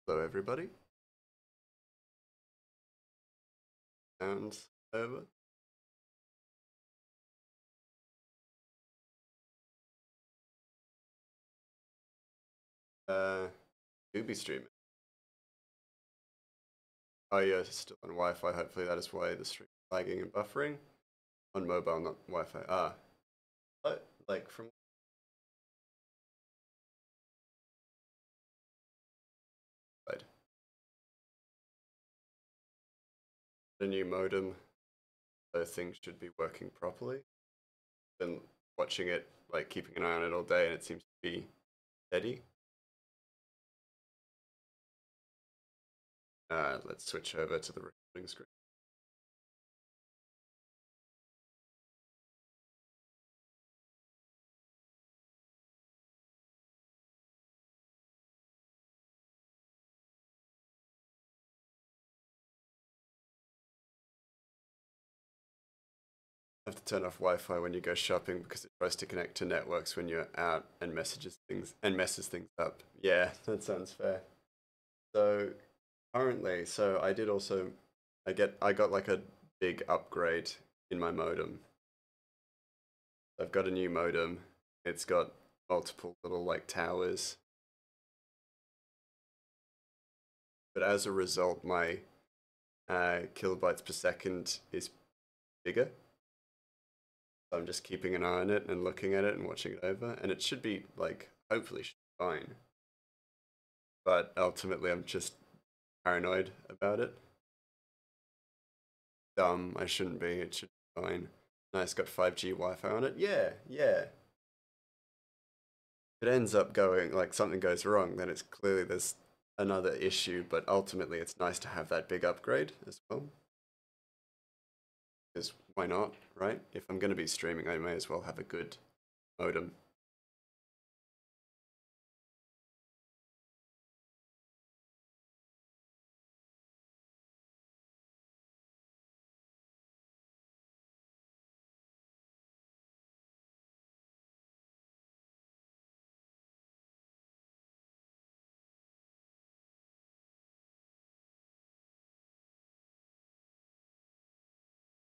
Hello, everybody. Sounds over. Uh, do be streaming. Oh, yeah, still on Wi-Fi. Hopefully, that is why the stream is lagging and buffering. On mobile, not Wi-Fi. But like from side, the new modem, so things should be working properly. Been watching it, like keeping an eye on it all day, and it seems to be steady. Let's switch over to the recording screen. Have to turn off Wi-Fi when you go shopping because it tries to connect to networks when you're out and messes things up. Yeah, that sounds fair. So currently, so I did also, I got like a big upgrade in my modem. I've got a new modem. It's got multiple little like towers, but as a result, my kilobytes per second is bigger. So I'm just keeping an eye on it and looking at it and watching it over, and it should be like hopefully should be fine. But ultimately, I'm just paranoid about it. Dumb. I shouldn't be. It should be fine. Nice, got 5G Wi-Fi on it. Yeah, yeah. If it ends up going like something goes wrong, then it's clearly there's another issue. But ultimately, it's nice to have that big upgrade as well. Because why not, right? If I'm going to be streaming, I may as well have a good modem.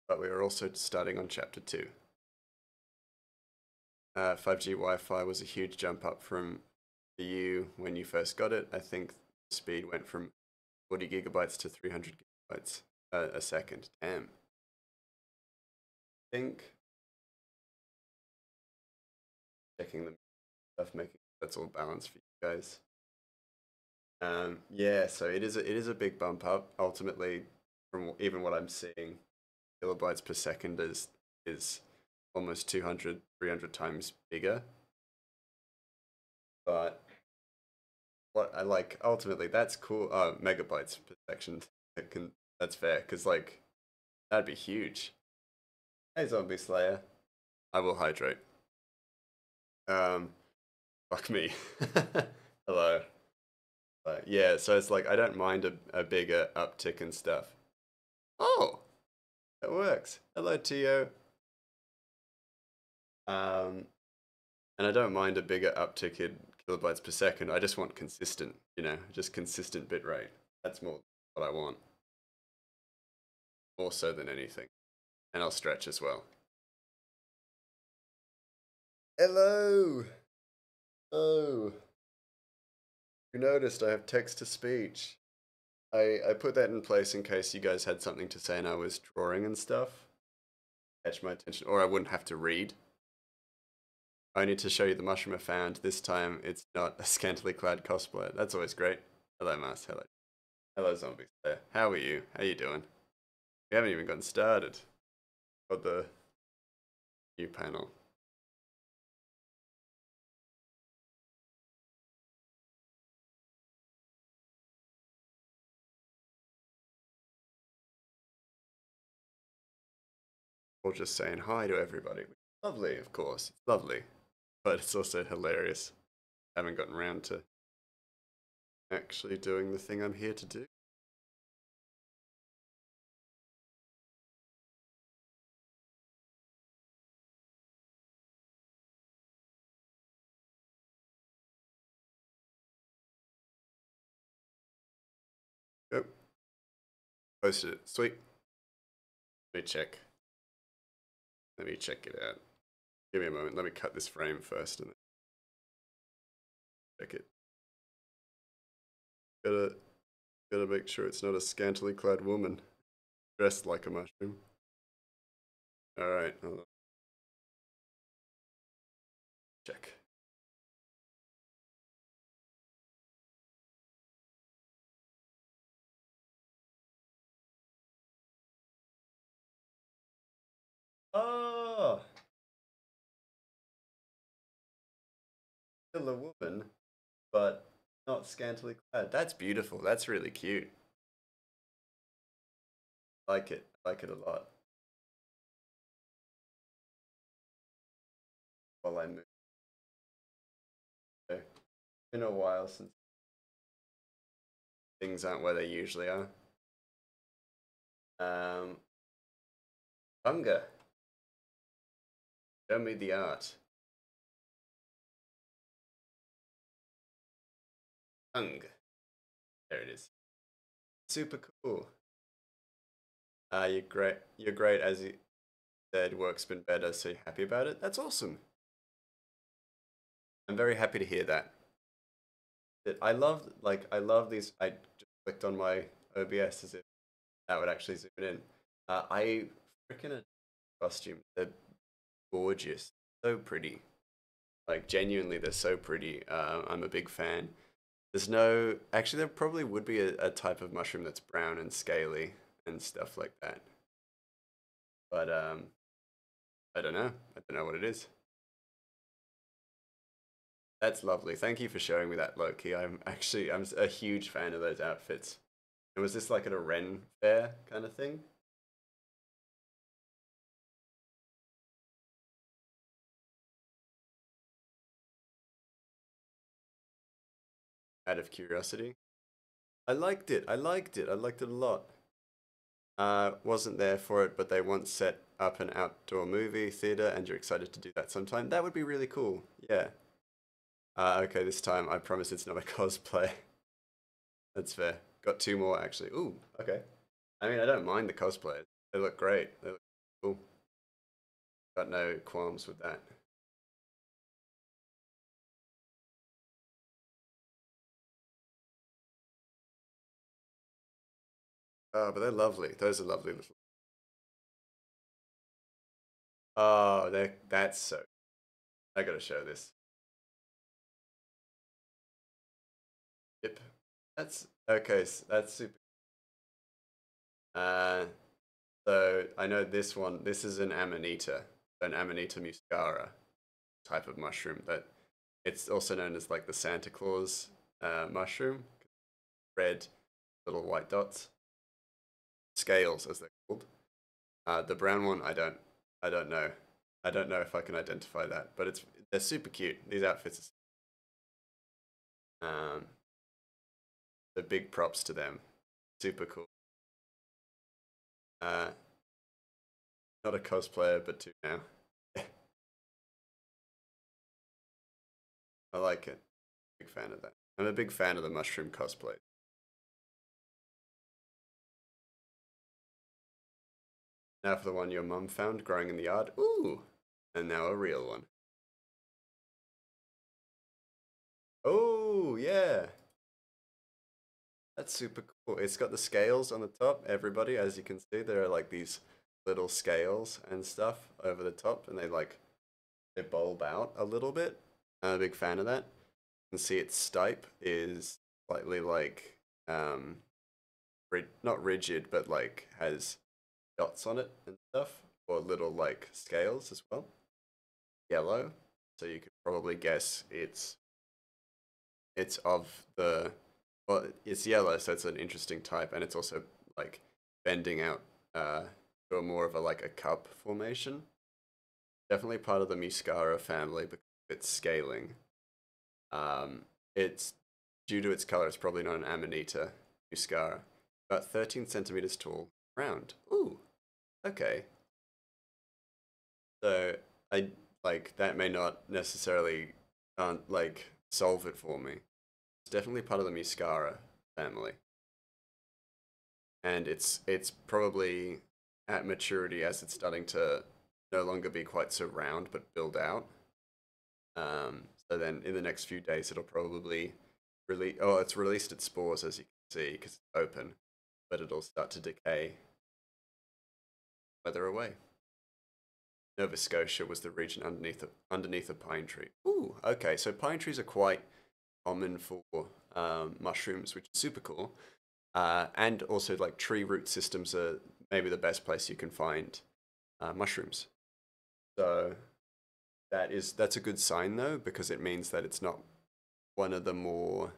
But we are also starting on chapter 2. 5G Wi-Fi was a huge jump up from for you when you first got it. I think the speed went from 40 gigabytes to 300 gigabytes a second. Damn. I think checking the stuff, making that's all balanced for you guys. Yeah, so it is a big bump up. Ultimately, from even what I'm seeing, kilobytes per second is almost 200, 300 times bigger. But what I like ultimately that's cool. Megabytes per second. That's fair because like that'd be huge. Hey, Zombie Slayer. I will hydrate. Um, fuck me. Hello. Yeah, so it's like I don't mind a bigger uptick and stuff. Oh, it works. Hello, Tio. Um, and I don't mind a bigger uptick in kilobytes per second. I just want consistent, just consistent bit rate. That's more what I want, more so than anything. And I'll stretch as well. Hello. Oh, you noticed I have text to speech. I put that in place in case you guys had something to say and I was drawing and stuff. Catch my attention, or I wouldn't have to read. I need to show you the mushroom I found. This time it's not a scantily clad cosplayer. That's always great. Hello, Mars. Hello. Hello, zombies. There. How are you? How you doing? We haven't even gotten started. Got the new panel. Or just saying hi to everybody. Lovely, of course. It's lovely. But it's also hilarious. Haven't gotten around to actually doing the thing I'm here to do. Posted it. Sweet. Let me check. Let me check it out. Give me a moment. Let me cut this frame first and then check it. Gotta make sure it's not a scantily clad woman dressed like a mushroom. Alright, hold on. Check. Oh! Still a woman, but not scantily clad. That's beautiful. That's really cute. I like it. I like it a lot. While I move. It's been a while since things aren't where they usually are. Um, Hunger. Show me the art. Hung. There it is. Super cool. You're great. You're great, as you said. Work's been better, so you're happy about it. That's awesome. I'm very happy to hear that. I love these. I just clicked on my OBS as if that would actually zoom it in. I freaking costume. They're gorgeous. So pretty. Like genuinely, they're so pretty. I'm a big fan. There's no, actually, there probably would be a type of mushroom that's brown and scaly and stuff like that. But I don't know. I don't know what it is. That's lovely. Thank you for showing me that, Loki. I'm a huge fan of those outfits. And was this like at a Ren fair kind of thing? Out of curiosity. I liked it. I liked it. I liked it a lot. Wasn't there for it, but they once set up an outdoor movie theater, and you're excited to do that sometime. That would be really cool. Yeah. Okay, this time I promise it's not a cosplay. That's fair. Got two more actually. Ooh, okay. I mean, I don't mind the cosplays. They look great. They look cool. Got no qualms with that. Oh, but they're lovely. Those are lovely little. Oh, that's so. I gotta show this. Yep. That's okay. That's super. Uh, so I know this one. This is an Amanita muscara type of mushroom. But it's also known as like the Santa Claus mushroom. Red little white dots, scales as they're called. The brown one, I don't know. I don't know if I can identify that, but they're super cute. These outfits, um, the big props to them. Super cool. Uh, Not a cosplayer, but two now. I like it. Big fan of that. I'm a big fan of the mushroom cosplay. Now for the one your mum found growing in the yard. Ooh, and now a real one. Oh yeah, that's super cool. It's got the scales on the top. Everybody, as you can see, there are like these little scales and stuff over the top, and they bulb out a little bit. I'm a big fan of that. You can see its stipe is slightly like um, not rigid, but like has dots on it and stuff, or little like scales as well. Yellow, so you could probably guess it's of the well, it's yellow, so it's an interesting type, and it's also like bending out to a more of a like a cup formation. Definitely part of the Muscara family because of its scaling. It's due to its color. It's probably not an Amanita Muscara. About 13 centimeters tall, round. Ooh, okay. So I like that may not necessarily like solve it for me. It's definitely part of the Muscara family. and it's probably at maturity as it's starting to no longer be quite so round but build out. So then in the next few days it'll probably release. Oh, it's released its spores as you can see because it's open, but it'll start to decay, weather away. Nova Scotia was the region underneath a pine tree. Ooh, okay. So pine trees are quite common for mushrooms, which is super cool. And also, like tree root systems are maybe the best place you can find mushrooms. So that's a good sign though, because it means that it's not one of the more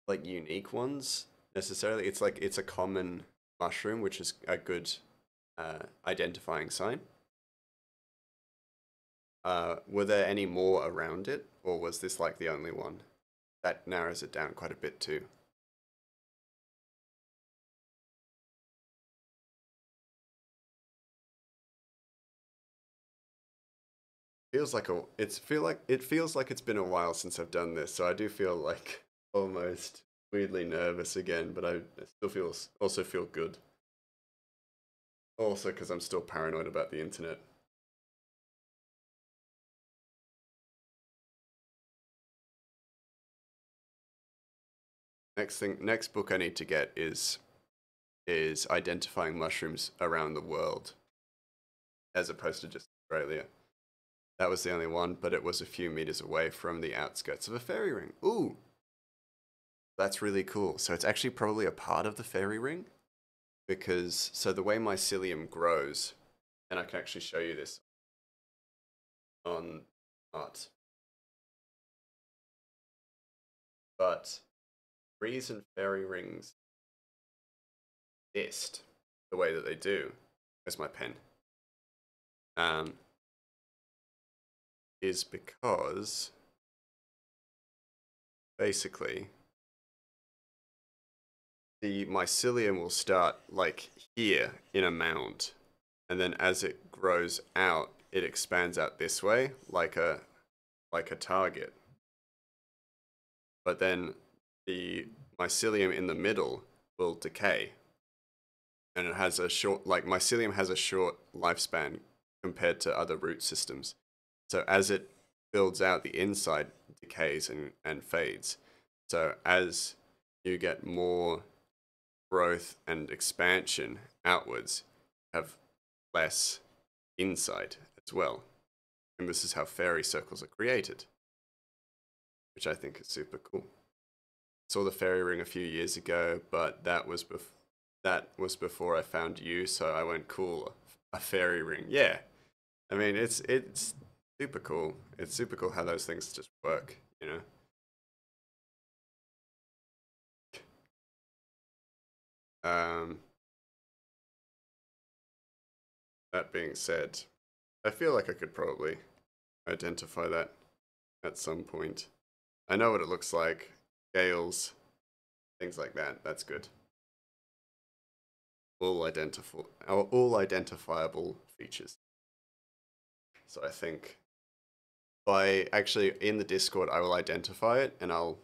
like unique ones necessarily. It's like it's a common mushroom, which is a good identifying sign. Were there any more around it, or was this like the only one? That narrows it down quite a bit too. It feels like it's been a while since I've done this, so I do feel like almost weirdly nervous again, but I still also feel good. Also because I'm still paranoid about the internet. Next book I need to get is identifying mushrooms around the world as opposed to just Australia. That was the only one, but it was a few meters away from the outskirts of a fairy ring. Ooh, that's really cool. So it's actually probably a part of the fairy ring because so the way mycelium grows, and I can actually show you this on art, but the reason fairy rings exist the way that they do, where's my pen? Um, is because basically the mycelium will start like here in a mound, and then as it grows out, it expands out this way like a target. But then the mycelium in the middle will decay, and it has a short like mycelium has a short lifespan compared to other root systems. So as it builds out, the inside decays and fades. So as you get more growth and expansion outwards, have less inside as well. And this is how fairy circles are created, which I think is super cool. Saw the fairy ring a few years ago, but that was before I found you, so I went cool, a fairy ring. Yeah. I mean, it's super cool. It's super cool how those things just work, you know. Um that being said, I feel like I could probably identify that at some point. I know what it looks like. Scales, things like that. That's good. All identifiable features. So I think by actually in the Discord I will identify it and I'll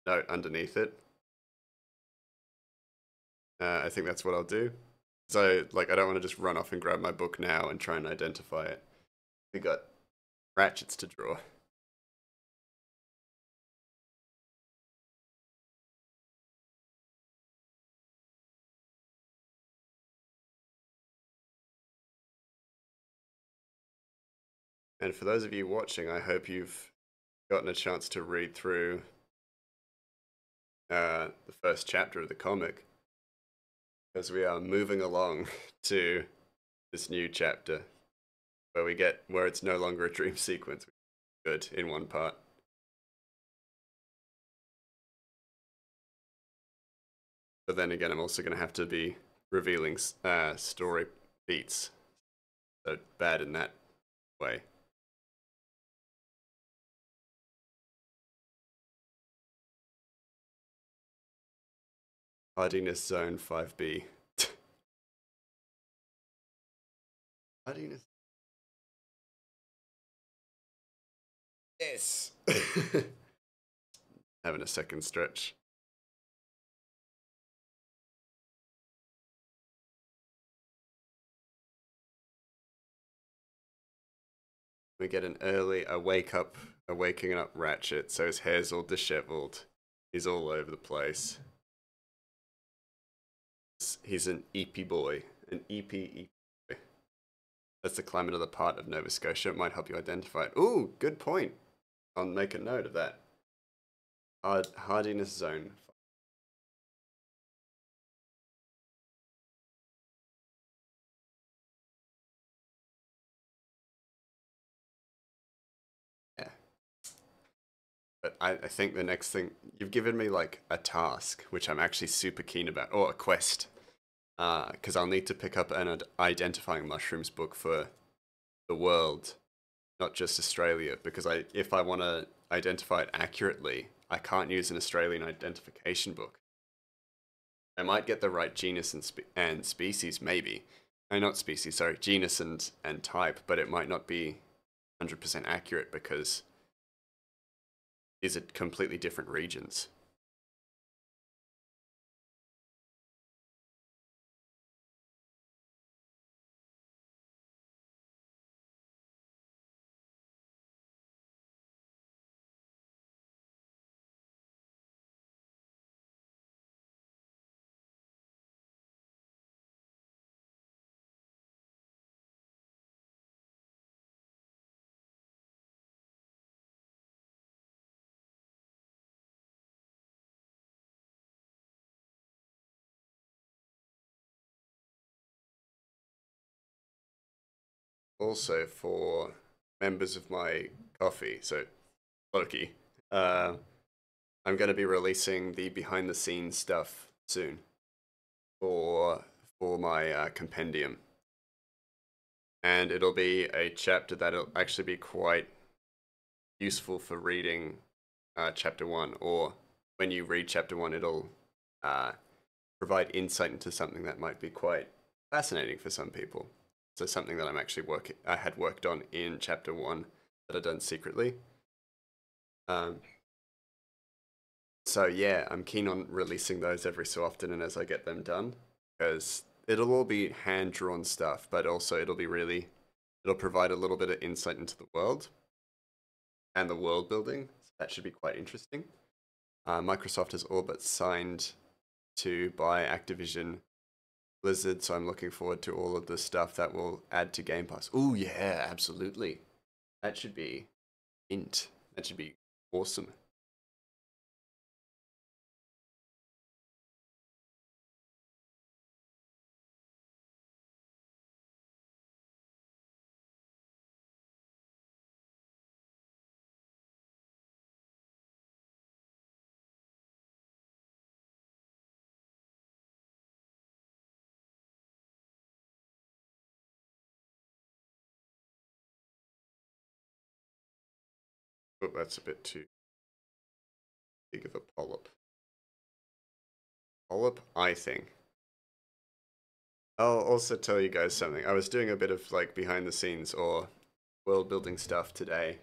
note underneath it. I think that's what I'll do. So like I don't want to just run off and grab my book now and try and identify it. We got ratchets to draw. And for those of you watching, I hope you've gotten a chance to read through the first chapter of the comic, because we are moving along to this new chapter where it's no longer a dream sequence. Good in one part. But then again, I'm also going to have to be revealing story beats. So bad in that way. Hardiness Zone 5B. Hardiness. Yes. Having a second stretch. We get a waking up Ratchet, so his hair's all disheveled. He's all over the place. He's an eepy boy. An eepy boy. That's the climate of the part of Nova Scotia. It might help you identify it. Ooh, good point. I'll make a note of that. Hardiness zone. Yeah. But I think the next thing, you've given me like a task, which I'm actually super keen about, or a quest. Because I'll need to pick up an identifying mushrooms book for the world, not just Australia. Because if I want to identify it accurately, I can't use an Australian identification book. I might get the right genus and species, maybe. Not species, sorry, genus and type, but it might not be 100% accurate because these are completely different regions. Also, for members of my coffee, so Loki, uh, I'm going to be releasing the behind the scenes stuff soon for my compendium, and it'll be a chapter that'll actually be quite useful for reading chapter one, or when you read chapter one, it'll uh, provide insight into something that might be quite fascinating for some people. So something that I had worked on in chapter one that I'd done secretly. Um, so yeah, I'm keen on releasing those every so often and as I get them done, because it'll all be hand drawn stuff, but also it'll provide a little bit of insight into the world and the world building. So that should be quite interesting. Microsoft has all but signed to buy Activision Blizzard, so I'm looking forward to all of the stuff that will add to Game Pass. Oh yeah, absolutely. That should be int. That should be awesome. But that's a bit too big of a polyp. Polyp, I think. I'll also tell you guys something. I was doing a bit of like behind the scenes or world building stuff today.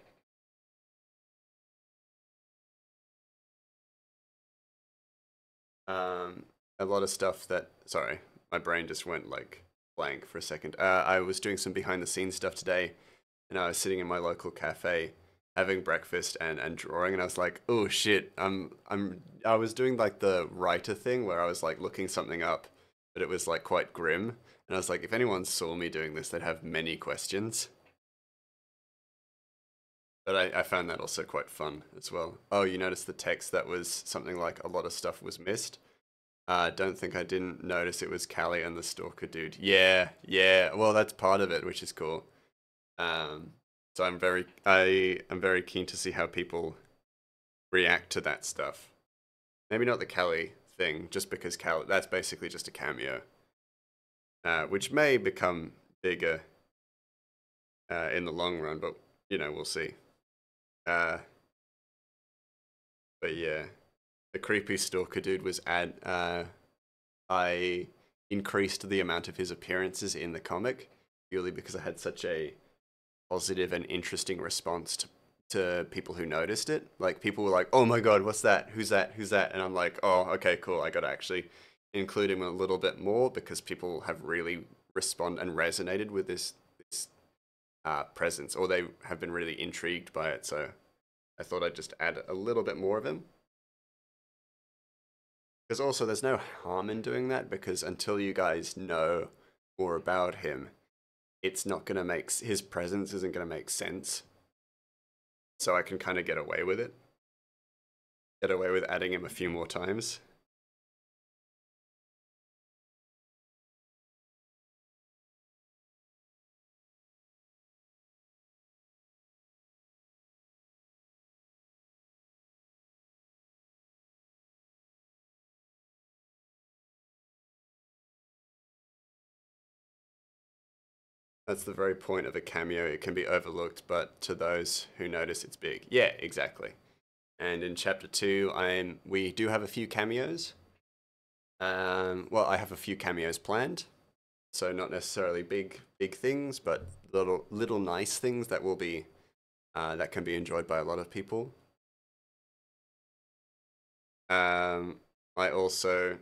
A lot of stuff that, sorry, my brain just went like blank for a second. I was doing some behind the scenes stuff today, and I was sitting in my local cafe having breakfast and drawing, and I was like, oh shit, I was doing like the writer thing where I was like looking something up, but it was like quite grim, and I was like, if anyone saw me doing this, they'd have many questions. But I found that also quite fun as well. Oh, you noticed the text that was something like a lot of stuff was missed? Don't think I didn't notice it was Callie and the stalker dude. Yeah, yeah. Well, that's part of it, which is cool. Um, so I'm very keen to see how people react to that stuff. Maybe not the Callie thing, just because Callie, that's basically just a cameo, which may become bigger in the long run, but we'll see. Uh, but yeah, the creepy stalker dude was I increased the amount of his appearances in the comic purely because I had such a positive and interesting response to people who noticed it. Like people were like, "Oh my god, what's that? Who's that? Who's that?" And I'm like, "Oh, okay, cool. I got to actually include him a little bit more because people have really responded and resonated with this presence, or they have been really intrigued by it. So I thought I'd just add a little bit more of him. Because also, there's no harm in doing that, because until you guys know more about him, it's not going to make, his presence isn't going to make sense. So I can kind of get away with it. Get away with adding him a few more times. That's the very point of a cameo. It can be overlooked, but to those who notice, it's big. Yeah, exactly. And in chapter 2, we do have a few cameos. Well, I have a few cameos planned, so not necessarily big things, but little nice things that will be that can be enjoyed by a lot of people. I also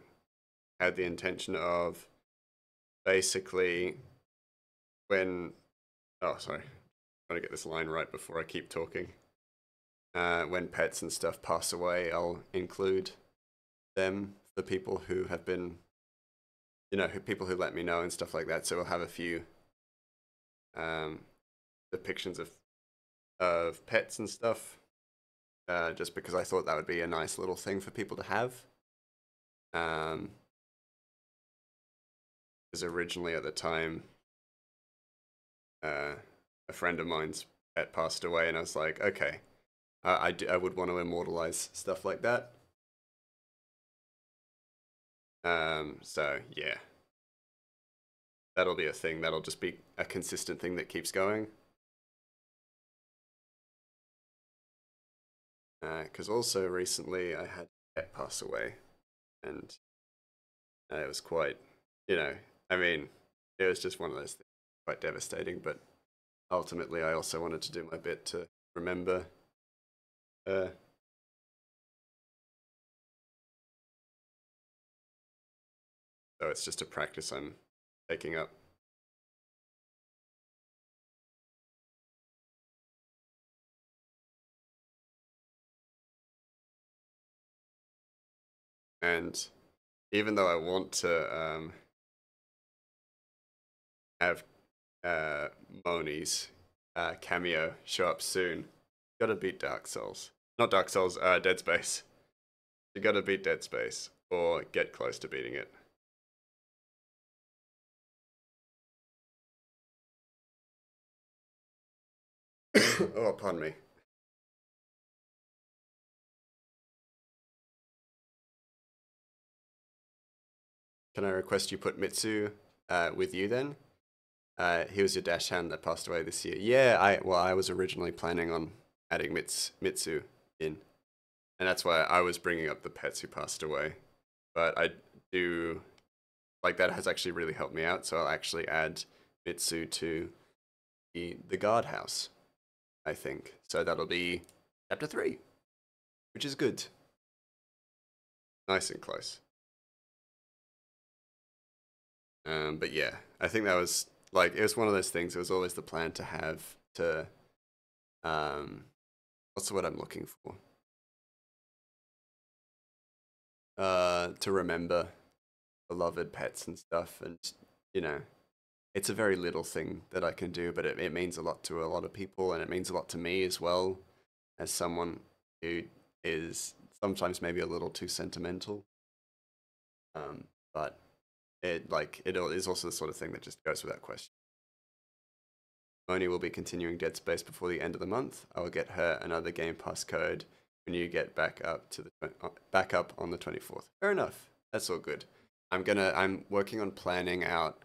had the intention of basically when sorry, I'm trying to get this line right before I keep talking. When pets and stuff pass away, I'll include them for people who have been, people who let me know and stuff like that. So we'll have a few depictions of pets and stuff, just because I thought that would be a nice little thing for people to have. Because originally at the time, a friend of mine's pet passed away, and I was like, okay, I would want to immortalize stuff like that. So yeah, that'll be a thing. That'll just be a consistent thing that keeps going. Because also recently I had a pet pass away, and it was quite, I mean, it was just one of those things, quite devastating. But ultimately, I also wanted to do my bit to remember. So it's just a practice I'm taking up. And even though I want to have Moni's cameo show up soon, gotta beat Dark Souls. Not Dark Souls, Dead Space. You gotta beat Dead Space, or get close to beating it. Oh, pardon me. Can I request you put Mitsu with you then? He was your dash hand that passed away this year. Yeah, I was originally planning on adding Mitsu in, and that's why I was bringing up the pets who passed away. But I do like that has actually really helped me out, so I'll actually add Mitsu to the guardhouse, I think. So that'll be chapter 3, which is good. Nice and close. But yeah, I think that was like it was one of those things. It was always the plan to have to what's the word I'm looking for? To remember beloved pets and stuff, and you know, it's a very little thing that I can do, but it means a lot to a lot of people, and it means a lot to me as well, as someone who is sometimes maybe a little too sentimental. But it is also the sort of thing that just goes without question. Moni will be continuing Dead Space before the end of the month. I will get her another Game Pass code when you get back up to back up on the 24th. Fair enough. That's all good. I'm working on planning out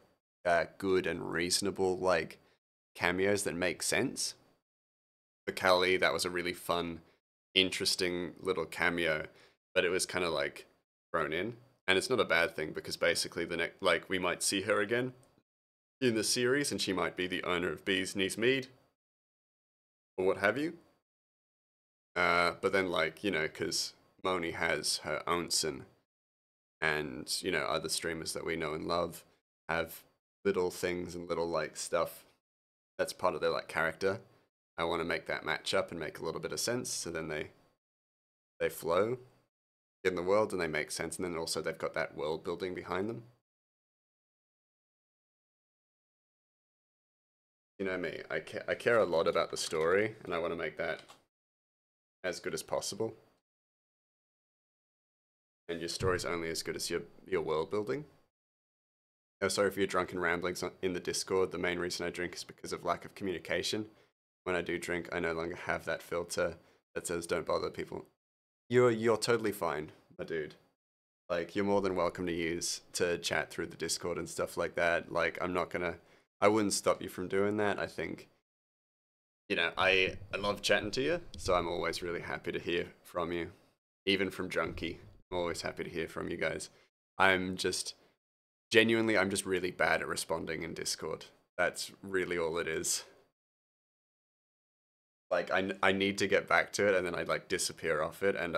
good and reasonable like cameos that make sense. For Callie, that was a really fun, interesting little cameo, but it was kind of like thrown in, and it's not a bad thing because basically the next like we might see her again in the series, and she might be the owner of Bee's Knees Mead, or what have you. But then, like, because Moni has her Onsen, and, other streamers that we know and love have little things and little, like, stuff That's part of their like character. I want to make that match up and make a little bit of sense, so then they flow in the world and they make sense, and then also they've got that world building behind them. You know me, I care a lot about the story, and I want to make that as good as possible. And your story's only as good as your world building. Oh, sorry for your drunken ramblings in the Discord. The main reason I drink is because of lack of communication. When I do drink, I no longer have that filter that says don't bother people. You're totally fine, my dude. Like, you're more than welcome to use to chat through the Discord and stuff like that. Like, I wouldn't stop you from doing that. I think, I love chatting to you, so I'm always really happy to hear from you. Even from Drunky. I'm always happy to hear from you guys. I'm just, genuinely, I'm just really bad at responding in Discord. That's really all it is. Like, I need to get back to it, and then I like disappear off it, and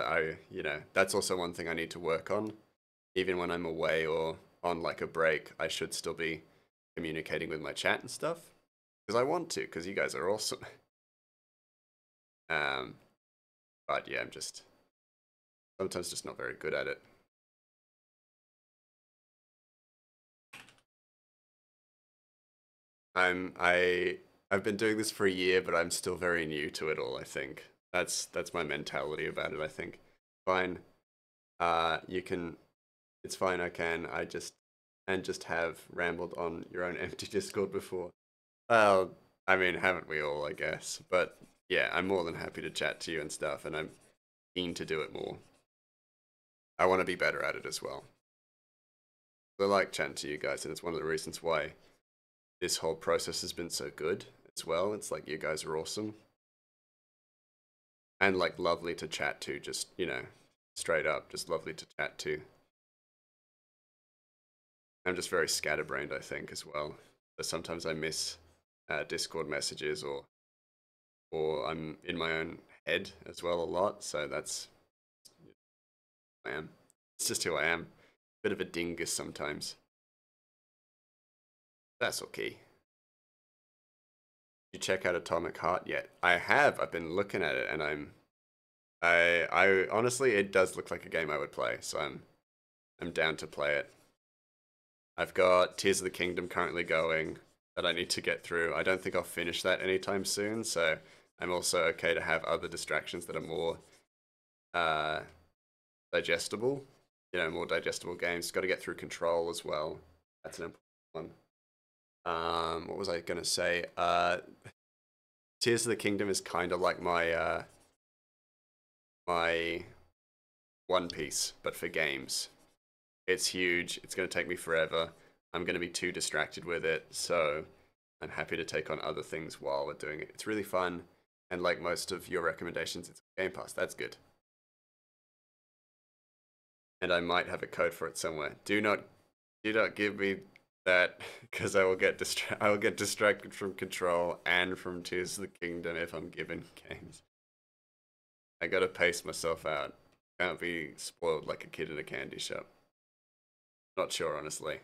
that's also one thing I need to work on. Even when I'm away or on like a break, I should still be communicating with my chat and stuff. Because I want to, because you guys are awesome. But yeah, I'm just sometimes just not very good at it. I've been doing this for a year, but I'm still very new to it all, I think. That's my mentality about it, I think. Fine. You can it's fine, I just have rambled on your own empty Discord before. Well, I mean, haven't we all, I guess. But yeah, I'm more than happy to chat to you and stuff, and I'm keen to do it more. I want to be better at it as well. I like chatting to you guys, and it's one of the reasons why this whole process has been so good as well. It's like you guys are awesome. And like lovely to chat to, just, straight up, just lovely to chat to. I'm just very scatterbrained, I think, as well. So sometimes I miss Discord messages, or I'm in my own head as well a lot. So that's who I am. It's just who I am. Bit of a dingus sometimes. That's okay. You check out Atomic Heart yet? I have. I've been looking at it, and I honestly, it does look like a game I would play. So I'm down to play it. I've got Tears of the Kingdom currently going that I need to get through. I don't think I'll finish that anytime soon, so I'm also okay to have other distractions that are more digestible. More digestible games. Got to get through Control as well. That's an important one. What was I gonna say? Tears of the Kingdom is kind of like my One Piece, but for games. It's huge. It's going to take me forever. I'm going to be too distracted with it. So I'm happy to take on other things while we're doing it. It's really fun. And like most of your recommendations, it's Game Pass. That's good. And I might have a code for it somewhere. Do not give me that, because I will get distracted from Control and from Tears of the Kingdom if I'm given games. I gotta pace myself out. Can't be spoiled like a kid in a candy shop. Not sure, honestly.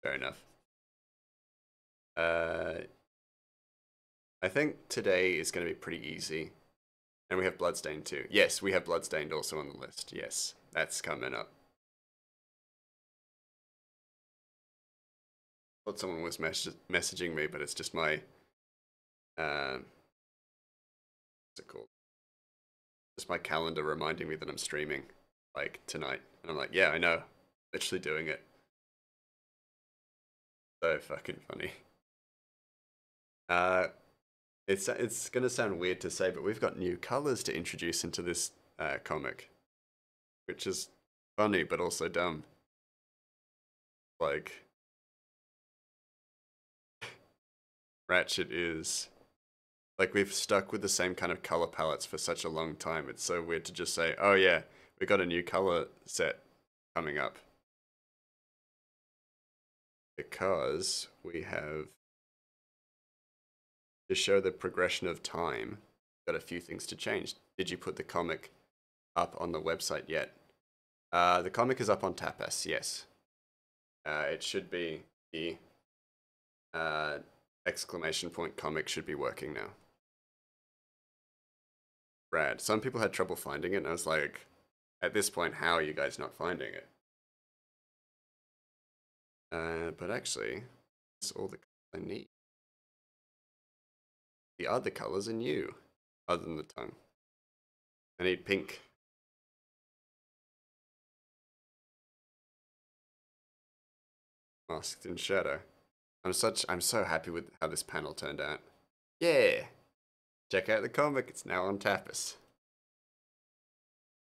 Fair enough. I think today is going to be pretty easy. And we have Bloodstained too. Yes, we have Bloodstained also on the list. Yes, that's coming up. I thought someone was messaging me, but it's just my... what's it called? Just my calendar reminding me that I'm streaming, like, tonight. And I'm like, yeah, I know. Literally doing it. So fucking funny. It's gonna sound weird to say, but we've got new colors to introduce into this comic, which is funny but also dumb. Like, Ratchet is like, we've stuck with the same kind of color palettes for such a long time. It's so weird to just say, oh yeah, we got a new color set coming up, because we have to show the progression of time. Got a few things to change. Did you put the comic up on the website yet? The comic is up on Tapas, yes. It should be the exclamation point comic should be working now. Rad. Some people had trouble finding it, and I was like, at this point, how are you guys not finding it? But actually, it's all the colors I need. The other colors are new, other than the tongue. I need pink. Masked in shadow. I'm so happy with how this panel turned out. Yeah! Check out the comic, it's now on Tapas.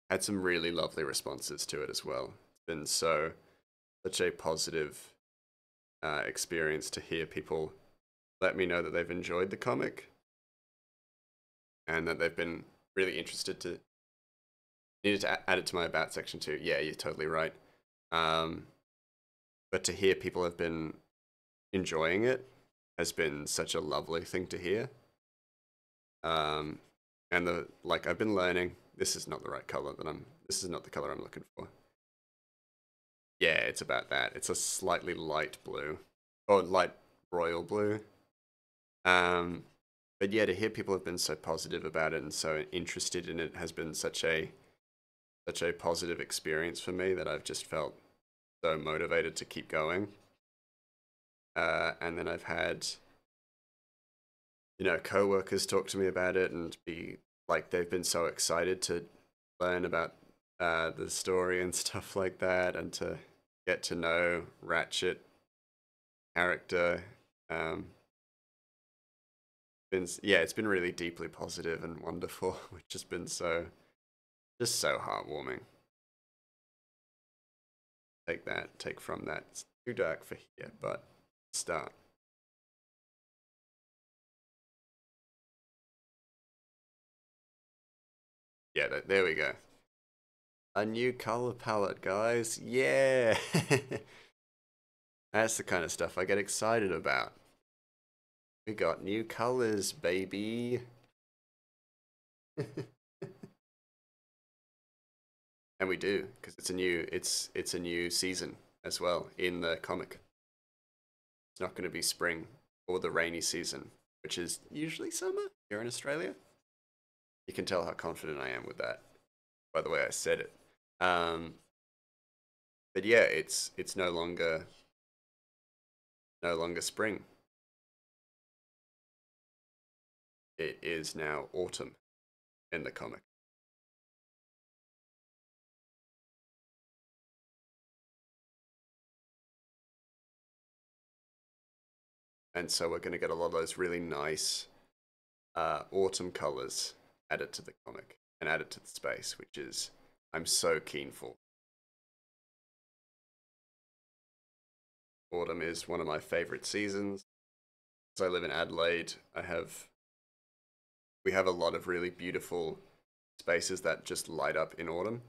Had some really lovely responses to it as well. It's been such a positive experience to hear people let me know that they've enjoyed the comic and that they've been really interested to needed to add it to my about section too. Yeah, you're totally right. But to hear people have been enjoying it has been such a lovely thing to hear. And I've been learning. This is not the right color this is not the color I'm looking for. Yeah, it's about that. It's a slightly light blue, or light royal blue. But yeah, to hear people have been so positive about it and so interested in it has been such a positive experience for me that I've just felt so motivated to keep going. And then I've had, co-workers talk to me about it and be like, they've been so excited to learn about the story and stuff like that, and to get to know Ratchet character. It's been really deeply positive and wonderful, which has been so heartwarming. Take from that. It's too dark for here, but start. Yeah, there we go. A new color palette, guys. Yeah! That's the kind of stuff I get excited about. We got new colors, baby. And we do, because it's a new season as well in the comic. It's not going to be spring or the rainy season, which is usually summer here in Australia. You can tell how confident I am with that by the way I said it. But yeah, it's no longer spring. It is now autumn in the comic. And so we're going to get a lot of those really nice autumn colors added to the comic and added to the space, which is I'm so keen for. Autumn is one of my favorite seasons. As I live in Adelaide, we have a lot of really beautiful spaces that just light up in autumn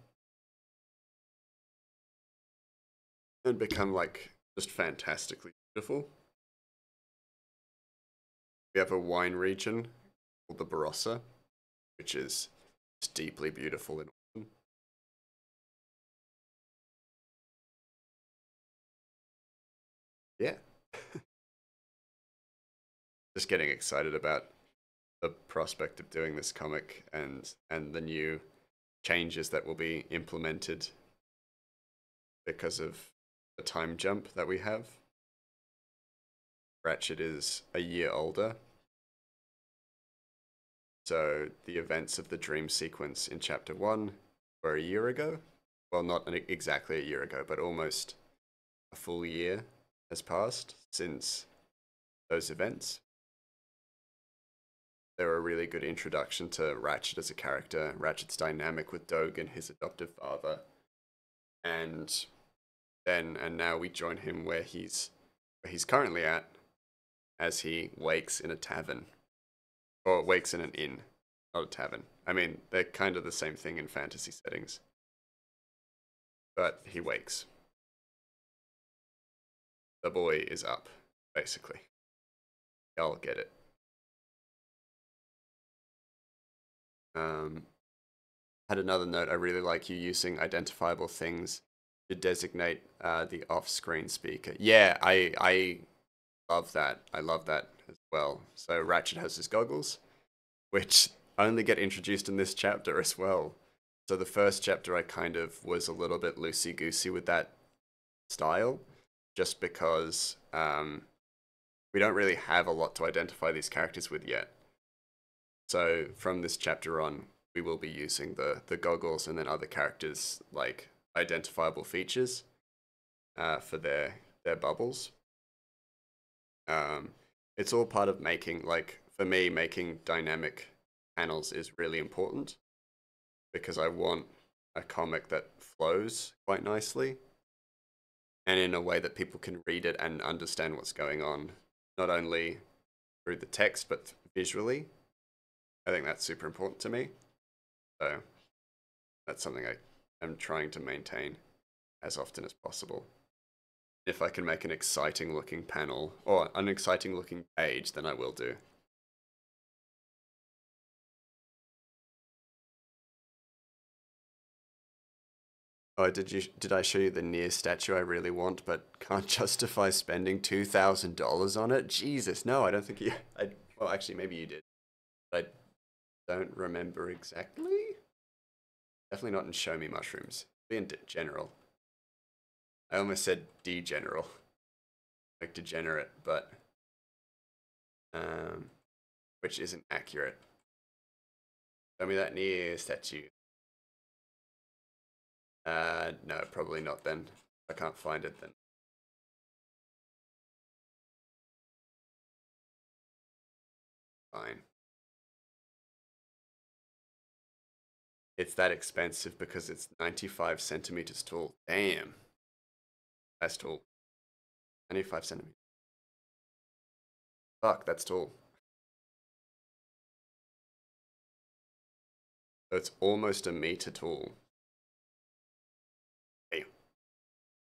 and become like just fantastically beautiful. We have a wine region called the Barossa, which is just deeply beautiful in autumn. Yeah. Just getting excited about the prospect of doing this comic and the new changes that will be implemented because of the time jump that we have. Ratchet is a year older, so the events of the dream sequence in chapter 1 were a year ago. Well, not exactly a year ago, but almost a full year has passed since those events. They were a really good introduction to Ratchet as a character, Ratchet's dynamic with Dogan, his adoptive father, and now we join him where he's currently at, as he wakes in a tavern, or wakes in an inn, not a tavern. I mean, they're kind of the same thing in fantasy settings, but he wakes. The boy is up, basically. Y'all get it. Had another note. I really like you using identifiable things to designate the off-screen speaker. Yeah, I love that. I love that. as well. So Ratchet has his goggles, which only get introduced in this chapter as well. So the first chapter I kind of was a little bit loosey-goosey with that style, just because we don't really have a lot to identify these characters with yet. So from this chapter on, we will be using the goggles and then other characters like identifiable features for their bubbles. It's all part of making, like, for me, making dynamic panels is really important because I want a comic that flows quite nicely and in a way that people can read it and understand what's going on, not only through the text but visually. I think that's super important to me. So that's something I am trying to maintain as often as possible. If I can make an exciting looking panel or an exciting looking page, then I will do. Oh, did I show you the Nier statue I really want but can't justify spending $2,000 on it? Jesus, no, I don't think you well, actually maybe you did. I don't remember exactly. Definitely not in Show Me Mushrooms. Be in general. I almost said degeneral. Like degenerate, but which isn't accurate. Show me that Nier statue. No, probably not then. I can't find it then. Fine. It's that expensive because it's 95 centimeters tall. Damn. That's tall. 95 centimeters. Fuck, that's tall. So it's almost a meter tall. Hey,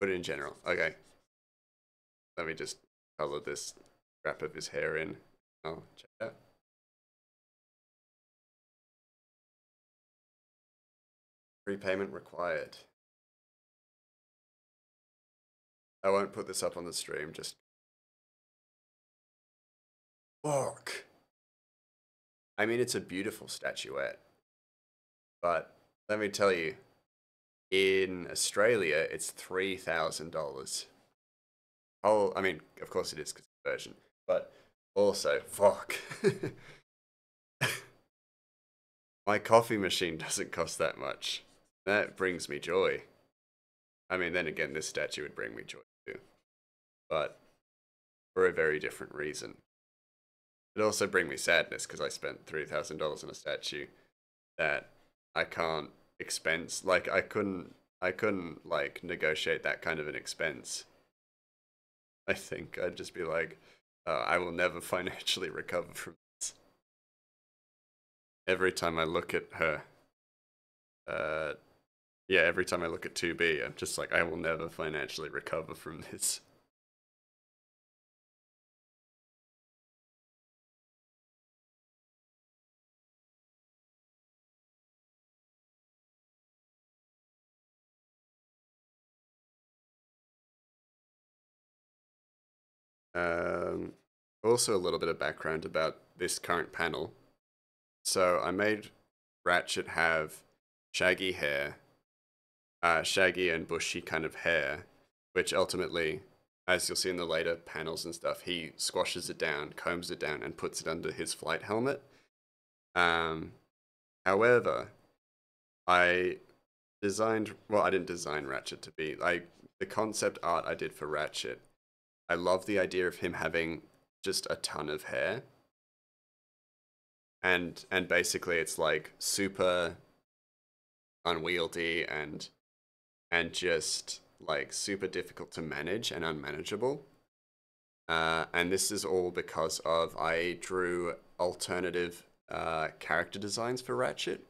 put it in general. Okay. Let me just color this wrap of his hair in. Oh, check that. Prepayment required. I won't put this up on the stream, just... Fuck. I mean, it's a beautiful statuette. But let me tell you, in Australia, it's $3,000. Oh, I mean, of course it is because it's version. But also, fuck. My coffee machine doesn't cost that much. That brings me joy. I mean, then again, this statue would bring me joy too. But for a very different reason. It'd also bring me sadness because I spent $3,000 on a statue that I can't expense. Like, I couldn't, like, negotiate that kind of an expense. I think I'd just be like, I will never financially recover from this. Every time I look at her, yeah, every time I look at 2B, I'm just like, I will never financially recover from this. Um, Also, a little bit of background about this current panel. So I made Ratchet have shaggy hair, shaggy and bushy kind of hair, which ultimately, as you'll see in the later panels and stuff, he squashes it down, combs it down, and puts it under his flight helmet. However, I I didn't design Ratchet to be, like, the concept art I did for Ratchet, I love the idea of him having just a ton of hair. And basically it's like super unwieldy and just like super difficult to manage and unmanageable. And this is all because of I drew alternative character designs for Ratchet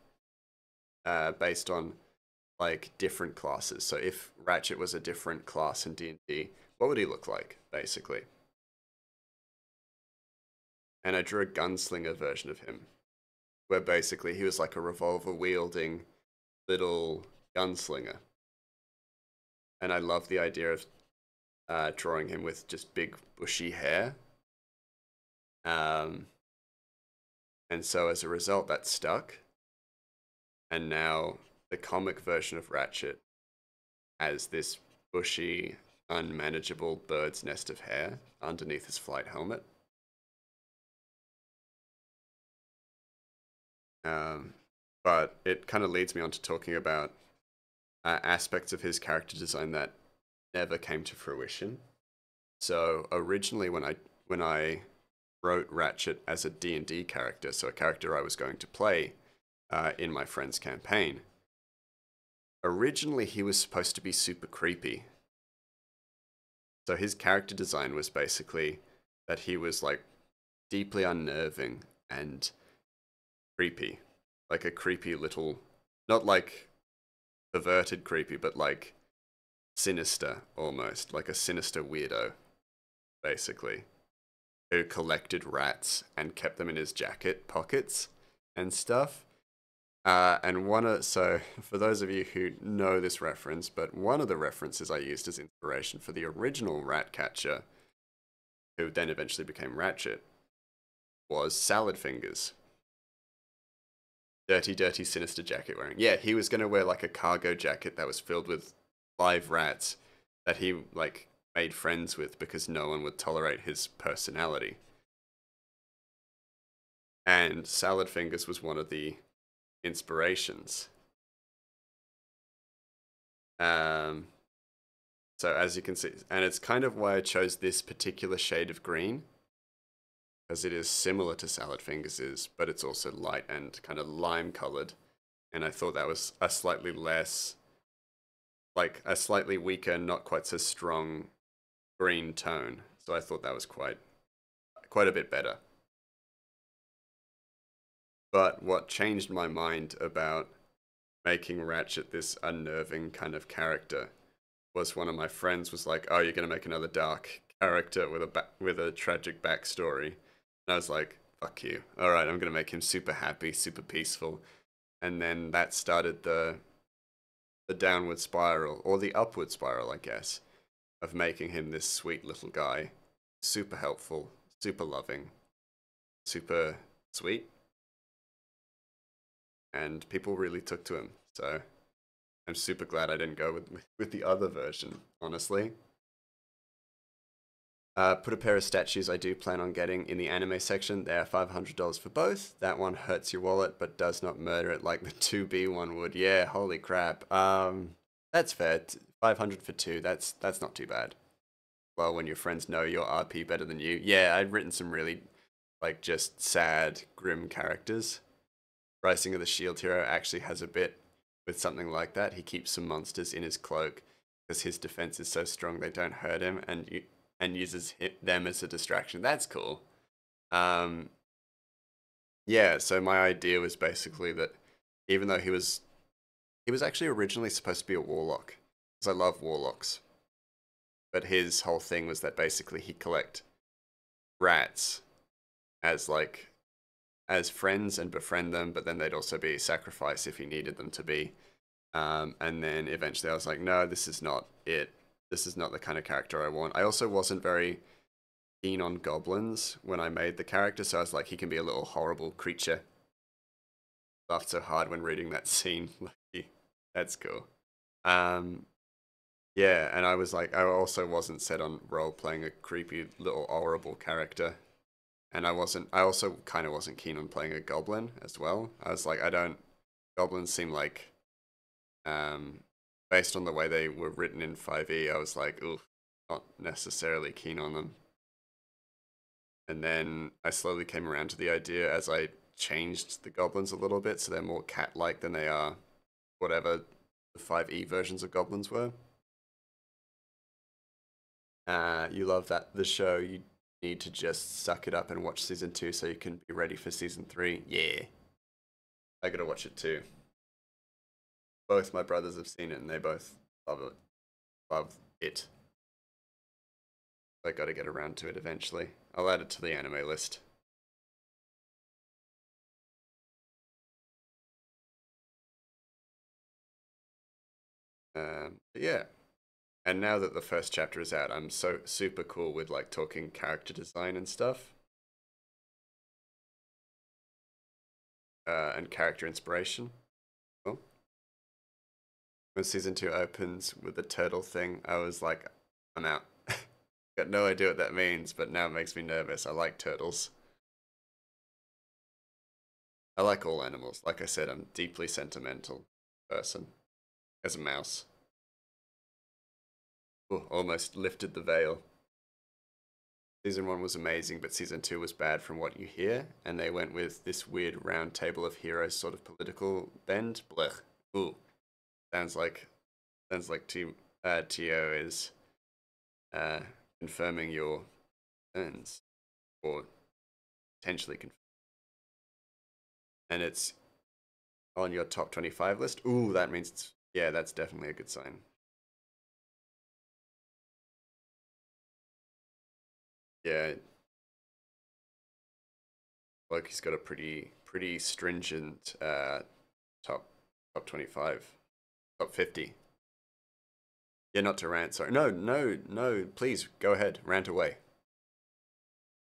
based on like different classes. So if Ratchet was a different class in D&D, what would he look like, basically? And I drew a gunslinger version of him, where basically he was like a revolver wielding little gunslinger. And I love the idea of drawing him with just big bushy hair. Um, and so as a result, that stuck. And now the comic version of Ratchet has this bushy, unmanageable bird's nest of hair underneath his flight helmet. Um, but it kind of leads me on to talking about aspects of his character design that never came to fruition. So originally, when I wrote Ratchet as a D&D character, so a character I was going to play in my friend's campaign, originally he was supposed to be super creepy. So his character design was basically that he was like deeply unnerving and creepy, like a creepy little, not like perverted creepy, but like sinister almost, like a sinister weirdo, basically, who collected rats and kept them in his jacket pockets and stuff. So for those of you who know this reference, but one of the references I used as inspiration for the original rat catcher, who then eventually became Ratchet, was Salad Fingers. Dirty, dirty, sinister jacket wearing. Yeah, he was going to wear like a cargo jacket that was filled with live rats that he like made friends with because no one would tolerate his personality. And Salad Fingers was one of the inspirations. Um, so as you can see, and it's kind of why I chose this particular shade of green, because it is similar to Salad Fingers' but it's also light and kind of lime colored. And I thought that was a slightly less, like a slightly weaker, not quite so strong green tone. So I thought that was quite a bit better. But what changed my mind about making Ratchet this unnerving kind of character was one of my friends was like, "Oh, you're gonna make another dark character with a tragic backstory," and I was like, "Fuck you! All right, I'm gonna make him super happy, super peaceful," and then that started the downward spiral or the upward spiral, I guess, of making him this sweet little guy, super helpful, super loving, super sweet, and people really took to him. So I'm super glad I didn't go with the other version, honestly. Put a pair of statues I do plan on getting in the anime section. They are $500 for both. That one hurts your wallet, but does not murder it like the 2B one would. Yeah, holy crap. That's fair. 500 for two. That's not too bad. Well, when your friends know your RP better than you. Yeah, I'd written some really, like, just sad, grim characters. Rising of the Shield Hero actually has a bit with something like that. He keeps some monsters in his cloak because his defense is so strong they don't hurt him, and uses them as a distraction. That's cool. Um, yeah. So my idea was basically that even though he was actually originally supposed to be a warlock because I love warlocks, but his whole thing was that basically he'd collect rats as like as friends and befriend them, but then they'd also be sacrificed if he needed them to be. And then eventually I was like, no, this is not it. This is not the kind of character I want. I also wasn't very keen on goblins when I made the character, so I was like, he can be a little horrible creature. Laughed so hard when reading that scene. Like, that's cool. Um, yeah, and I was like, I also wasn't set on role playing a creepy little horrible character. And I also kind of wasn't keen on playing a goblin as well. I was like, goblins seem like, um, based on the way they were written in 5e, I was like, ooh, not necessarily keen on them. And then I slowly came around to the idea as I changed the goblins a little bit, so they're more cat-like than they are whatever the 5e versions of goblins were. You love that the show. You need to just suck it up and watch season 2 so you can be ready for season 3. Yeah, I gotta watch it too. Both my brothers have seen it and they both love it. Love it. I gotta get around to it eventually. I'll add it to the anime list. But yeah, and now that the first chapter is out, I'm so super cool with like talking character design and stuff. and character inspiration. Well, when season 2 opens with the turtle thing, I was like, I'm out. Got no idea what that means, but now it makes me nervous. I like turtles. I like all animals. Like I said, I'm a deeply sentimental person as a mouse. Ooh, almost lifted the veil. Season 1 was amazing, but season 2 was bad from what you hear, and they went with this weird round table of heroes sort of political bend. Blech. Ooh. Sounds like Tio is uh, confirming your concerns, or potentially confirming. And it's on your top 25 list. Ooh, that means it's, yeah, that's definitely a good sign. Yeah, Loki's got a pretty stringent top top 25, top 50. Yeah, not to rant. Sorry. No, no, no. Please go ahead. Rant away.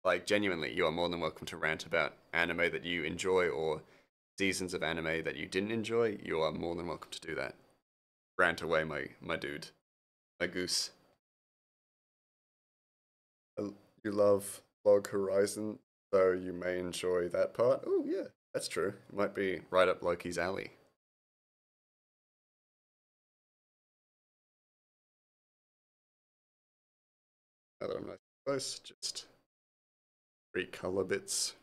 Like, genuinely, you are more than welcome to rant about anime that you enjoy or seasons of anime that you didn't enjoy. You are more than welcome to do that. Rant away, my dude, my goose. You love Log Horizon, so you may enjoy that part. Oh yeah, that's true. It might be right up Loki's alley. Now that I'm nice and close, just three color bits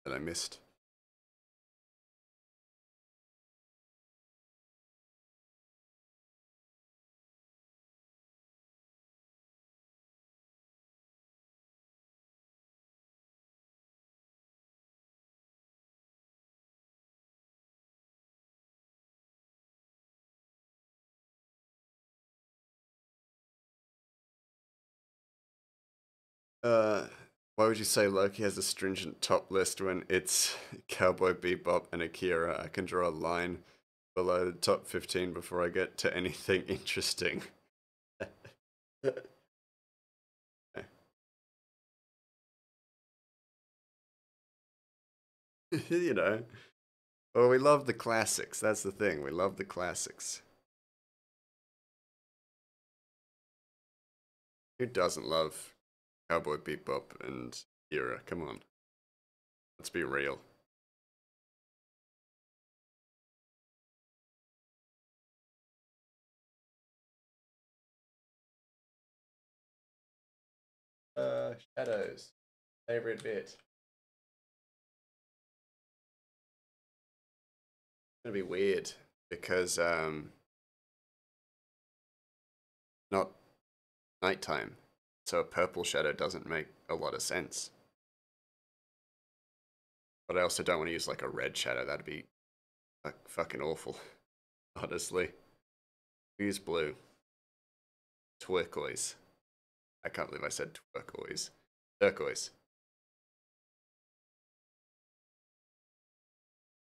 that I missed. Uh, why would you say Loki has a stringent top list when it's Cowboy Bebop and Akira? I can draw a line below the top 15 before I get to anything interesting. You know, well, we love the classics. That's the thing. We love the classics. Who doesn't love Cowboy Bebop and Akira? Come on, let's be real. Shadows. Favorite bit. It's gonna be weird because not nighttime, so a purple shadow doesn't make a lot of sense. But I also don't want to use like a red shadow. That'd be fucking awful, honestly. We use blue, turquoise. I can't believe I said turquoise. Turquoise.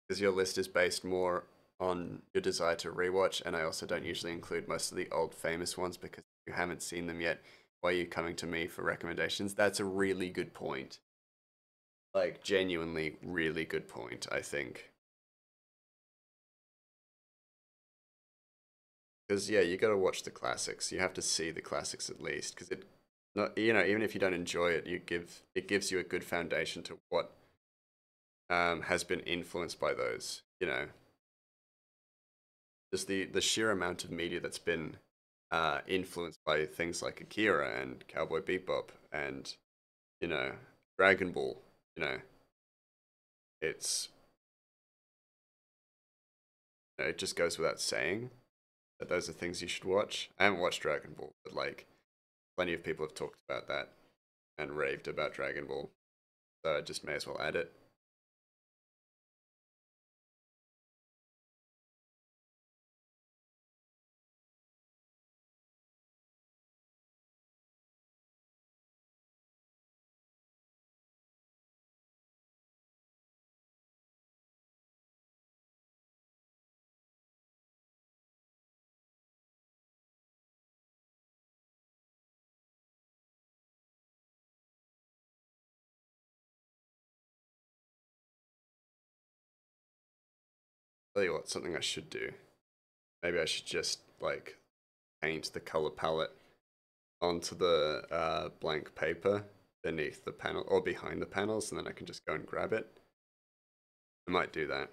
Because your list is based more on your desire to rewatch, and I also don't usually include most of the old famous ones because you haven't seen them yet. Why are you coming to me for recommendations? That's a really good point. Like, genuinely, really good point, I think. Because, yeah, you gotta watch the classics. You have to see the classics at least, because it, not, you know, even if you don't enjoy it, it gives you a good foundation to what has been influenced by those, you know. Just the sheer amount of media that's been influenced by things like Akira and Cowboy Bebop and you know Dragon Ball. You know, it's it just goes without saying that those are things you should watch. I haven't watched Dragon Ball, but like plenty of people have talked about that and raved about Dragon Ball, so I just may as well add it. Tell you what, something I should do. Maybe I should just like paint the color palette onto the blank paper beneath the panel or behind the panels, and then I can just go and grab it. I might do that.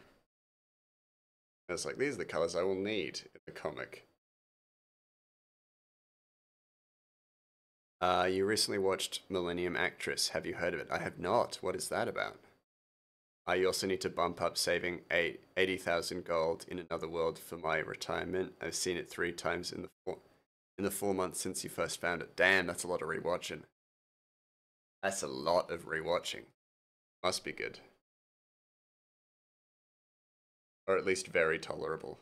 It's like, these are the colors I will need in the comic. You recently watched Millennium Actress. Have you heard of it? I have not. What is that about? You also need to bump up saving 80,000 gold in another world for my retirement. I've seen it 3 times in the 4 months since you first found it. Damn, that's a lot of rewatching. That's a lot of rewatching. Must be good. Or at least very tolerable.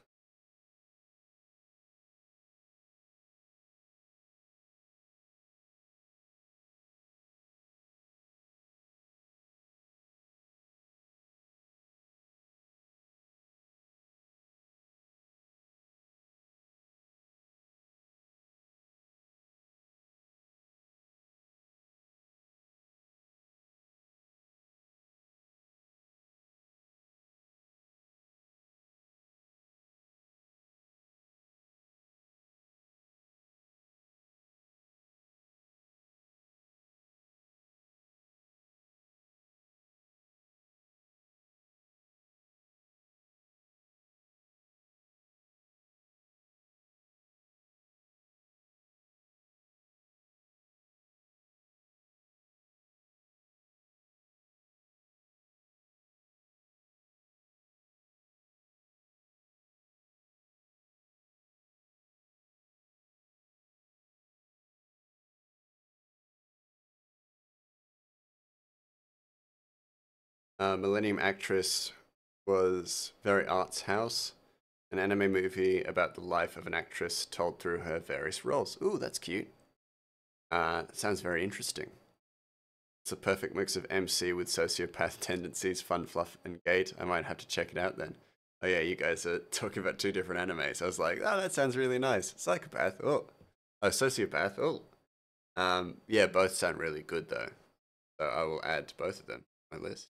Millennium Actress was very arts house, an anime movie about the life of an actress told through her various roles. Ooh, that's cute. That sounds very interesting. It's a perfect mix of MC with sociopath tendencies, fun, fluff, and gait. I might have to check it out then. Oh yeah, you guys are talking about 2 different animes. I was like, oh, that sounds really nice. Psychopath. Oh, sociopath. Oh, yeah, both sound really good though. So I will add both of them to my list.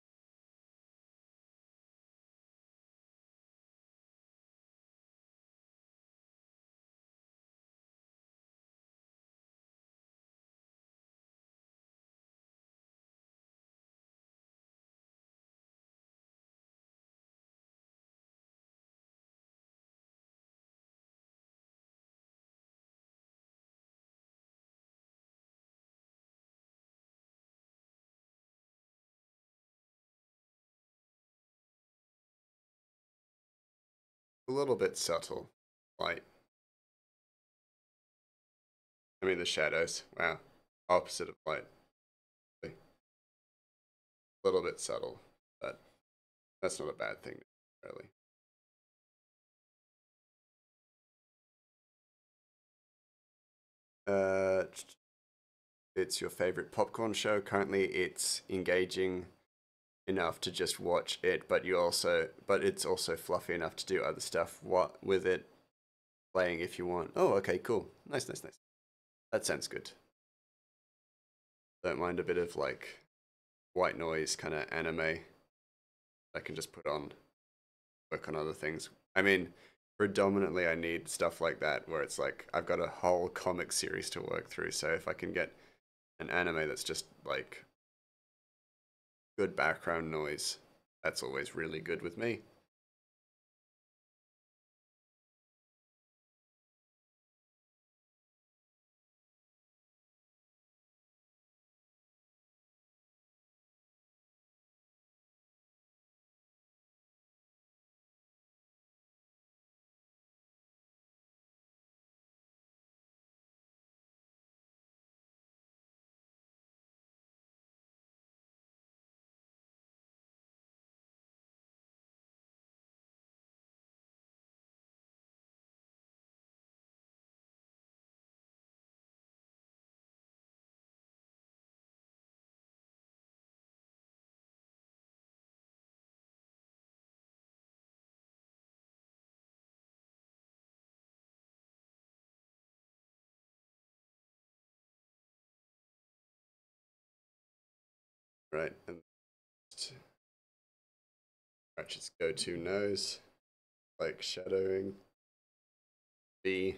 A little bit subtle, light. I mean the shadows. Wow, opposite of light. A little bit subtle, but that's not a bad thing, really. Uh, it's your favorite popcorn show. Currently, it's engaging enough to just watch it, but it's also fluffy enough to do other stuff. What with it playing if you want. Oh, okay, cool, nice, nice, nice. That sounds good. Don't mind a bit of like white noise kind of anime. I can just put on, work on other things. I mean, predominantly I need stuff like that where it's like I've got a whole comic series to work through. So if I can get an anime that's just like good background noise, that's always really good with me. Right, and Ratchet's go-to nose. like shadowing B.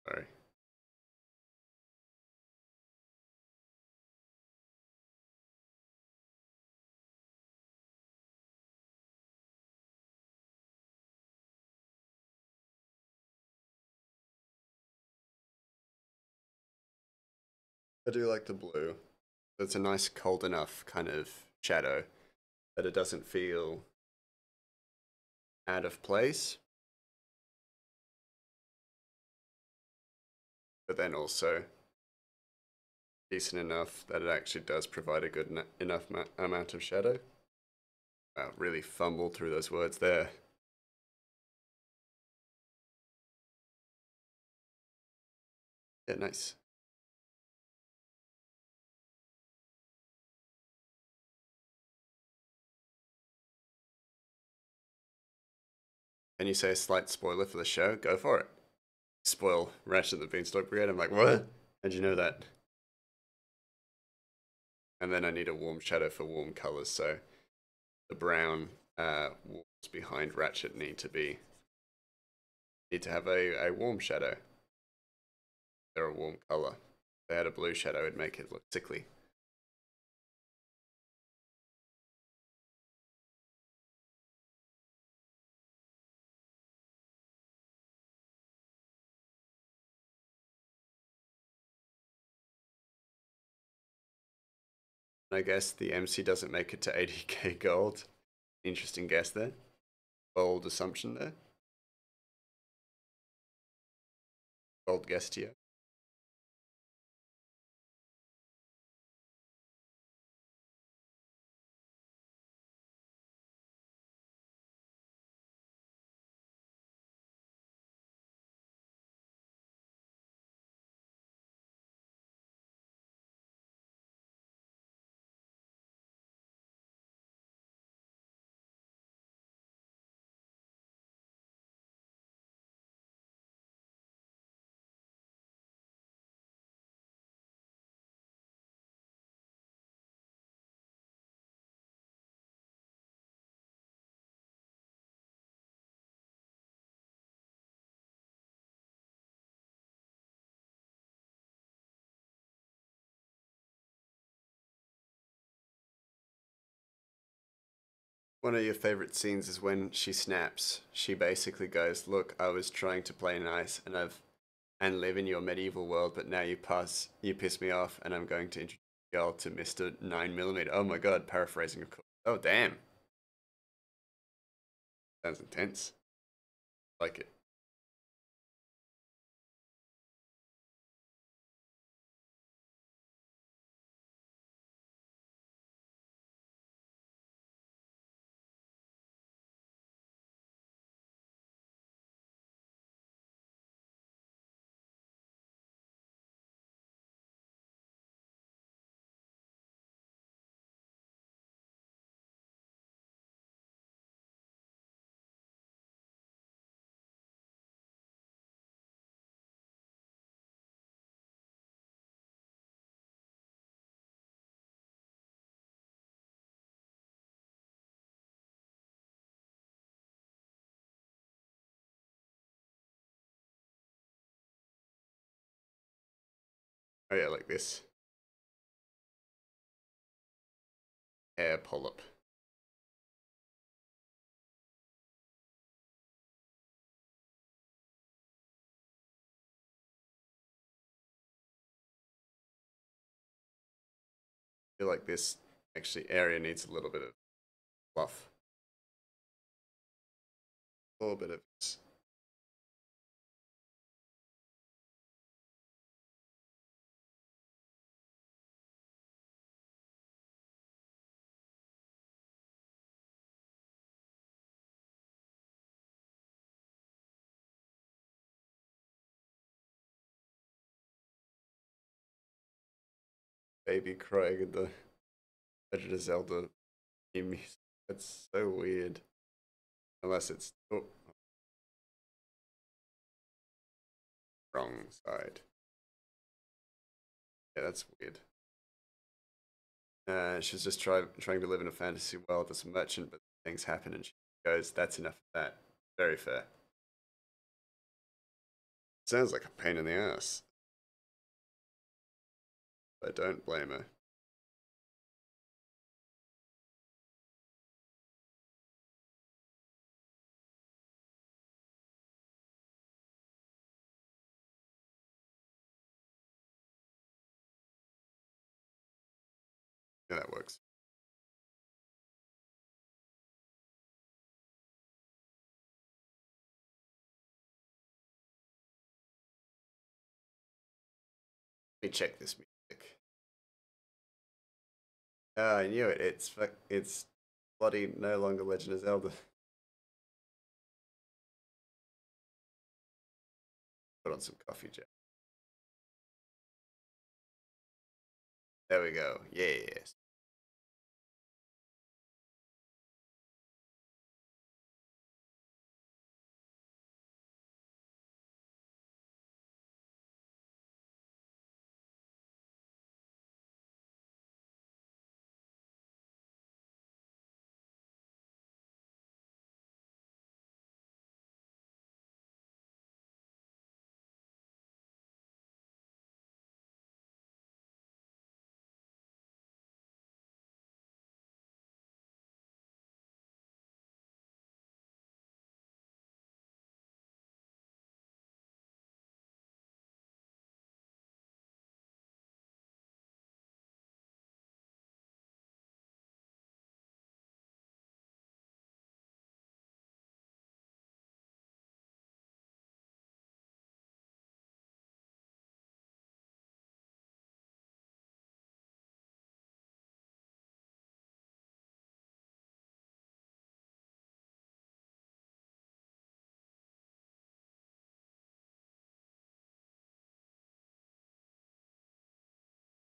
Sorry. I do like the blue. It's a nice cold enough kind of shadow that it doesn't feel out of place, but then also decent enough that it actually does provide a good enough amount of shadow. Wow, really fumbled through those words there. Yeah, nice. And you say a slight spoiler for the show? Go for it. Spoil Ratchet the Beanstalk Brigade. I'm like, what? How'd you know that? And then I need a warm shadow for warm colors, so the brown walls behind Ratchet need to have a warm shadow. They're a warm color. If they had a blue shadow, it'd make it look sickly. I guess the MC doesn't make it to 80k gold. Interesting guess there. Bold assumption there. Bold guess to you. One of your favorite scenes is when she snaps. She basically goes, "Look, I was trying to play nice and live in your medieval world, but now you piss me off, and I'm going to introduce y'all to Mr. 9mm." Oh my god, paraphrasing of course. Oh damn, sounds intense. Like it. Oh yeah, like this hair polyp. I feel like this actually area needs a little bit of fluff. A little bit of Baby crying in the Legend of Zelda theme music. That's so weird. Unless it's wrong side. Yeah, that's weird. She's just trying to live in a fantasy world as a merchant, but things happen and she goes, that's enough of that. Very fair. Sounds like a pain in the ass. But don't blame her. Yeah, that works. Let me check this music. Ah, I knew it. It's bloody no longer Legend of Zelda. Put on some coffee, Jack. There we go. Yes.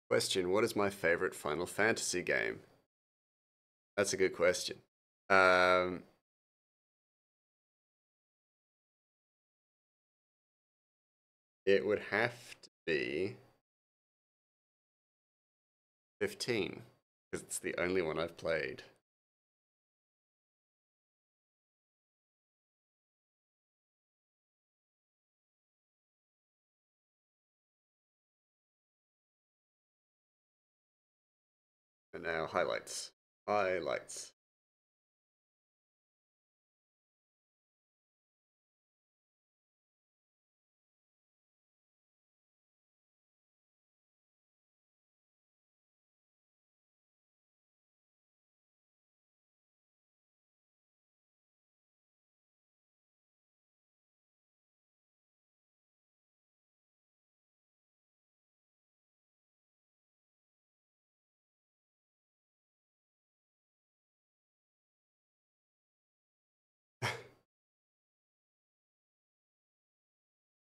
Question: what is my favorite Final Fantasy game? That's a good question. Um, it would have to be 15 because it's the only one I've played. And now highlights. Highlights.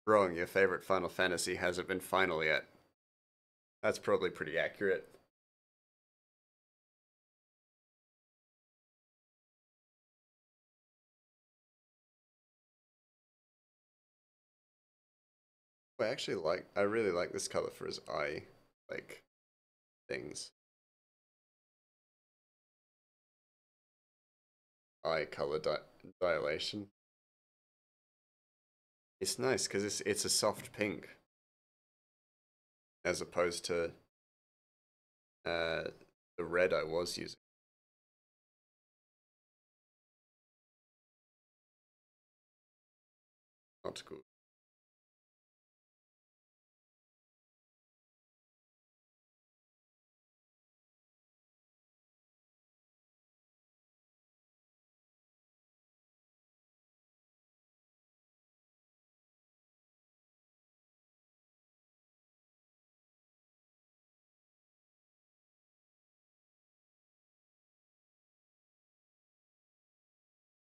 Wrong. Your favorite Final Fantasy hasn't been final yet. That's probably pretty accurate. I really like this color for his eye, like, things. Eye color dilation. It's nice because it's a soft pink as opposed to uh, the red I was using. Not good.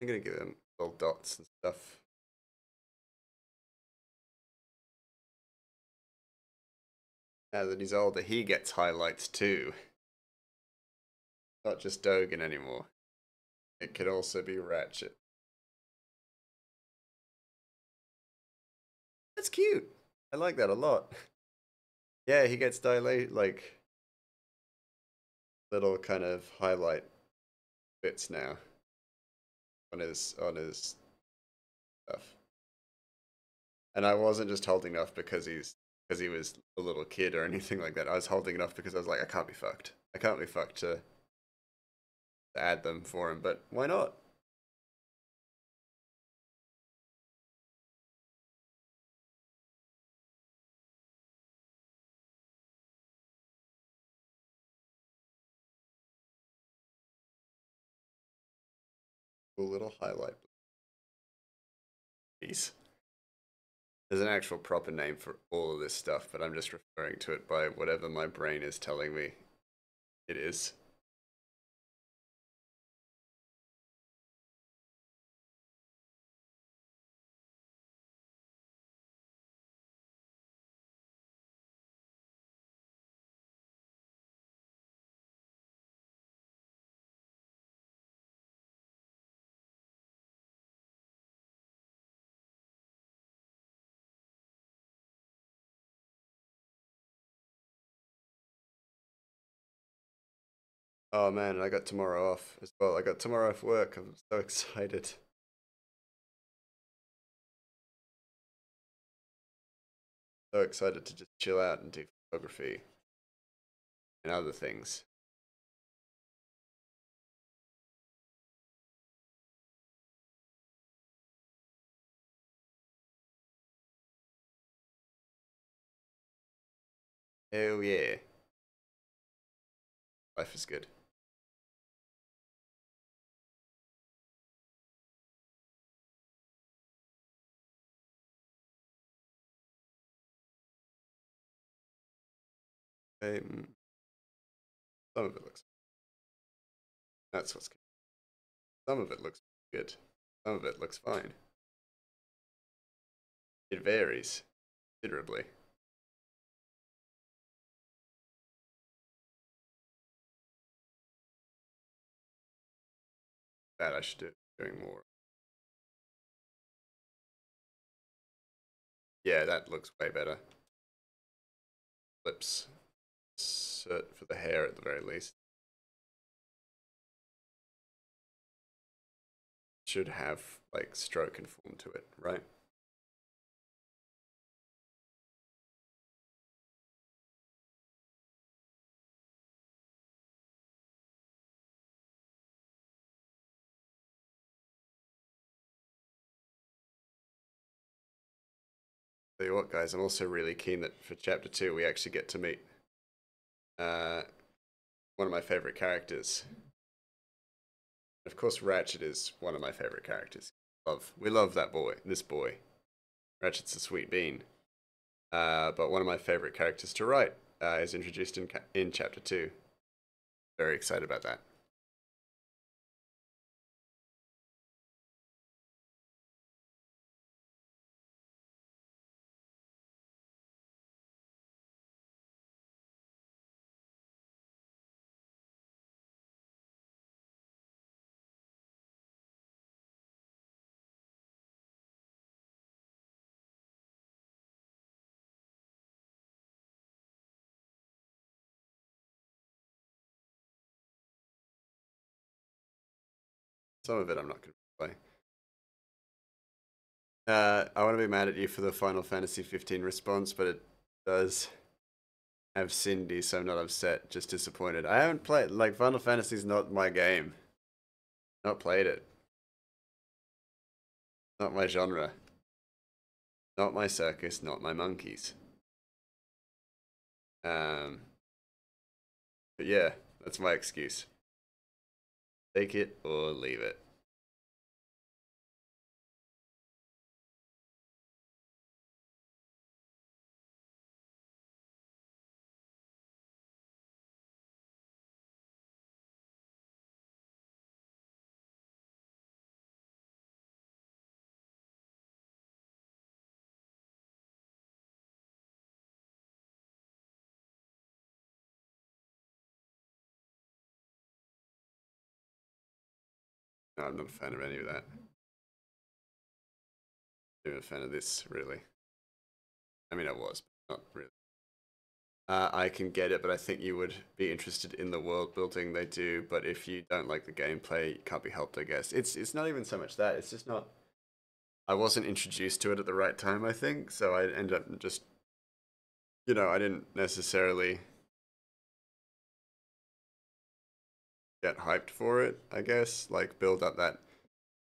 I'm gonna give him little dots and stuff. Now that he's older, he gets highlights too. Not just Dogen anymore. It could also be Ratchet. That's cute. I like that a lot. Yeah, he gets dilate like little kind of highlight bits now on his stuff. And I wasn't just holding off because he was a little kid or anything like that. I was holding it off because I was like, I can't be fucked. I can't be fucked to add them for him, but why not? Cool little highlight. Piece. There's an actual proper name for all of this stuff, but I'm just referring to it by whatever my brain is telling me it is. Oh man, and I got tomorrow off as well. I got tomorrow off work. I'm so excited. So excited to just chill out and do photography and other things. Hell yeah. Life is good. Some of it looks. That's what's good. Some of it looks good. Some of it looks fine. It varies considerably. That I should do doing more. Yeah, that looks way better. Lips. Cert for the hair at the very least. Should have like stroke and form to it, right? Tell you what, guys, I'm also really keen that for chapter 2 we actually get to meet uh, one of my favorite characters. Of course, Ratchet is one of my favorite characters. We love that boy, this boy. Ratchet's a sweet bean. But one of my favorite characters to write is introduced in chapter 2. Very excited about that. Some of it I'm not going to play. I want to be mad at you for the Final Fantasy 15 response, but it does have Cindy, so I'm not upset, just disappointed. I haven't played, like, Final Fantasy's not my game. Not played it. Not my genre. Not my circus, not my monkeys. Um, but yeah, that's my excuse. Take it or leave it. No, I'm not a fan of any of that. I'm not even a fan of this, really. I mean, I was, but not really. I can get it, but I think you would be interested in the world building they do. But if you don't like the gameplay, it can't be helped, I guess. It's not even so much that. It's just not. I wasn't introduced to it at the right time, I think. So I ended up just, I didn't necessarily get hyped for it, I guess. Like, build up that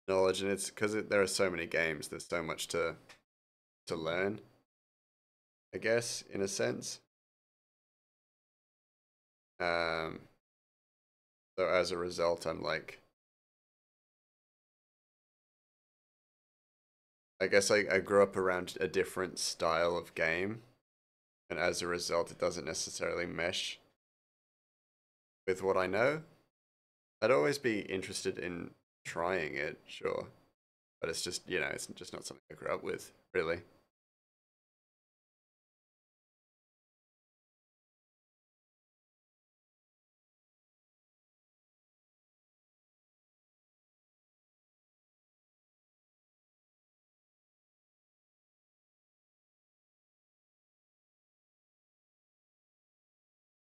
knowledge. And it's because there are so many games, there's so much to learn, I guess, in a sense. Um, so as a result, I'm like, I guess I grew up around a different style of game, and as a result, it doesn't necessarily mesh with what I know. I'd always be interested in trying it, sure, but it's just, it's just not something I grew up with, really.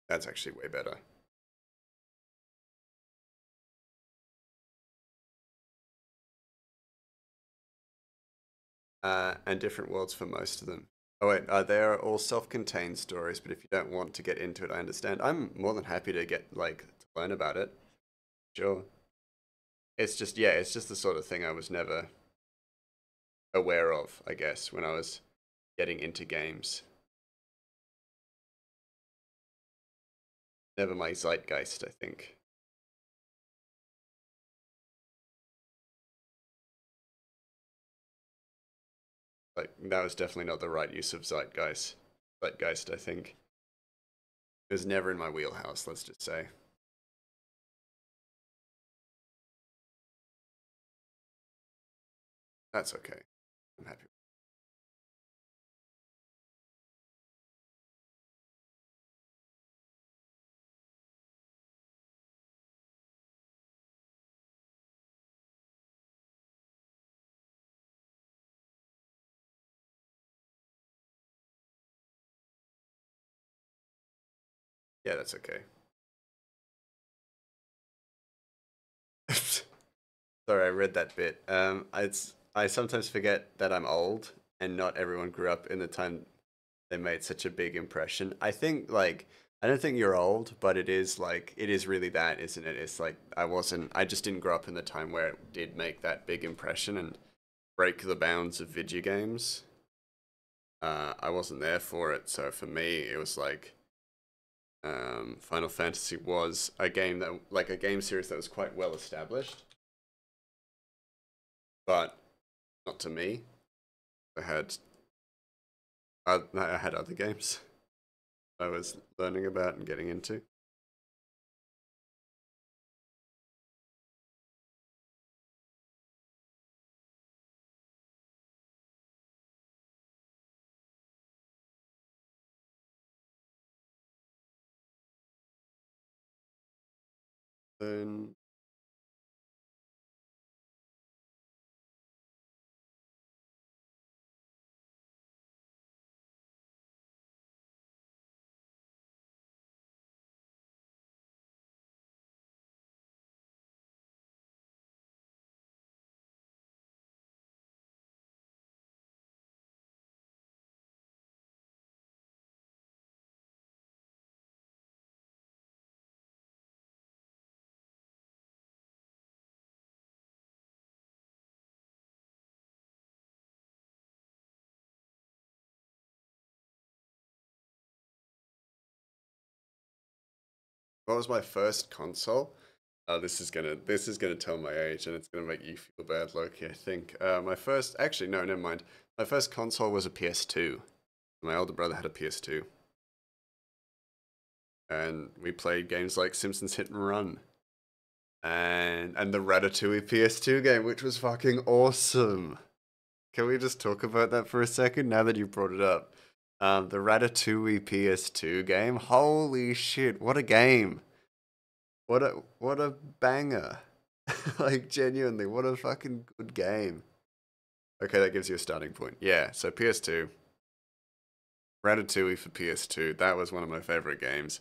That's actually way better. And different worlds for most of them. Oh wait, they are all self-contained stories, but if you don't want to get into it, I understand. I'm more than happy to to learn about it. Sure. It's just, yeah, it's just the sort of thing I was never aware of, I guess, when I was getting into games. Never my zeitgeist, I think. Like, that was definitely not the right use of zeitgeist. Zeitgeist, I think. It was never in my wheelhouse, let's just say. That's okay. I'm happy. Yeah, that's okay. Sorry, I read that bit. I sometimes forget that I'm old and not everyone grew up in the time they made such a big impression. I think like I don't think you're old, but it is really that, isn't it? It's like I just didn't grow up in the time where it did make that big impression and break the bounds of video games. I wasn't there for it, so for me it was like Final Fantasy was a game that like a game series that was quite well established, but not to me. I had I had other games I was learning about and getting into. And what was my first console? This is gonna tell my age and it's gonna make you feel bad, Loki. I think my first actually no, never mind. My first console was a PS2. My older brother had a PS2, and we played games like Simpsons Hit and Run and the Ratatouille PS2 game, which was fucking awesome. Can we just talk about that for a second now that you brought it up? The Ratatouille PS2 game. Holy shit! What a game! What a banger! Like, genuinely, what a fucking good game. Okay, that gives you a starting point. Yeah, so PS2, Ratatouille for PS2. That was one of my favorite games.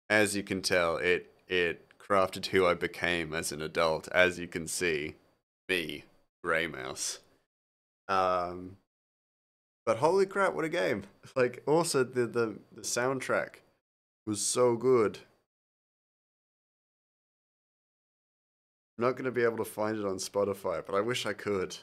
As you can tell, it crafted who I became as an adult. As you can see, me, Grey Mouse. Um, but holy crap, what a game! Like, also the soundtrack was so good. I'm not gonna be able to find it on Spotify, but I wish I could.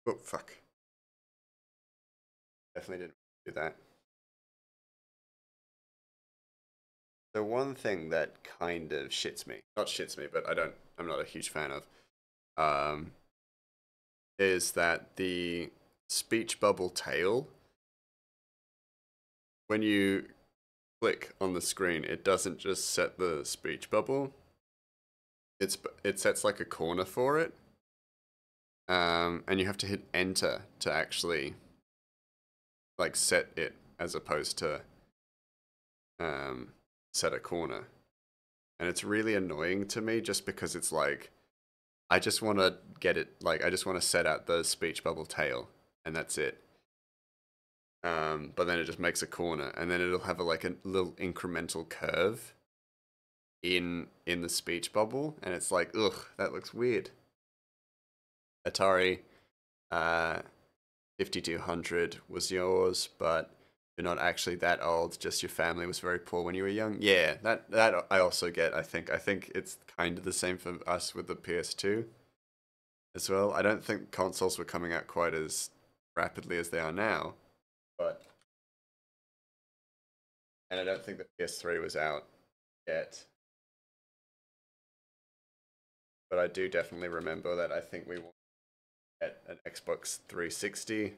Oh fuck! Definitely didn't do that. The one thing that kind of shits me, not shits me, but I'm not a huge fan of, um, is that the speech bubble tail, when you click on the screen, it doesn't just set the speech bubble. It sets like a corner for it, and you have to hit enter to actually like set it as opposed to um, set a corner. And it's really annoying to me just because it's like I just want to get it like I just want to set out the speech bubble tail and that's it. But then it just makes a corner and then it'll have like a little incremental curve in the speech bubble and it's like ugh, that looks weird. Atari 5200 was yours, but you're not actually that old, just your family was very poor when you were young. Yeah, that I also get, I think it's kind of the same for us with the PS2 as well. I don't think consoles were coming out quite as rapidly as they are now, but and I don't think the PS3 was out yet. But I do definitely remember that I think we wanted to get an Xbox 360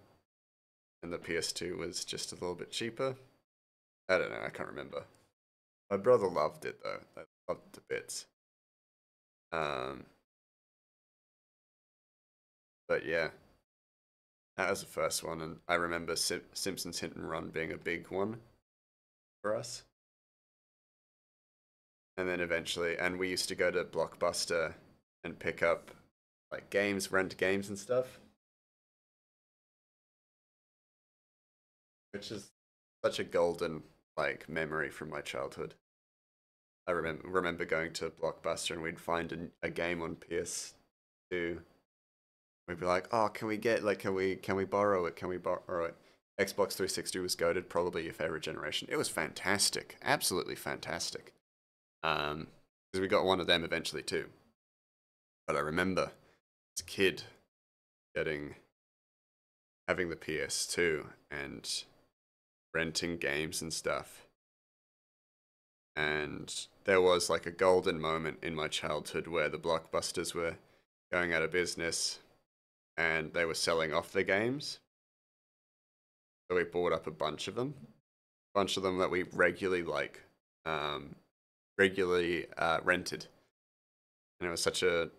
and the PS2 was just a little bit cheaper. I don't know, I can't remember. My brother loved it though. I loved it to bits. Um, but yeah, that was the first one, and I remember Simpsons Hit and Run being a big one for us. And then eventually, and we used to go to Blockbuster and pick up like games, rent games and stuff, which is such a golden like memory from my childhood. I remember going to Blockbuster and we'd find a game on PS2. We'd be like, "Oh, can we get like can we borrow it? Can we borrow it?" Xbox 360 was goated, probably your favorite generation. It was fantastic, absolutely fantastic. Because we got one of them eventually too. But I remember as a kid getting having the PS2 and renting games and stuff. And there was like a golden moment in my childhood where the Blockbusters were going out of business and they were selling off their games. So we bought up a bunch of them that we um, regularly rented, and it was such a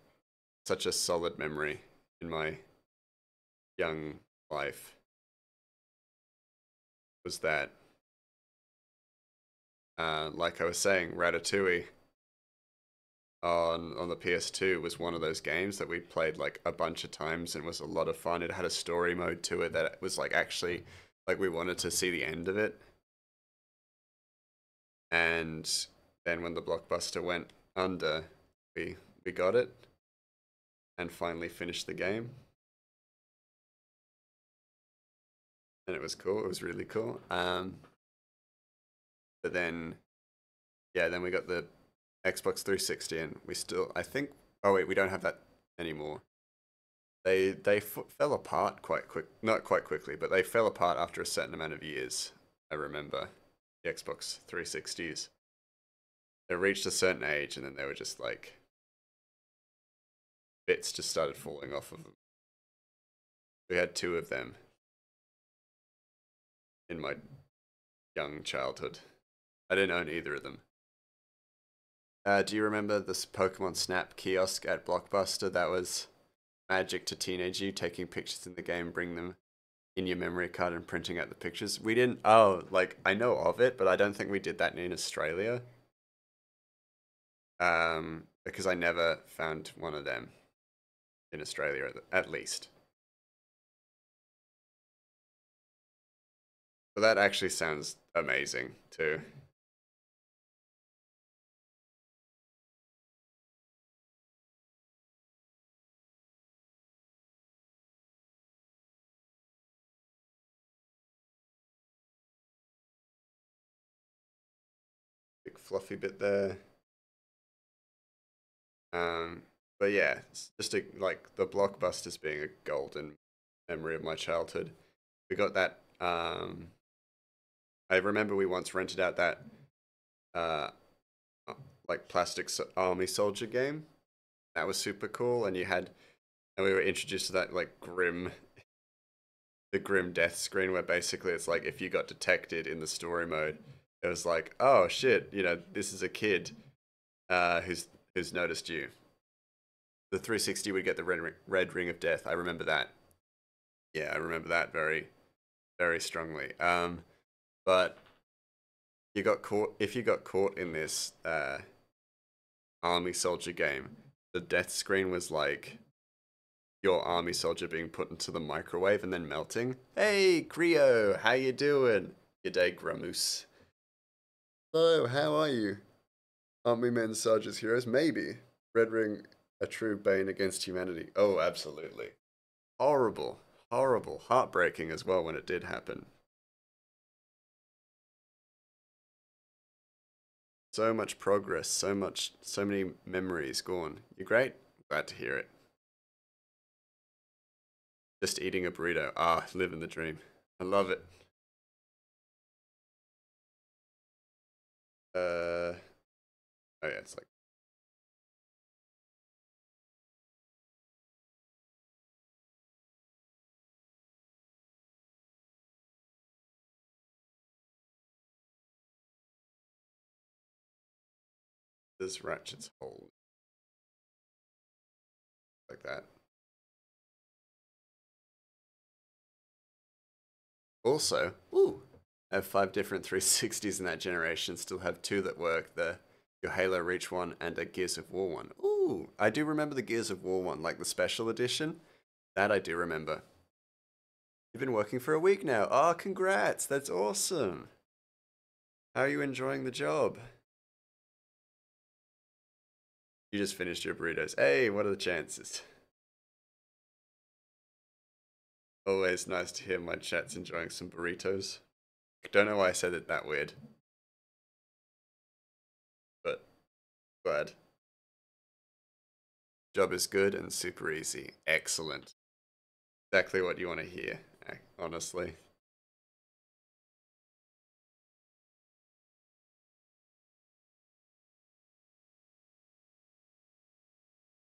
solid memory in my young life. Was that like I was saying, Ratatouille on the PS2 was one of those games that we played like a bunch of times and was a lot of fun. It had a story mode to it that was like actually like we wanted to see the end of it. And then when the Blockbuster went under, we got it and finally finished the game. And it was cool. It was really cool. But then yeah, then we got the Xbox 360 and we still I think oh wait, we don't have that anymore. They fell apart quite quick, not quite quickly, but they fell apart after a certain amount of years. I remember the Xbox 360s. They reached a certain age and then they were just like bits just started falling off of them. We had two of them in my young childhood. I didn't own either of them. Do you remember this Pokemon Snap kiosk at Blockbuster? That was magic to teenage you, taking pictures in the game, bring them in your memory card and printing out the pictures. We didn't, oh, like, I know of it, but I don't think we did that in Australia. Because I never found one of them in Australia, at least. But that actually sounds amazing, too. Big fluffy bit there. But yeah, it's just like the blockbusters being a golden memory of my childhood. We got that. I remember we once rented out that uh, like plastic army soldier game. That was super cool, and and we were introduced to that like the grim death screen, where basically it's like if you got detected in the story mode, it was like, oh shit, this is a kid who's noticed you. The 360 would get the red ring of death. I remember that. Yeah, I remember that very, very strongly. But you got caught if you got caught in this army soldier game. The death screen was like your army soldier being put into the microwave and then melting. Hey, Creo, how you doing? G'day, Gramoose. Hello, how are you? Aren't we men, soldiers, heroes? Maybe. Red Ring, a true bane against humanity. Oh, absolutely. Horrible, horrible, heartbreaking as well when it did happen. So much progress, so many memories gone. You're great. Glad to hear it. Just eating a burrito. Ah, living the dream. I love it. Oh yeah, it's like this Ratchet's hole like that. Also, ooh, I have 5 different 360s in that generation. Still have 2 that work. Your Halo Reach one and a Gears of War one. Ooh, I do remember the Gears of War one, like the special edition. That I do remember. You've been working for a week now. Oh, congrats! That's awesome. How are you enjoying the job? You just finished your burritos. Hey, what are the chances? Always nice to hear my chat's enjoying some burritos. Don't know why I said it that weird, but glad. Job is good and super easy. Excellent. Exactly what you want to hear, honestly.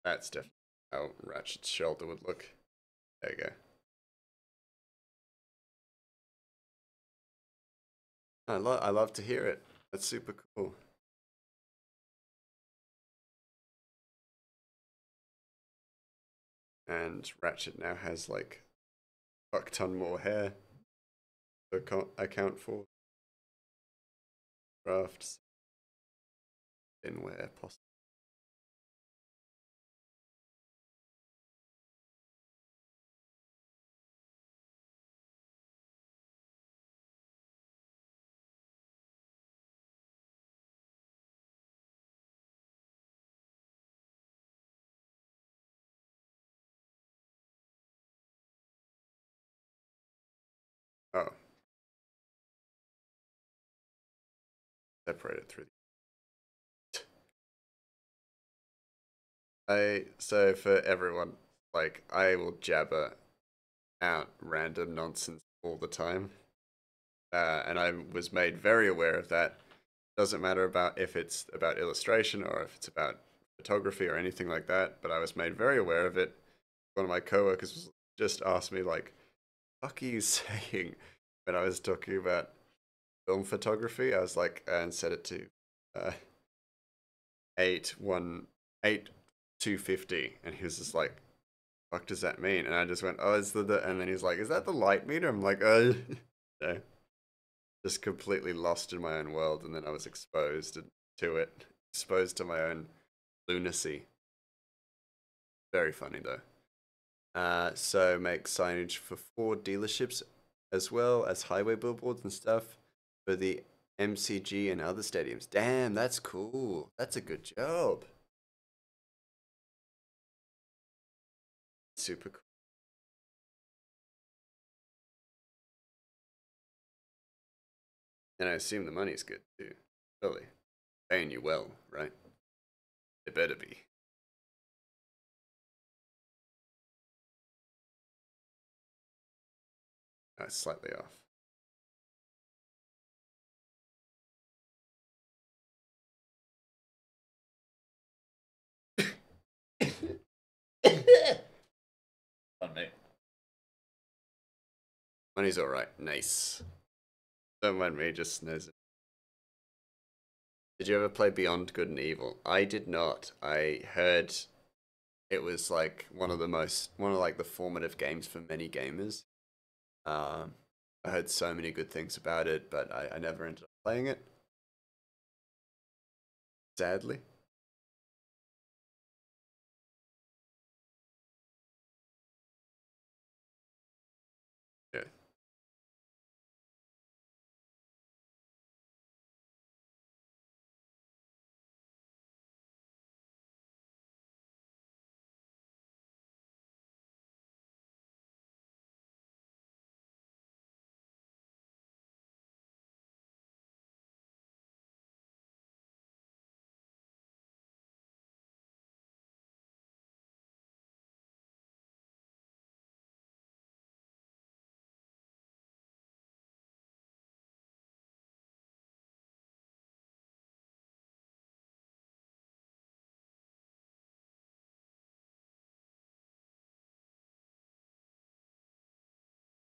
That's definitely how Ratchet's shoulder would look. There you go. I love to hear it. That's super cool. And Ratchet now has like fuck ton more hair to account for. Crafts, inwear, possible. Oh, separated through. So for everyone, like I will jabber out random nonsense all the time, and I was made very aware of that. Doesn't matter about if it's about illustration or if it's about photography or anything like that, but I was made very aware of it. One of my coworkers just asked me like, "Fuck are you saying?" When I was talking about film photography, I was like, and set it to uh, 8 1 8 250, and he was just like, fuck does that mean? And I just went, oh, it's the, and then he's like, is that the light meter? I'm like, no. Just completely lost in my own world, and then I was exposed to it, exposed to my own lunacy. Very funny though. So make signage for Ford dealerships as well as highway billboards and stuff for the MCG and other stadiums. Damn, that's cool. That's a good job. Super cool. And I assume the money's good too. Surely. Paying you well, right? It better be. Slightly off. Pardon me. Money's alright. Nice. Don't mind me, just snoozing. Did you ever play Beyond Good and Evil? I did not. I heard it was like one of like the formative games for many gamers. I heard so many good things about it, but I never ended up playing it. Sadly. Yeah.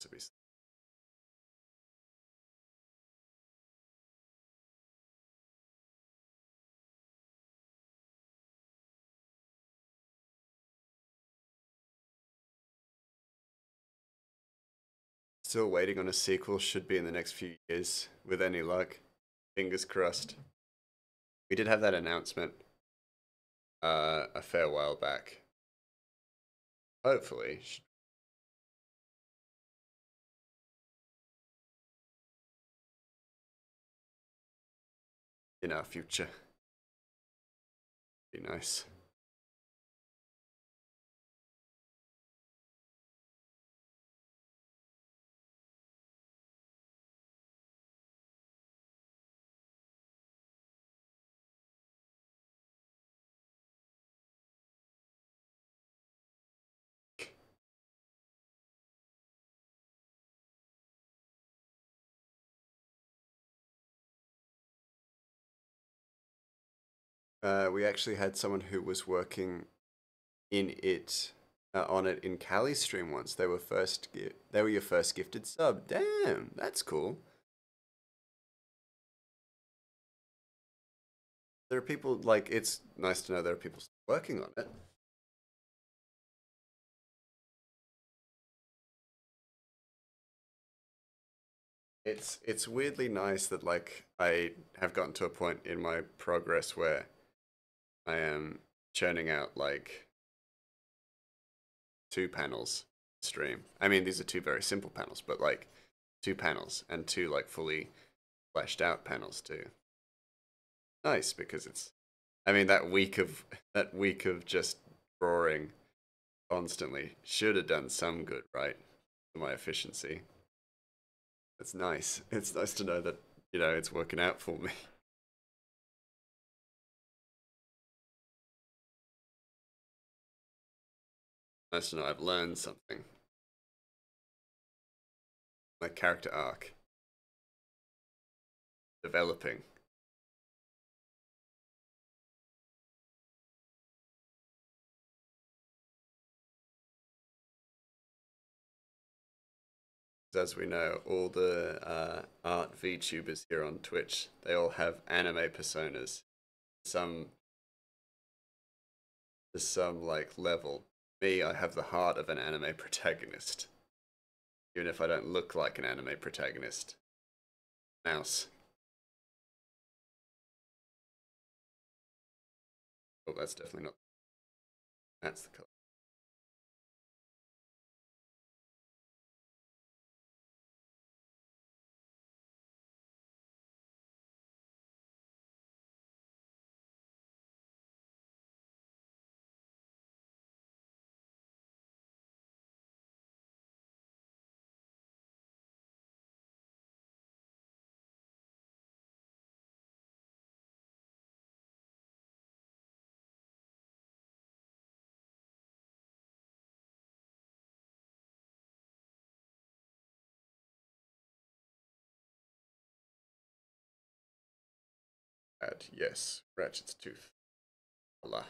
To be still waiting on a sequel, should be in the next few years, with any luck. Fingers crossed. We did have that announcement a fair while back. Hopefully. In our future. Be nice. We actually had someone who was working in it on it in Cali's stream once. They were your first gifted sub. Damn, that's cool. There are people like it's nice to know there are people working on it. It's weirdly nice that like I have gotten to a point in my progress where I am churning out like 2 panels stream. I mean, these are 2 very simple panels, but like 2 panels and 2 like fully fleshed out panels too. Nice because it's, I mean, that week of just drawing constantly should have done some good, right? For my efficiency. It's nice. It's nice to know that, it's working out for me. Nice to know I've learned something. My character arc. Developing. As we know, all the art VTubers here on Twitch, they all have anime personas. Some to some like level. me, I have the heart of an anime protagonist, even if I don't look like an anime protagonist. Mouse. Oh, that's definitely not. That's the color. Add, yes, Ratchet's tooth. Voila.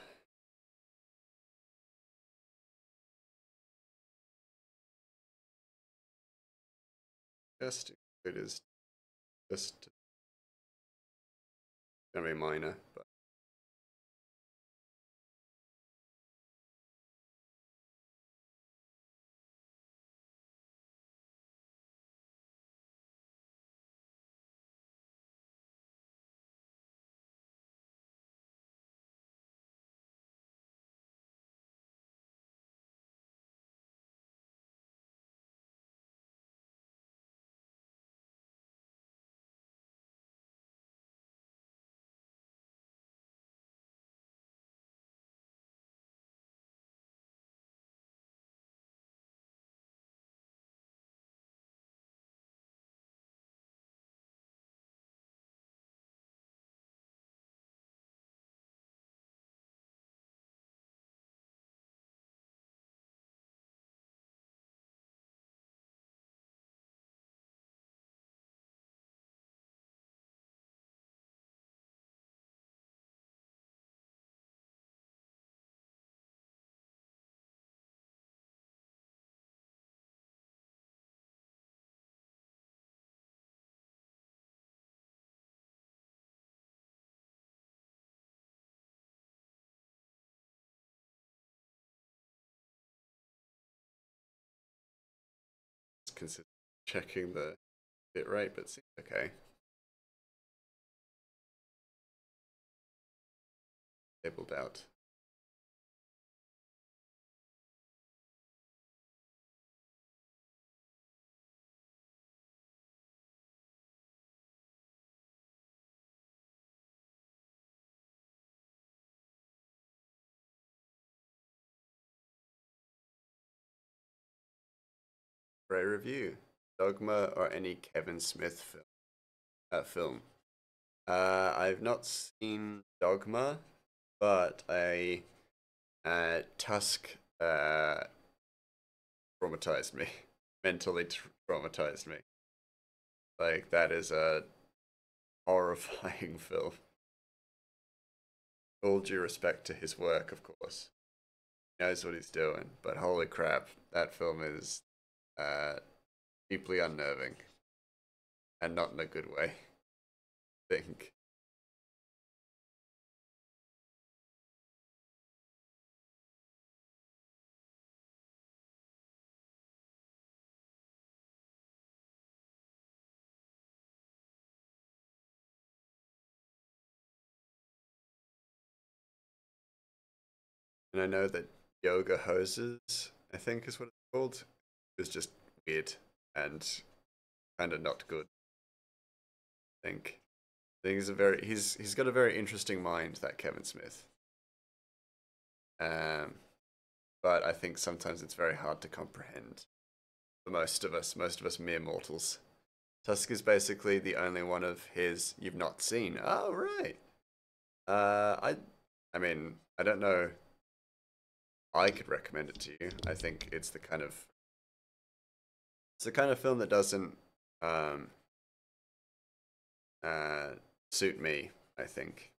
Just it is just gonna be minor, but it's consider checking the bit rate, but seems okay. Labeled out. For a review, Dogma or any Kevin Smith film. I've not seen Dogma, but Tusk traumatized me, mentally traumatized me. Like that is a horrifying film. All due respect to his work, of course. He knows what he's doing, but holy crap, that film is uh, deeply unnerving, and not in a good way. I think. And I know that Yoga Hoses, I think is what it's called, is just weird and kind of not good. I think. I think he's got a very interesting mind, that Kevin Smith. Um, but I think sometimes it's very hard to comprehend for most of us mere mortals. Tusk is basically the only one of his you've not seen. Oh right. I mean, I don't know. I could recommend it to you. I think it's the kind of film that doesn't um uh suit me, I think.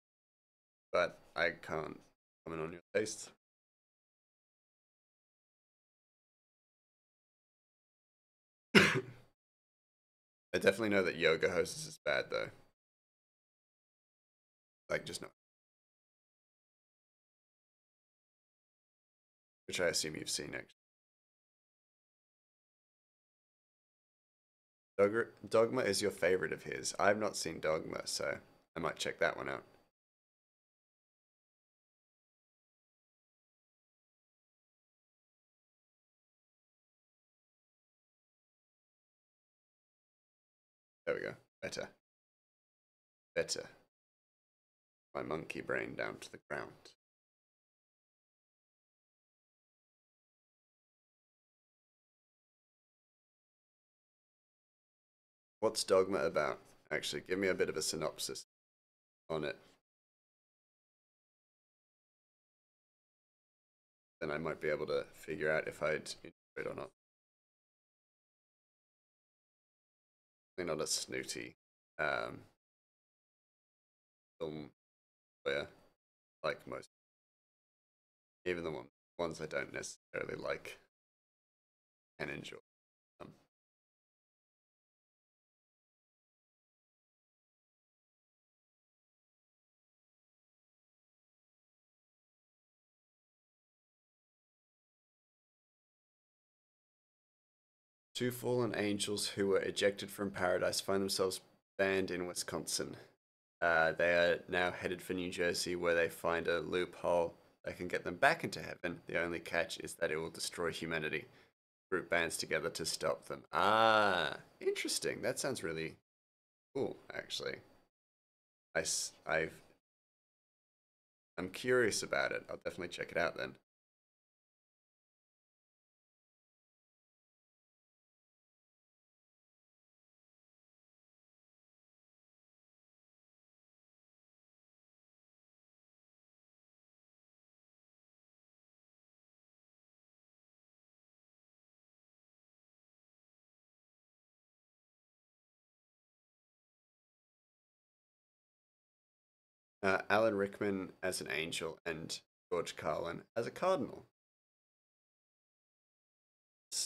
But I can't comment on your taste. I definitely know that Yoga Hoses is bad though. Like just not which I assume you've seen actually. Dogma is your favorite of his. I've not seen Dogma, so I might check that one out. There we go. Better. Better. My monkey brain down to the ground. What's Dogma about? Actually, give me a bit of a synopsis on it. Then I might be able to figure out if I'd enjoy it or not. Not a snooty film where, like most, even the ones I don't necessarily like, can enjoy. Um, Two fallen angels who were ejected from paradise find themselves banned in Wisconsin. They are now headed for New Jersey, where they find a loophole that can get them back into heaven. The only catch is that it will destroy humanity. Group bands together to stop them. Ah, interesting. That sounds really cool, actually. I, I've, I'm curious about it. I'll definitely check it out then. Alan Rickman as an angel and George Carlin as a cardinal.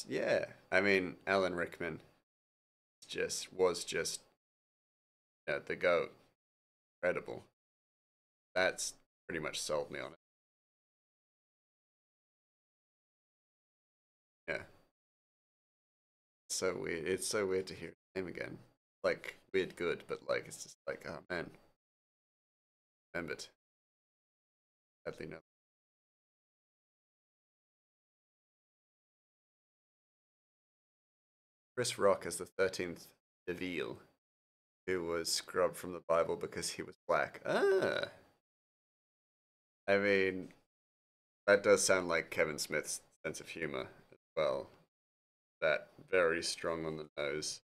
Yeah, I mean, Alan Rickman was just the goat. Incredible. That's pretty much sold me on it. Yeah, so weird. It's so weird to hear his name again. Like weird, good, but like it's just like, oh man, remembered. Sadly, no. Chris Rock as the 13th Deville, who was scrubbed from the Bible because he was black. Ah, I mean, that does sound like Kevin Smith's sense of humor as well. That very strong on the nose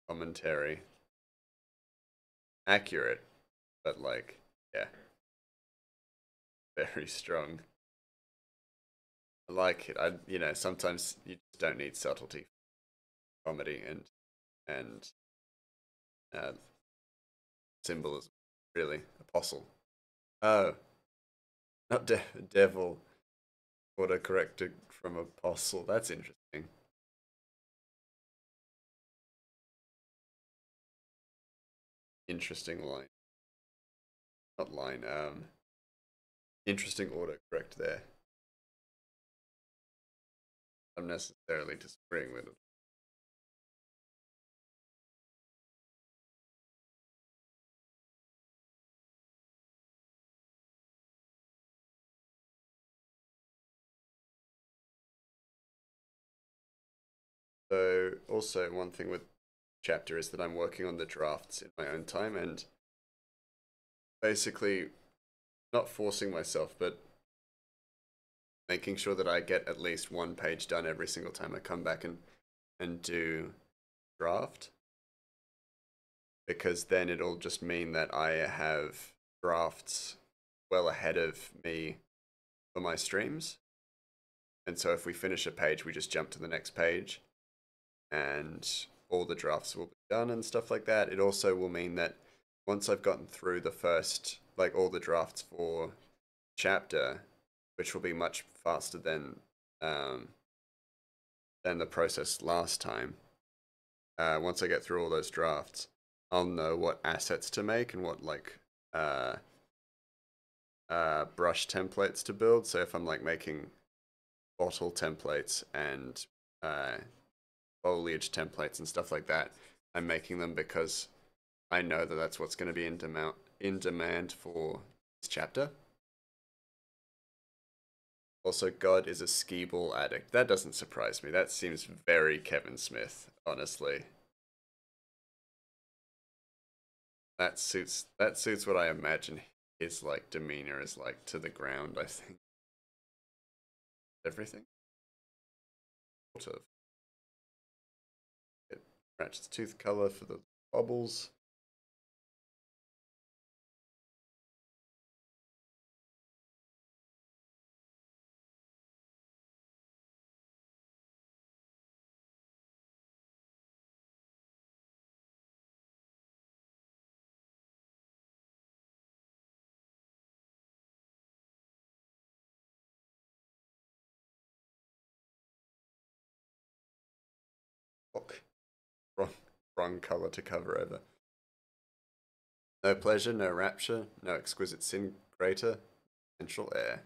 commentary. Accurate, but like, yeah, very strong. I like it. Sometimes you just don't need subtlety, comedy, and uh, symbolism. Really, apostle. Oh, not devil. Autocorrected from apostle. That's interesting. Interesting line. Not line. Interesting autocorrect there. I'm necessarily disagreeing with it. So, also one thing with chapter is that I'm working on the drafts in my own time and basically not forcing myself, but making sure that I get at least one page done every single time I come back and do draft, because then it'll just mean that I have drafts well ahead of me for my streams. And so if we finish a page, we just jump to the next page and all the drafts will be done and stuff like that. It also will mean that once I've gotten through the first, like all the drafts for chapter, which will be much faster um, than the process last time. Once I get through all those drafts, I'll know what assets to make and what like uh, brush templates to build. So if I'm like making bottle templates and foliage templates and stuff like that. I'm making them because I know that that's what's going to be in demand for this chapter. Also, God is a skee ball addict. That doesn't surprise me. That seems very Kevin Smith, honestly. That suits what I imagine his like demeanor is like to the ground, I think. Everything. Sort of. It matches tooth color for the bubbles. Fuck. Wrong color to cover over. No pleasure, no rapture, no exquisite sin greater, central air.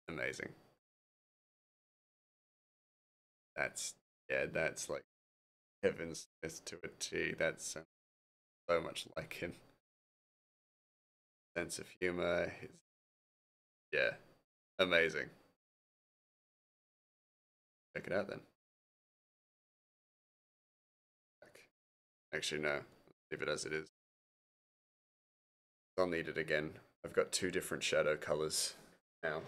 Amazing. That's that's like Kevin Smith to a T. That's so much like him. Sense of humor. Yeah, amazing. Check it out then. Actually, no. Leave it as it is. I'll need it again. I've got two different shadow colors now.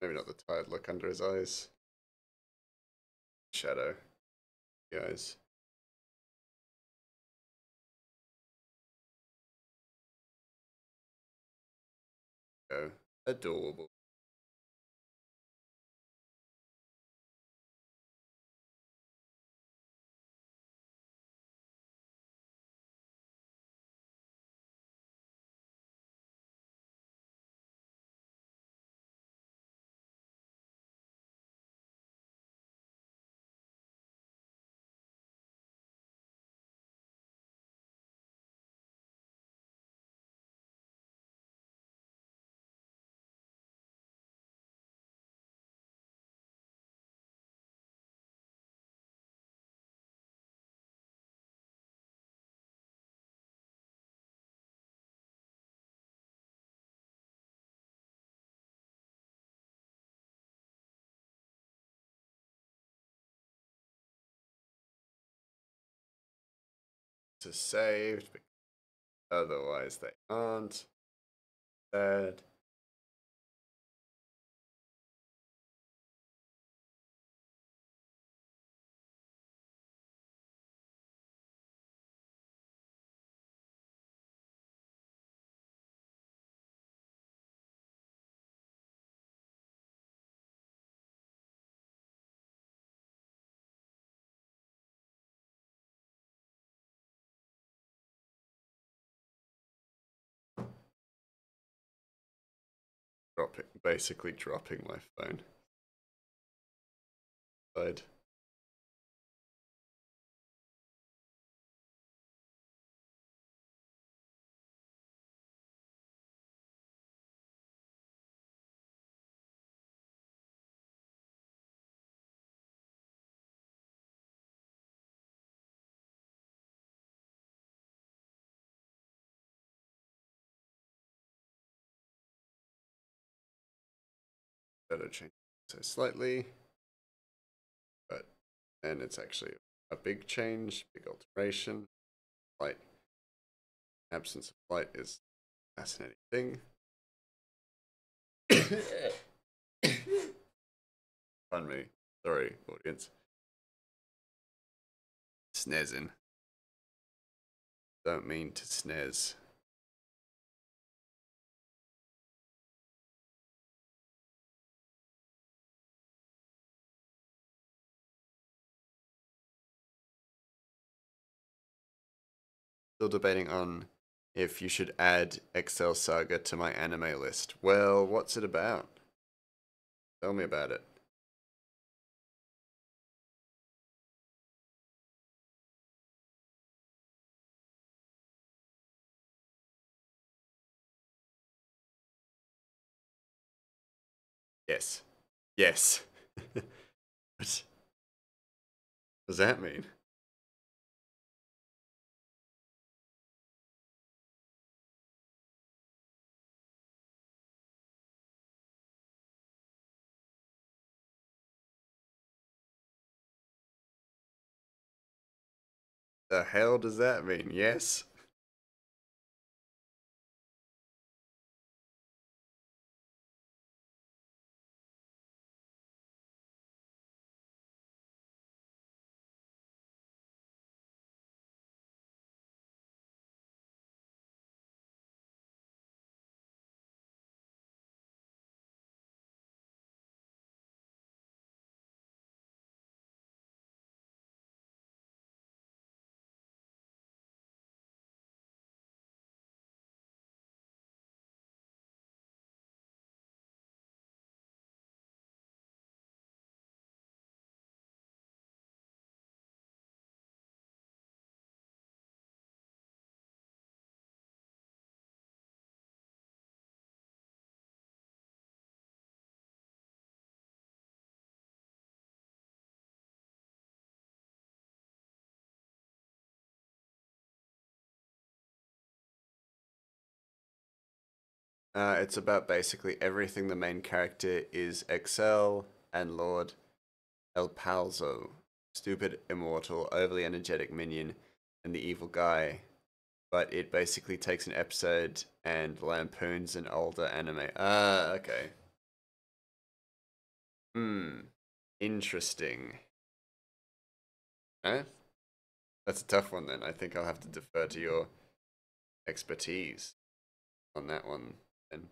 Maybe not the tired look under his eyes. Shadow. Guys. Go. Adorable. To saved, but otherwise they aren't. Sad. basically dropping my phone. I'd better change so slightly, but then it's actually a big change, big alteration. Light absence of light is a fascinating thing. Pardon me. Sorry, audience. Snezzing. Don't mean to snez. Still debating on if you should add Excel Saga to my anime list. Well, what's it about? Tell me about it. Yes. Yes. What does that mean? The hell does that mean? Yes? It's about basically everything the main character is Excel and Lord El Palzo, stupid, immortal, overly energetic minion, and the evil guy. But it basically takes an episode and lampoons an older anime. Ah, okay. Hmm. Interesting. Eh? That's a tough one then. I think I'll have to defer to your expertise on that one then.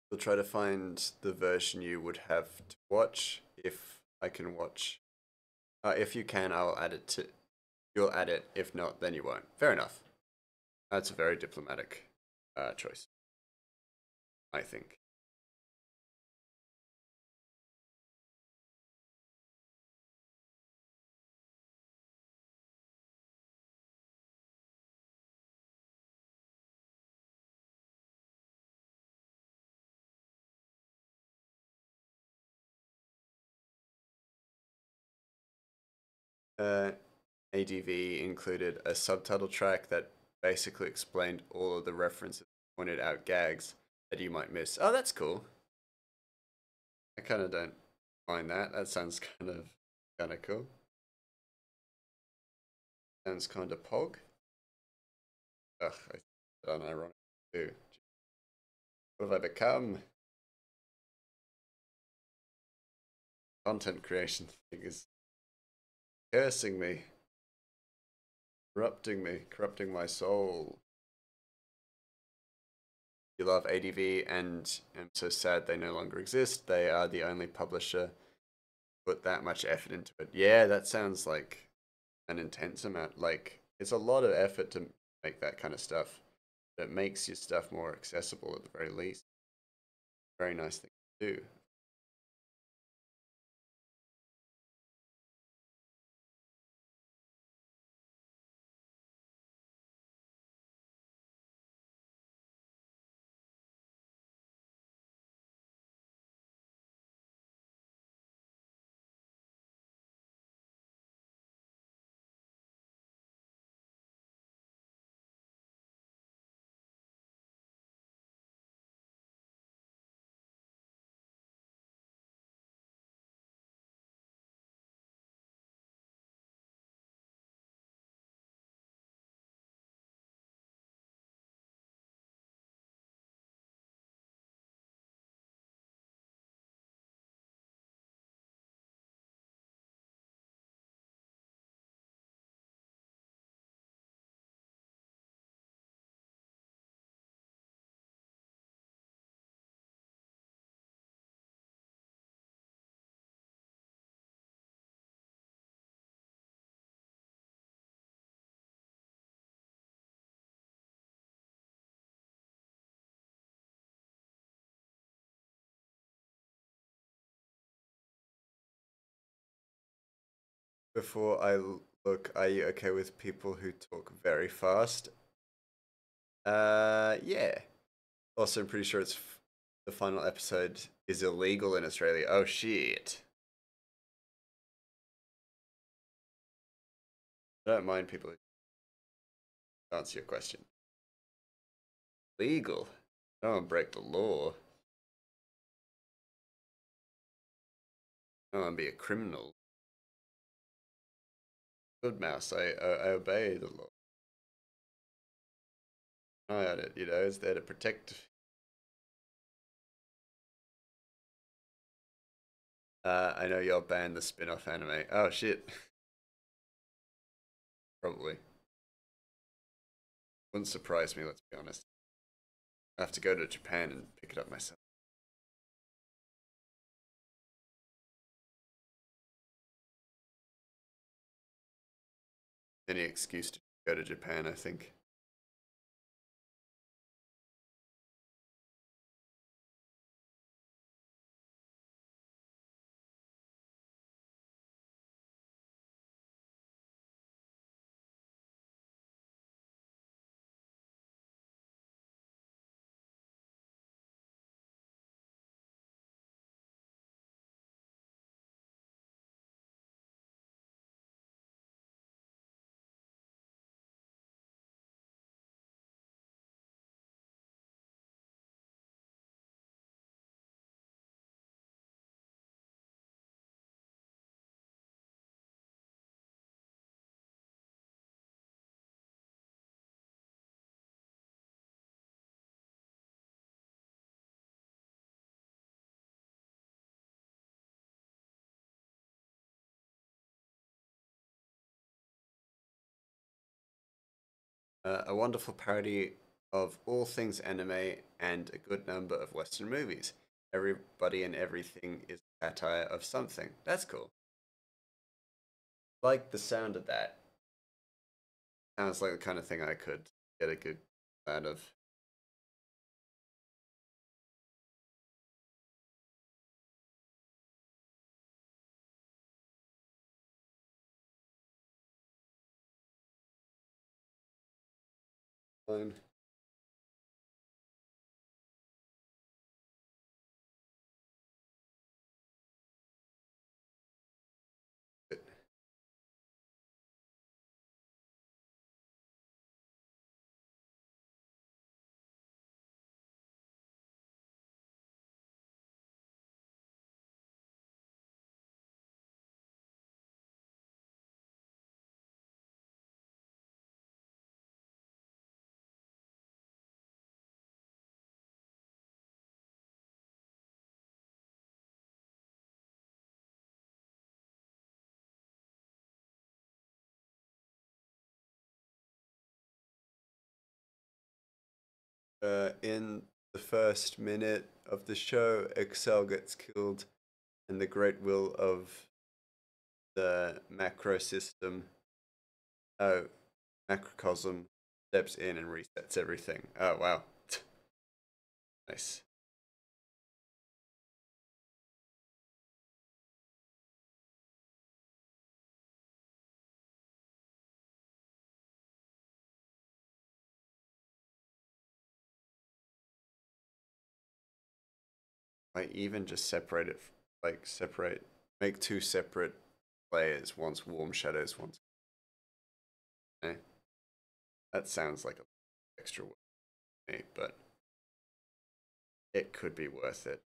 We'll try to find the version you would have to watch if I can watch. If you can, I'll add it to. You'll add it. If not, then you won't. Fair enough. That's a very diplomatic choice, I think. Uh, ADV included a subtitle track that basically explained all of the references, pointed out gags that you might miss. Oh, that's cool. I kind of don't mind that. That sounds kind of cool. Sounds kind of pog. Ugh, I said unironic too. What have I become? Content creation thing is cursing me, corrupting my soul. You love ADV and I'm so sad they no longer exist. They are the only publisher put that much effort into it. Yeah, that sounds like an intense amount. Like, it's a lot of effort to make that kind of stuff. That makes your stuff more accessible at the very least. Very nice thing to do. Before I look, are you okay with people who talk very fast? Yeah. Also, I'm pretty sure the final episode is illegal in Australia. Oh shit. I don't mind people who answer your question. Legal. Don't break the law. Don't be a criminal. Good mouse. I obey the law. Eye on it. It's there to protect. I know you'll ban the spin-off anime. Oh shit. Probably. Wouldn't surprise me. Let's be honest. I have to go to Japan and pick it up myself. Any excuse to go to Japan, I think. A wonderful parody of all things anime and a good number of Western movies. Everybody and everything is satire of something. That's cool. Like the sound of that. Sounds like the kind of thing I could get a good out of. Fine. In the first minute of the show, Excel gets killed, and the great will of the macro system, oh, macrocosm, steps in and resets everything. Oh, wow. Nice. I even just separate it, make two separate layers, one's warm shadows, one's. Eh, that sounds like a extra work to me, but it could be worth it.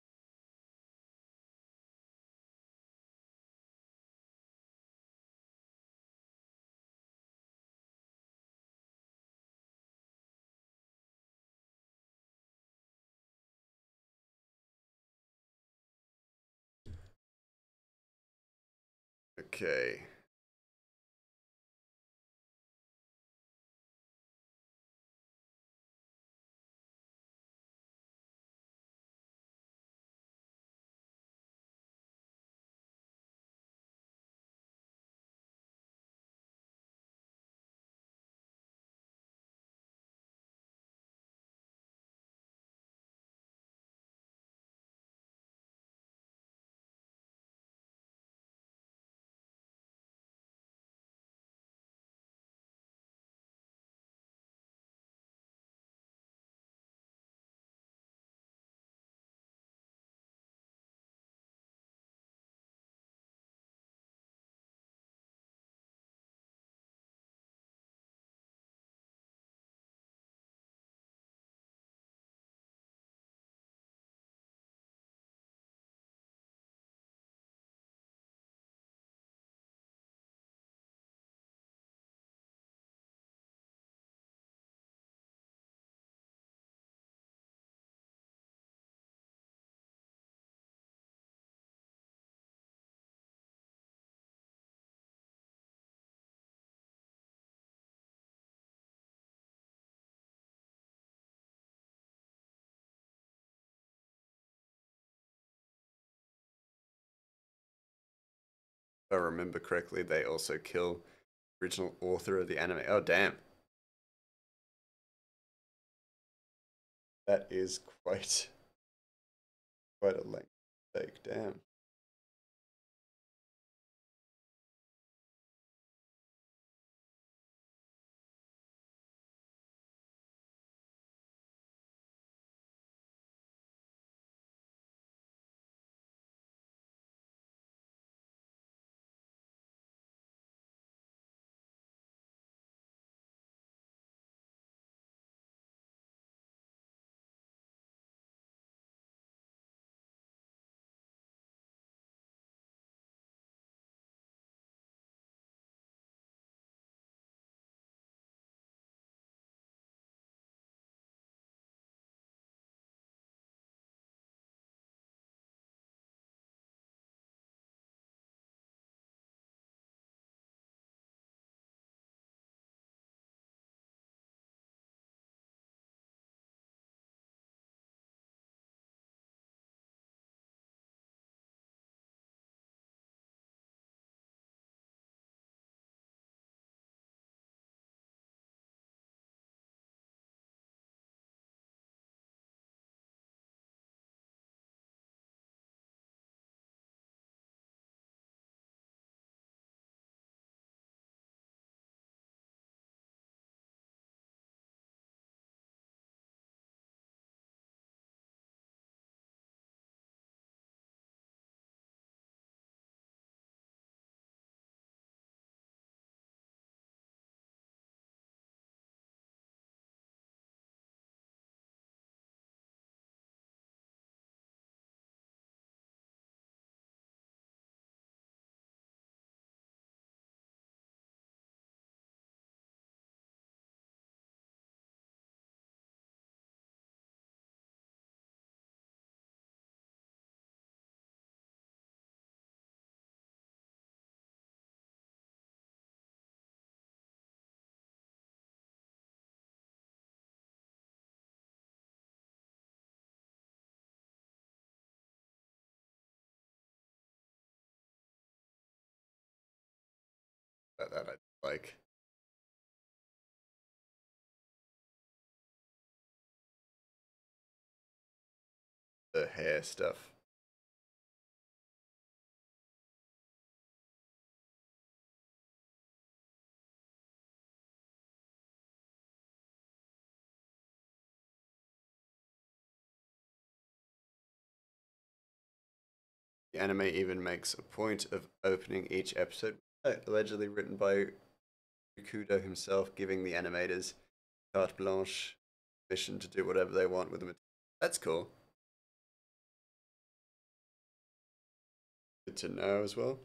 Okay. If I remember correctly, they also kill original author of the anime. Oh, damn. That is quite a length take. Damn. That I like. The hair stuff. The anime even makes a point of opening each episode, allegedly written by Rikudo himself, giving the animators carte blanche, mission to do whatever they want with them. That's cool. Good to know as well.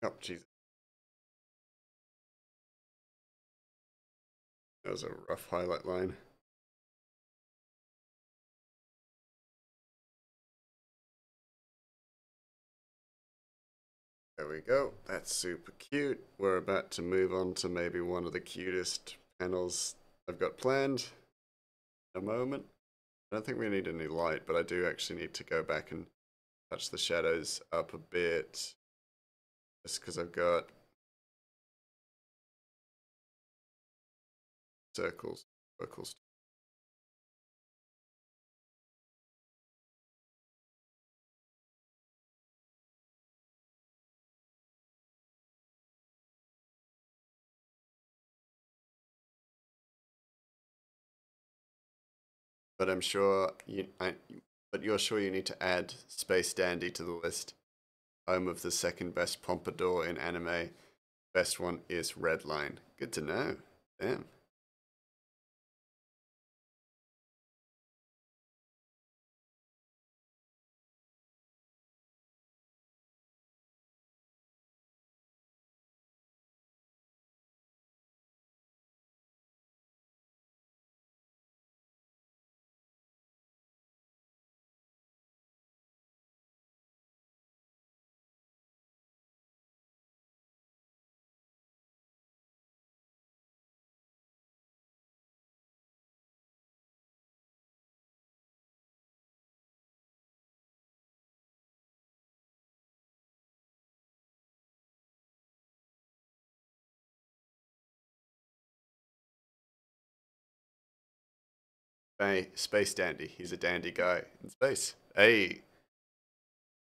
Oh, Jesus. That was a rough highlight line. There we go. That's super cute. We're about to move on to maybe one of the cutest panels I've got planned in a moment. I don't think we need any light, but I do actually need to go back and touch the shadows up a bit. Just because I've got circles. But I'm sure but you're sure you need to add Space Dandy to the list. Home of the second best pompadour in anime. Best one is Redline. Good to know. Damn. Hey, Space Dandy. He's a dandy guy in space. Hey,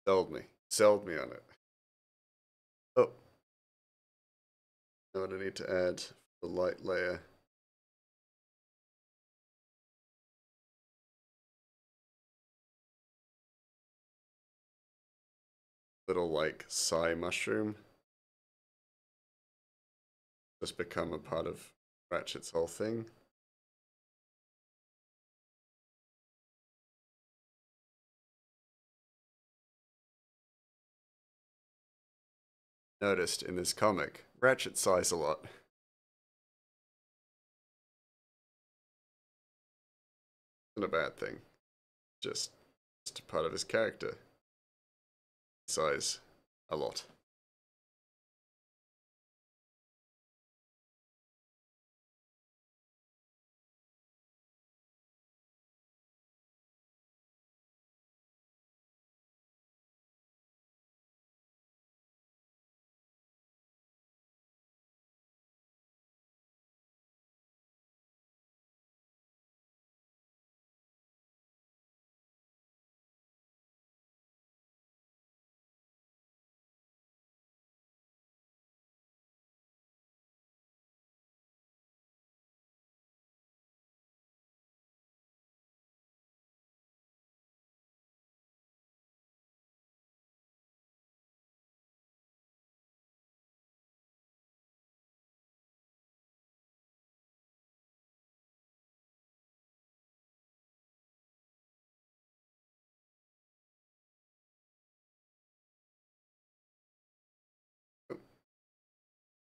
sold me. Sold me on it. Oh, now what I need to add the light layer. Little like Psy mushroom. Just become a part of Ratchet's whole thing. Noticed in this comic, Ratchet sighs a lot. Not a bad thing. Just a part of his character. He sighs a lot.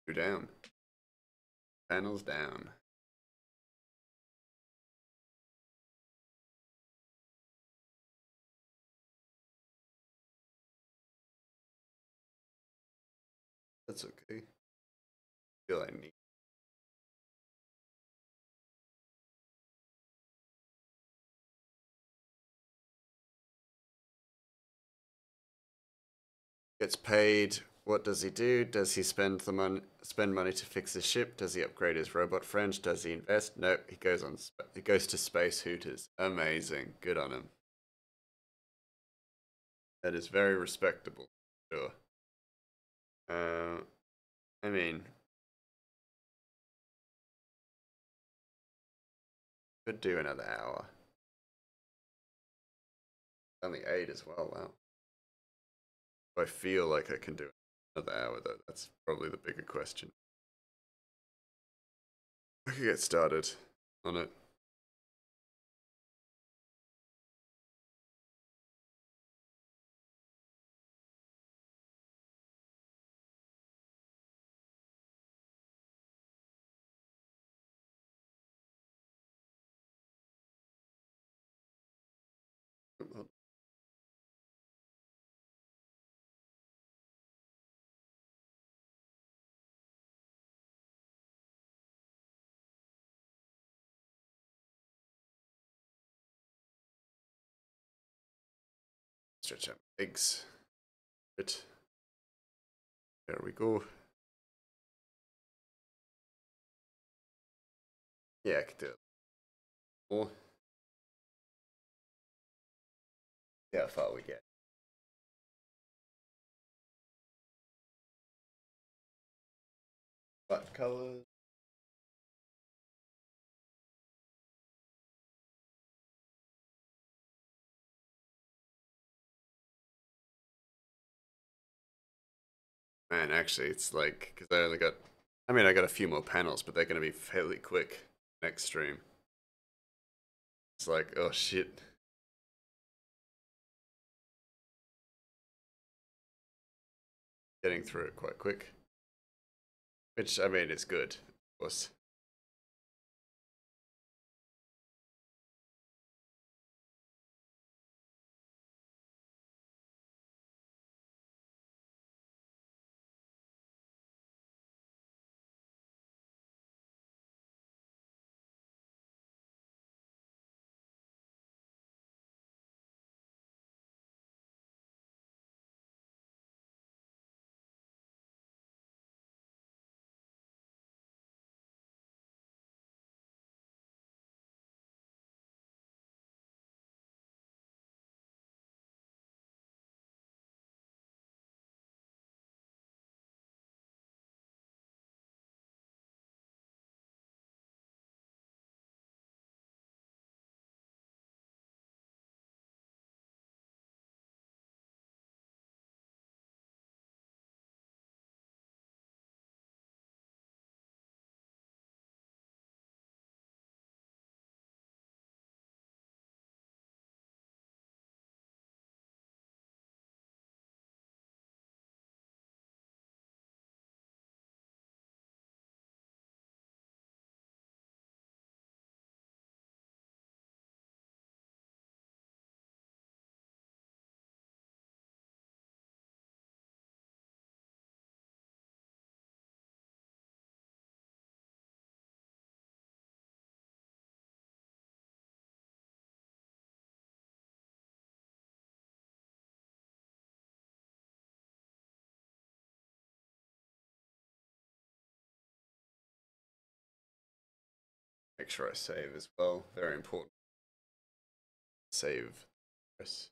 Two down. Panels down. That's okay. Feel I need. Gets paid. What does he do? Does he spend money to fix his ship? Does he upgrade his robot friend? Does he invest? Nope. He goes to Space Hooters. Amazing. Good on him. That is very respectable. Sure. I mean, could do another hour. Only 8 as well. Wow. I feel like I can do another hour though. That's probably the bigger question. I could get started on it. Stretch out my legs. Good. There we go. Yeah, I could do it. More. See how far we get. What colors? Man, actually, it's like, because I got a few more panels, but they're going to be fairly quick next stream. It's like, oh shit. Getting through it quite quick. Which, I mean, is good, of course. Make sure I save as well. Very important. Save. Yes.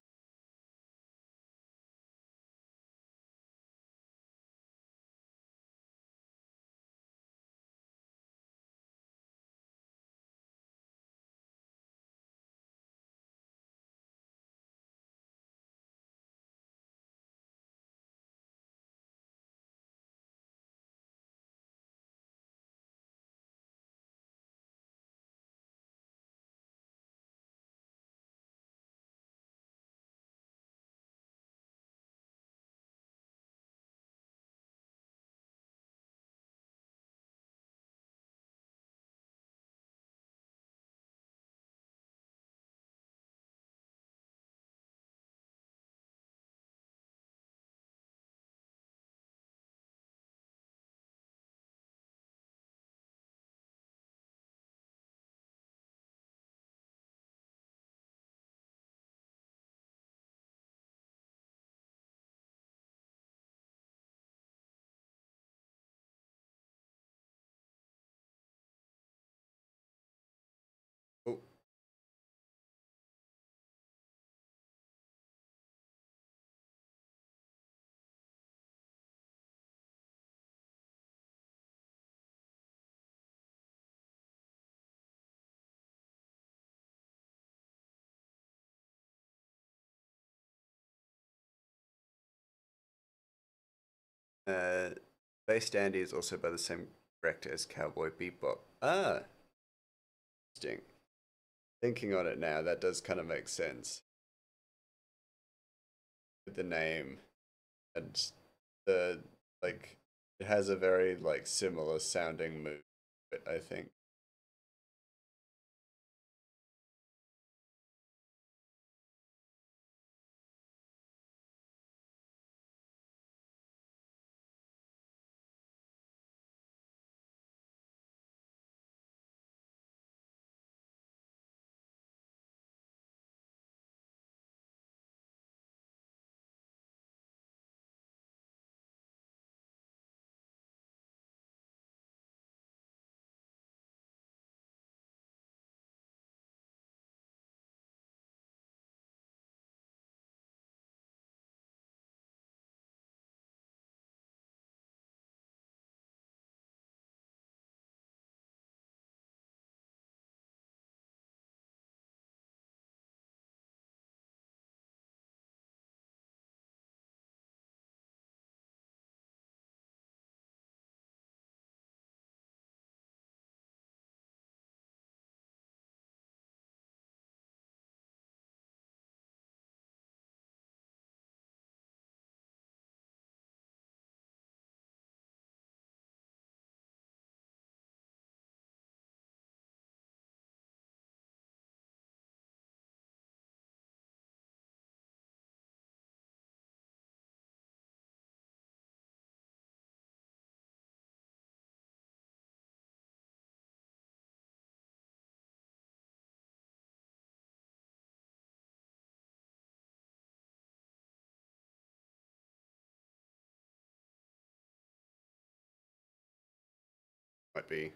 Uh, Based Andy is also by the same director as Cowboy Bebop. Ah, interesting. Thinking on it now, that does kind of make sense with the name and the like. It has a very like similar sounding move, I think. Might be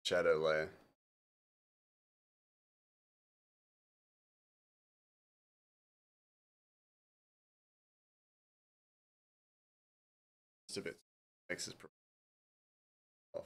shadow layer. Just a bit makes his off.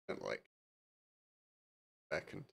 Don't like back and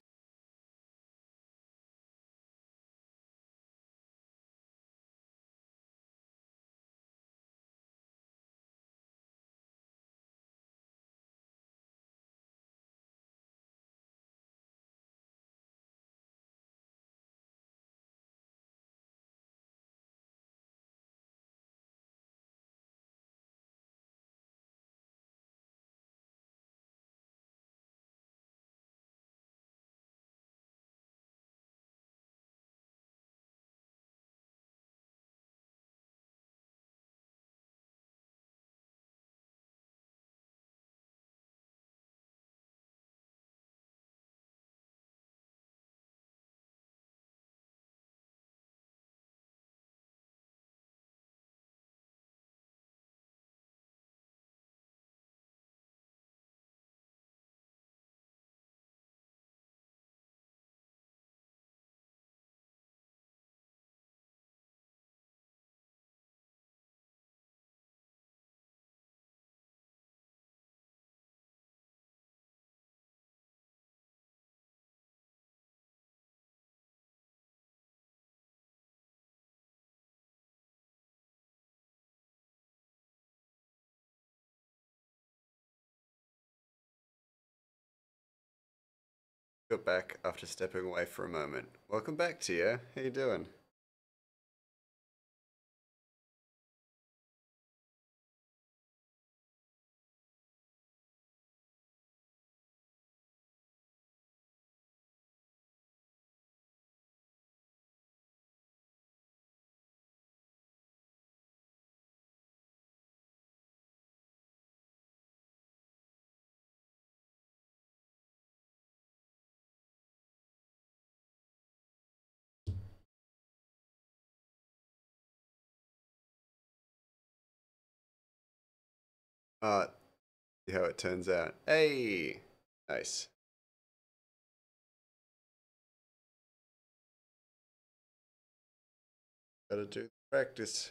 got back after stepping away for a moment. Welcome back, Tia. How you doing? See how it turns out. Hey, nice. Gotta do the practice.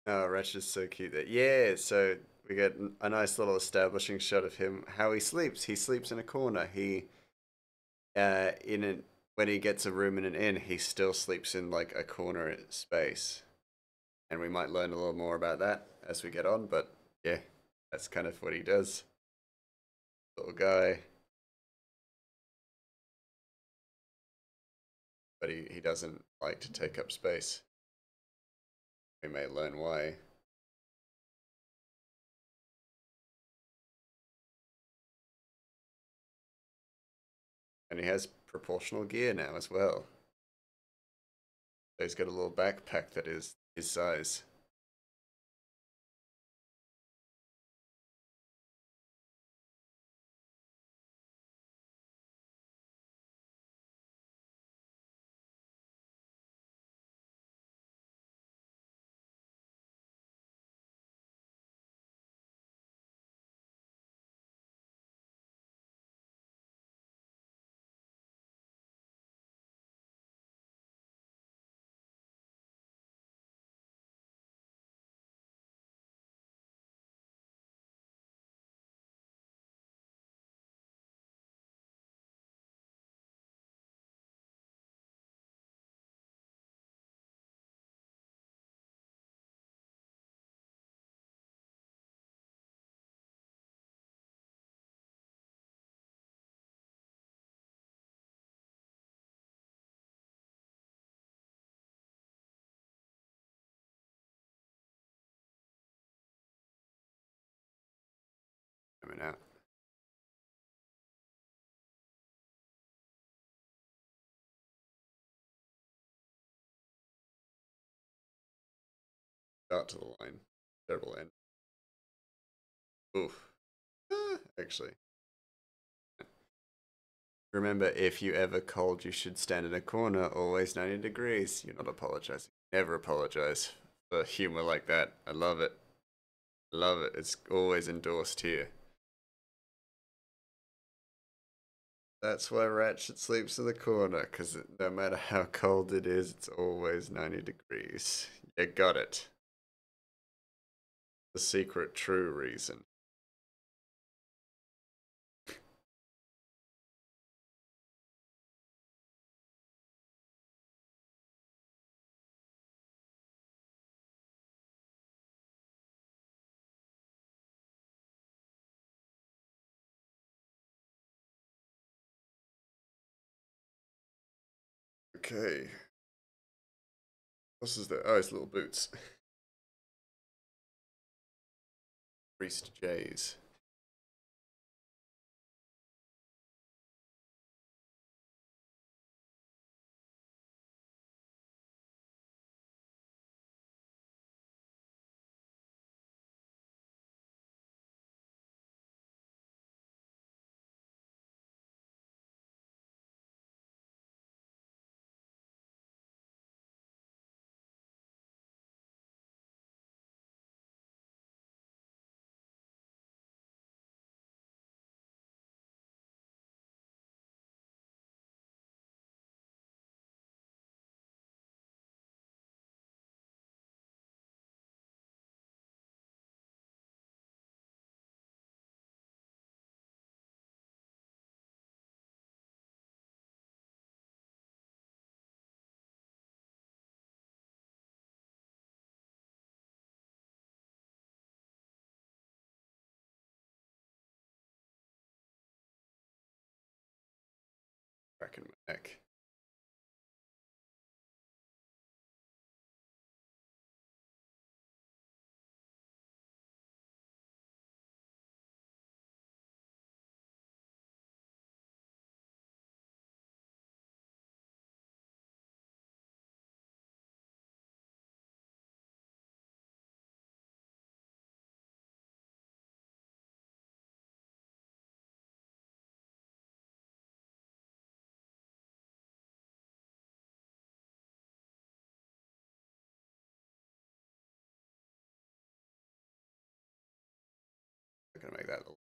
Oh, Ratch is so cute there. Yeah, so we get a nice little establishing shot of him, how he sleeps. He sleeps in a corner. In an, when he gets a room in an inn, he still sleeps in like a corner space. And we might learn a little more about that as we get on, but yeah, that's kind of what he does. Little guy, but he doesn't like to take up space. We may learn why. And he has proportional gear now as well. So he's got a little backpack that is his size. Coming out. start to the line. Terrible end. Oof. Actually. Remember, if you ever cold, you should stand in a corner, always 90 degrees. You're not apologizing. Never apologize for humor like that. I love it. Love it. It's always endorsed here. That's why Ratchet sleeps in the corner, because no matter how cold it is, it's always 90 degrees. You got it. The secret true reason. Okay. What is that? Oh, it's little boots. Priest J's. Cracking my neck. I'm gonna make that little.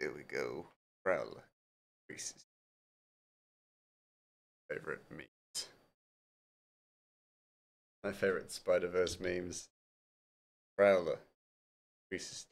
Here we go. Prowler. Reese's favorite memes. My favorite Spider-Verse memes. Prowler. Reese's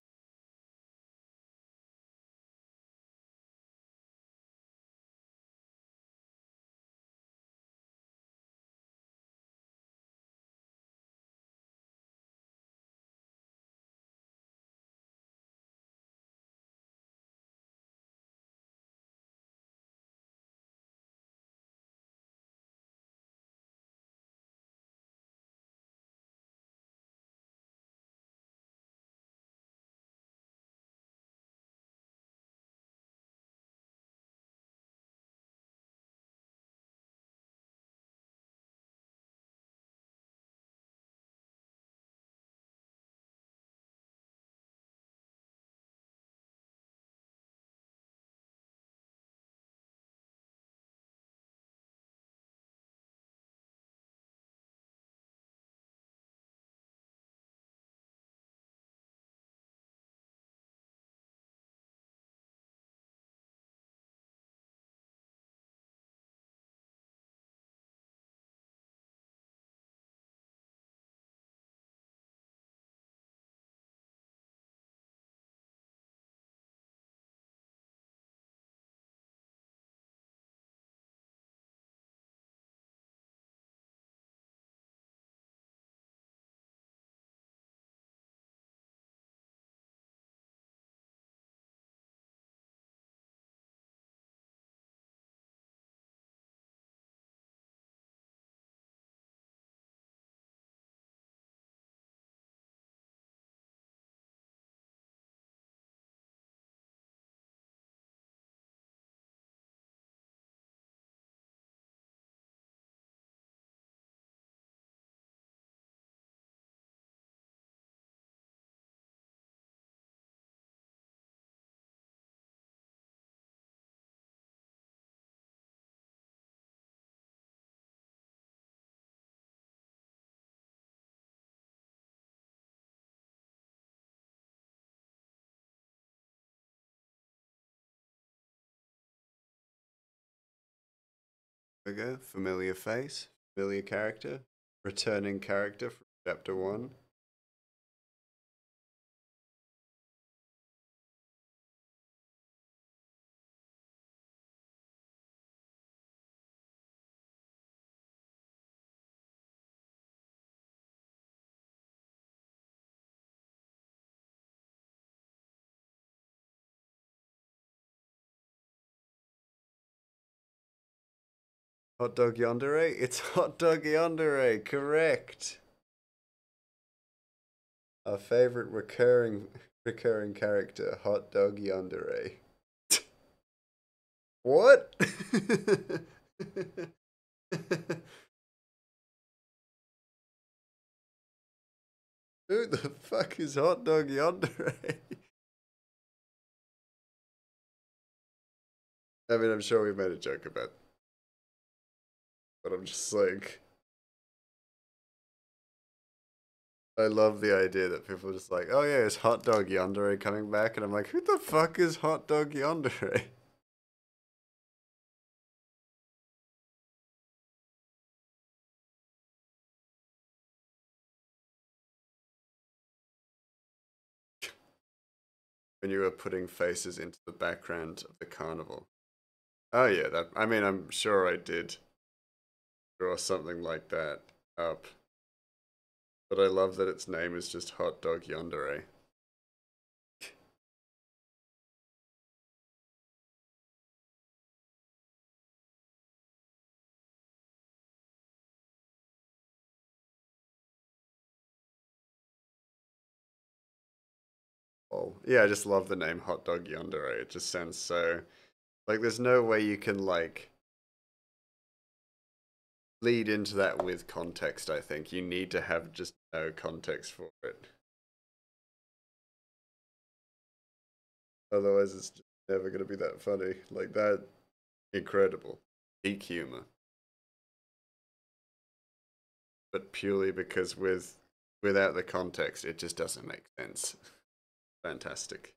Okay, familiar face, familiar character, returning character from chapter 1. Hot dog yandere? It's hot dog yandere, correct. Our favorite recurring character, hot dog yandere. What? Who the fuck is hot dog yandere? I mean, I'm sure we made a joke about, but I'm just like, I love the idea that people are just like, oh yeah, is hot dog yandere coming back? And I'm like, who the fuck is hot dog yandere? When you were putting faces into the background of the carnival. Oh yeah, that. I mean, I'm sure I did draw something like that up, but I love that its name is just hot dog yandere. Oh yeah, I just love the name hot dog yandere. It just sounds so like there's no way you can like lead into that with context. I think you need to have just no context for it. Otherwise, it's just never going to be that funny. Like that, incredible. Peak humor. But purely because without the context, it just doesn't make sense. Fantastic.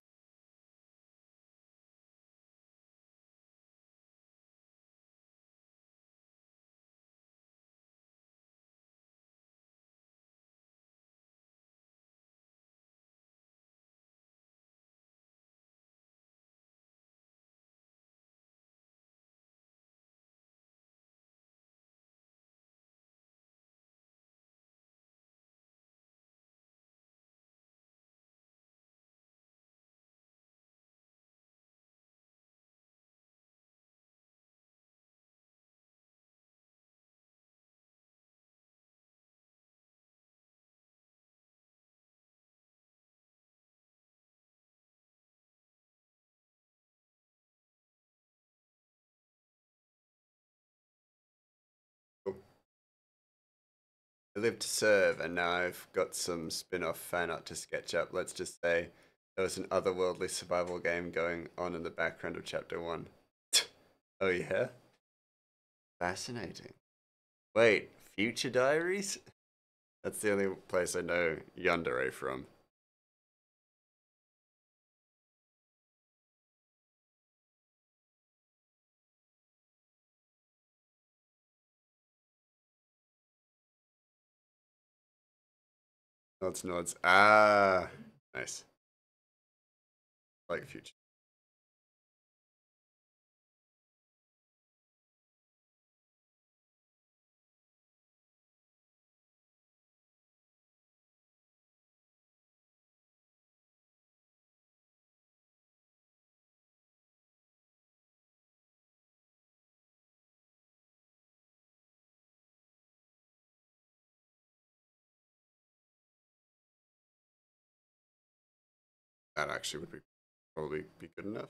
Cool. I live to serve, and now I've got some spin-off fan art to sketch up. Let's just say there was an otherworldly survival game going on in the background of chapter 1. Oh yeah? Fascinating. Wait, Future Diaries? That's the only place I know Yandere from. Nods, nods. Ah, nice. Like Future. That actually would be probably be good enough.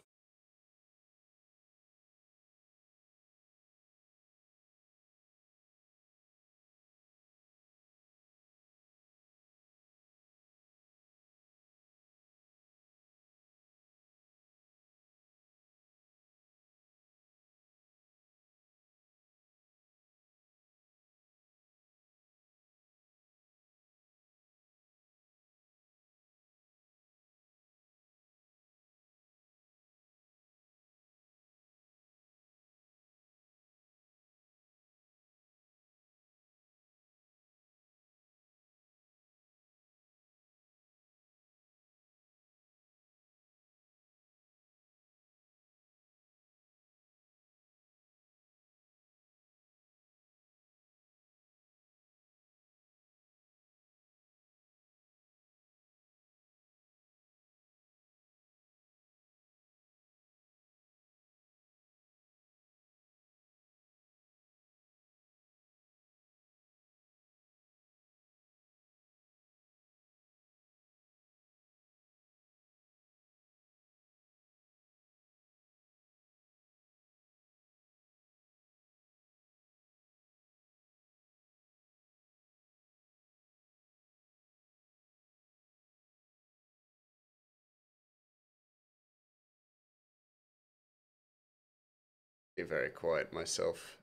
Be very quiet myself.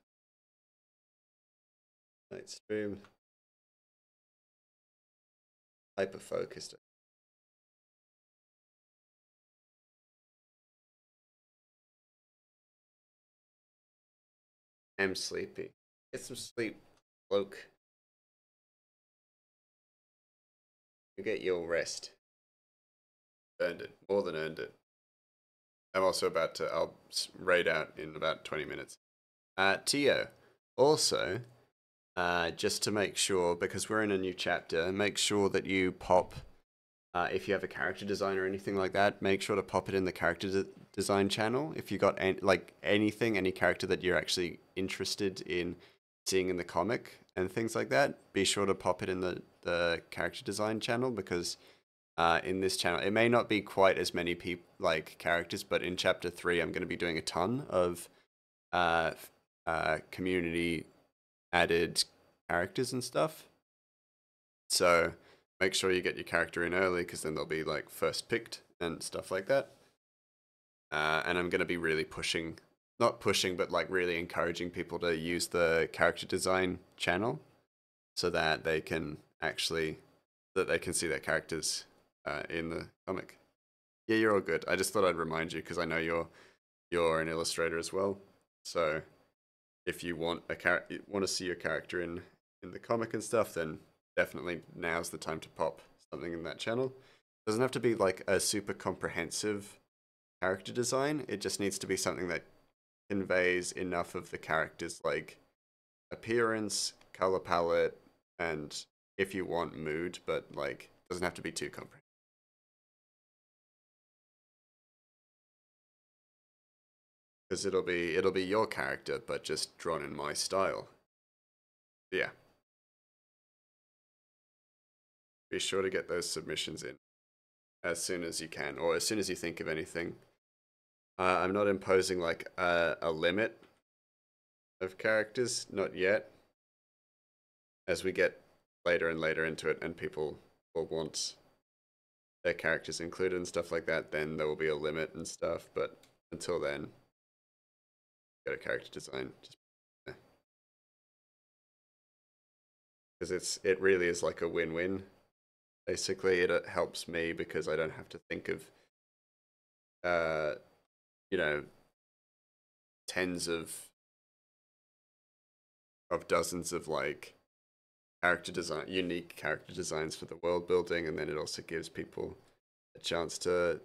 Night stream. Hyper focused. I'm sleepy. Get some sleep, bloke. You get your rest. Earned it. More than earned it. I'm also about to. I'll raid out in about 20 minutes. Tio. Also, just to make sure, because we're in a new chapter, make sure that you pop. If you have a character design or anything like that, make sure to pop it in the character design channel. If you got any character that you're actually interested in seeing in the comic and things like that, be sure to pop it in the character design channel, because in this channel it may not be quite as many characters, but in chapter 3 I'm going to be doing a ton of community added characters and stuff. So make sure you get your character in early, because then they'll be like first picked and stuff like that. And I'm going to be really not pushing, but like really encouraging people to use the character design channel, so that they can see their characters in the comic. Yeah, you're all good. I just thought I'd remind you, because I know you're an illustrator as well. So if you want to see your character in the comic and stuff, then definitely now's the time to pop something in that channel. It doesn't have to be like a super comprehensive character design. It just needs to be something that conveys enough of the character's like appearance, color palette, and if you want mood, but like doesn't have to be too comprehensive. Because it'll be your character, but just drawn in my style. Yeah. Be sure to get those submissions in as soon as you can, or as soon as you think of anything. I'm not imposing like a limit of characters, not yet. As we get later and later into it, and people will want their characters included and stuff like that, then there will be a limit and stuff. But until then, get a character design, just because it really is like a win-win. Basically, it helps me because I don't have to think of you know, tens of dozens of like unique character designs for the world building, and then it also gives people a chance to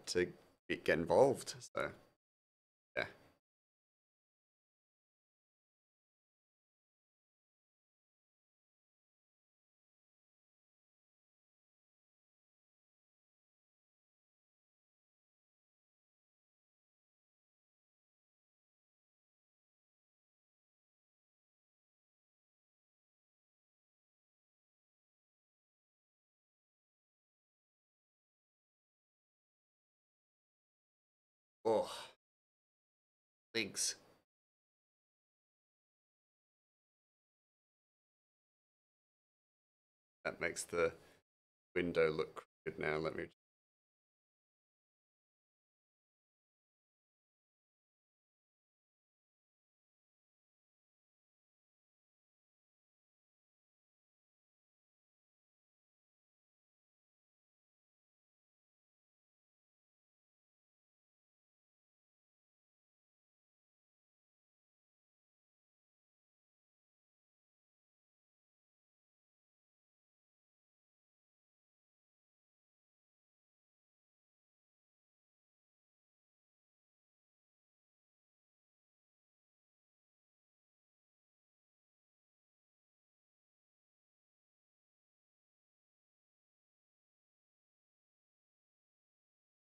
get involved. So yeah. Oh, thanks. That makes the window look good now. Let me.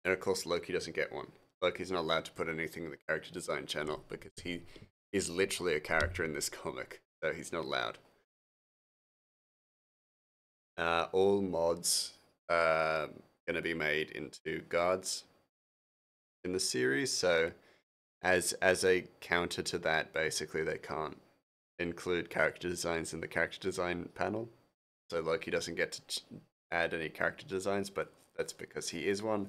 And of course, Loki doesn't get one. Loki's not allowed to put anything in the character design channel, because he is literally a character in this comic, so he's not allowed. All mods are going to be made into guards in the series, so as a counter to that, basically they can't include character designs in the character design panel. So Loki doesn't get to add any character designs, but that's because he is one.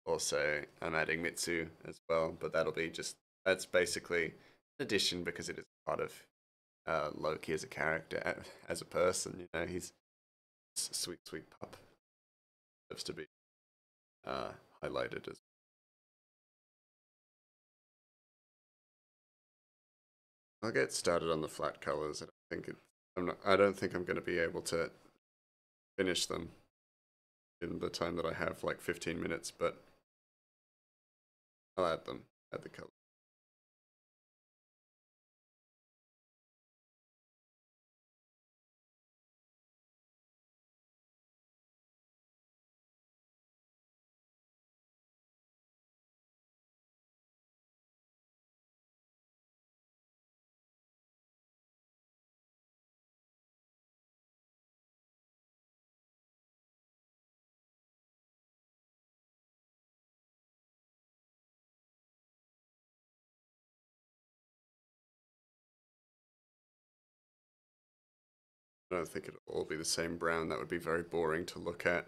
Also, I'm adding Mitsu as well, but that's basically addition because it is part of Loki as a character, as a person. You know, he's a sweet, sweet pup. Deserves to be uh, highlighted as. I'll get started on the flat colors. I don't think I'm going to be able to finish them in the time that I have, like 15 minutes. But I'll add them. Add the color. I don't think it'll all be the same brown. That would be very boring to look at.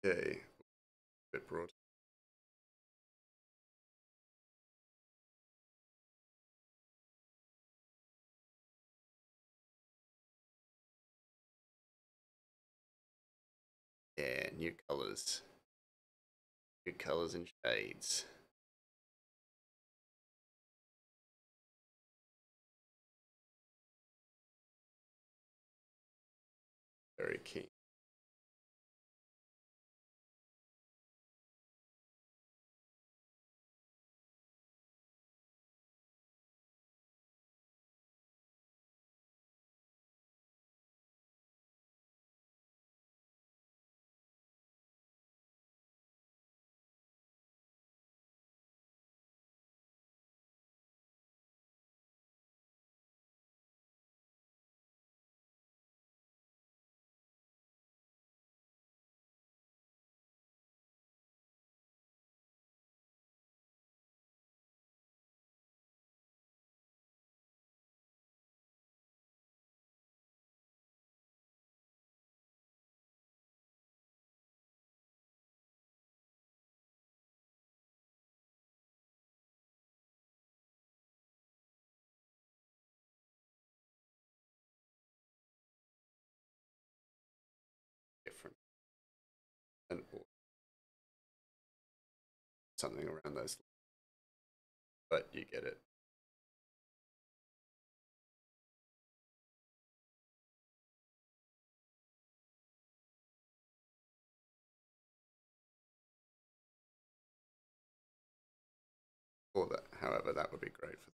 Okay, a bit broad. Yeah, new colors and shades. Very keen. Different and something around those. But you get it. Or that, however, that would be great for.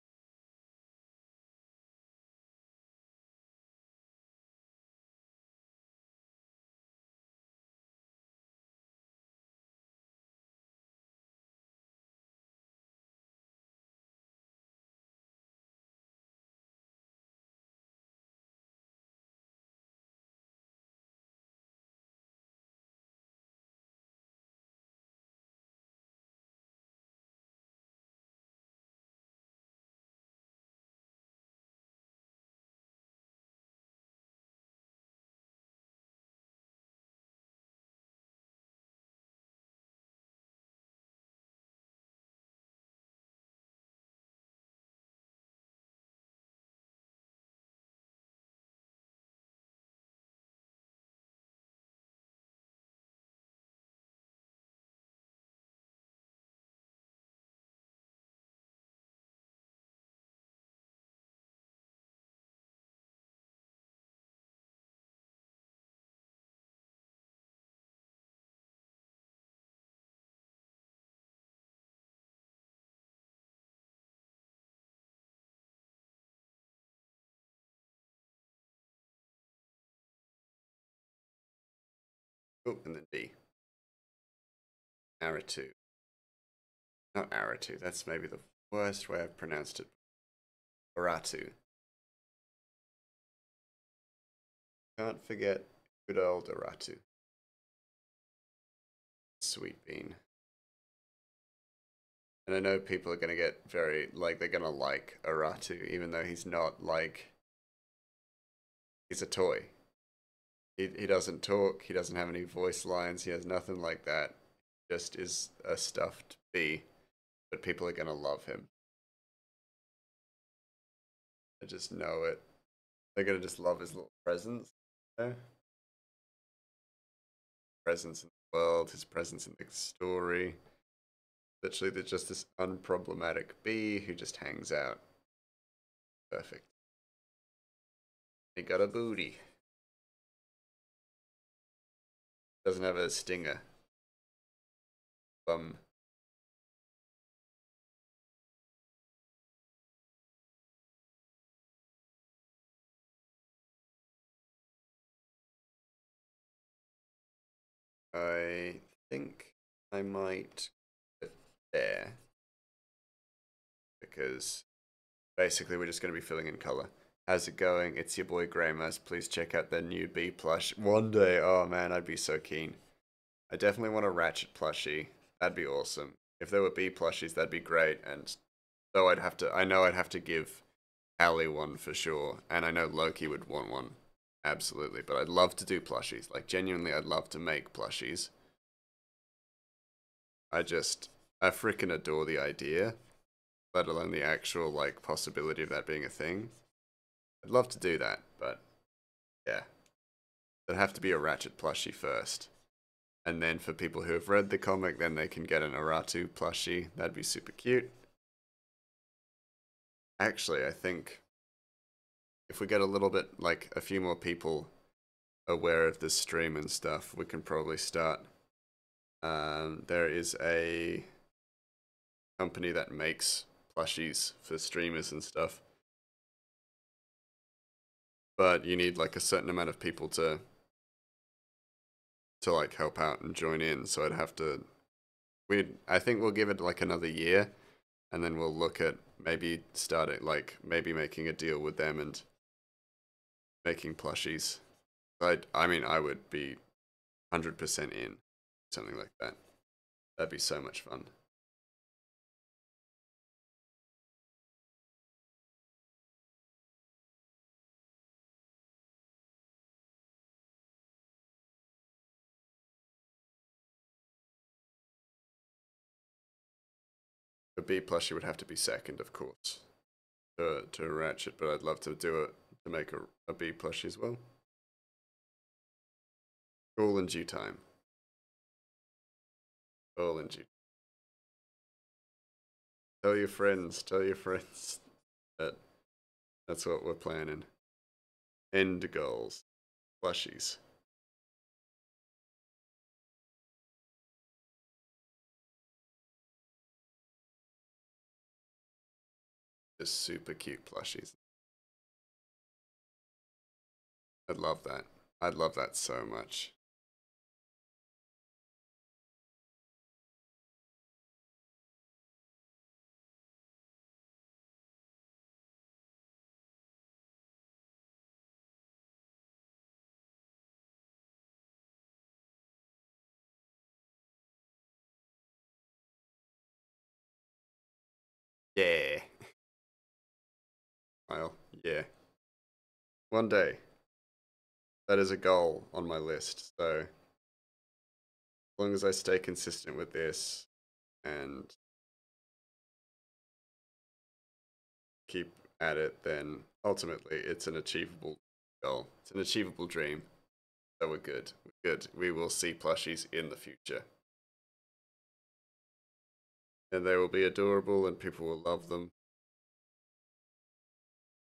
Oh, and then B. Aratu. Not Aratu, that's maybe the worst way I've pronounced it. Aratu. Can't forget good old Aratu. Sweet bean. And I know people are gonna get very, like, they're gonna like Aratu, even though he's not, like, he's a toy. He doesn't talk, he doesn't have any voice lines, he has nothing like that. Just is a stuffed bee, but people are gonna love him. I just know it. They're gonna just love his little presence. You know? Presence in the world, his presence in the story. Literally, there's just this unproblematic bee who just hangs out. Perfect. He got a booty. Doesn't have a stinger. Bum. I think I might put it there because basically we're just going to be filling in color. How's it going? It's your boy Greymas. Please check out their new bee plush. One day, oh man, I'd be so keen. I definitely want a Ratchet plushie. That'd be awesome. If there were bee plushies, that'd be great. And though I know I'd have to give Hallie one for sure, and I know Loki would want one, absolutely. But I'd love to do plushies. Like genuinely, I'd love to make plushies. I freaking adore the idea, let alone the actual like possibility of that being a thing. I'd love to do that, but yeah, there'd have to be a Ratchet plushie first. And then for people who have read the comic, then they can get an Aratu plushie. That'd be super cute. Actually, I think if we get a little bit, like a few more people aware of this stream and stuff, we can probably start. There is a company that makes plushies for streamers and stuff. But you need like a certain amount of people to like help out and join in. So I'd have to I think we'll give it like another year and then we'll look at maybe starting like maybe making a deal with them and making plushies. I mean I would be 100% in something like that. That'd be so much fun. A B plushie would have to be second, of course, to Ratchet, but I'd love to do it to make a B plushie as well. All in due time. All in due. Tell your friends. Tell your friends that that's what we're planning. End goals. Plushies. Just super cute plushies. I'd love that. I'd love that so much. Yeah. Well, yeah. One day. That is a goal on my list. So as long as I stay consistent with this and keep at it, then ultimately it's an achievable goal. It's an achievable dream. So we're good. We're good. We will see plushies in the future. And they will be adorable and people will love them.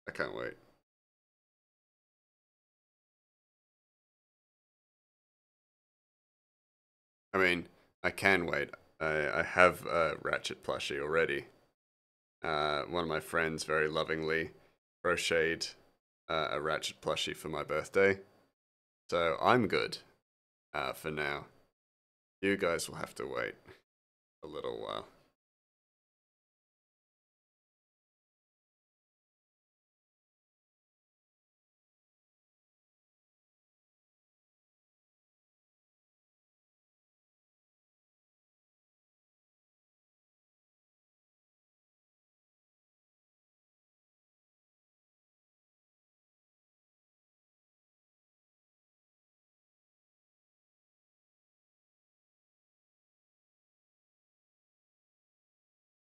I can't wait. I mean, I can wait. I have a Ratchet plushie already. One of my friends very lovingly crocheted a Ratchet plushie for my birthday. So I'm good. for now. You guys will have to wait a little while.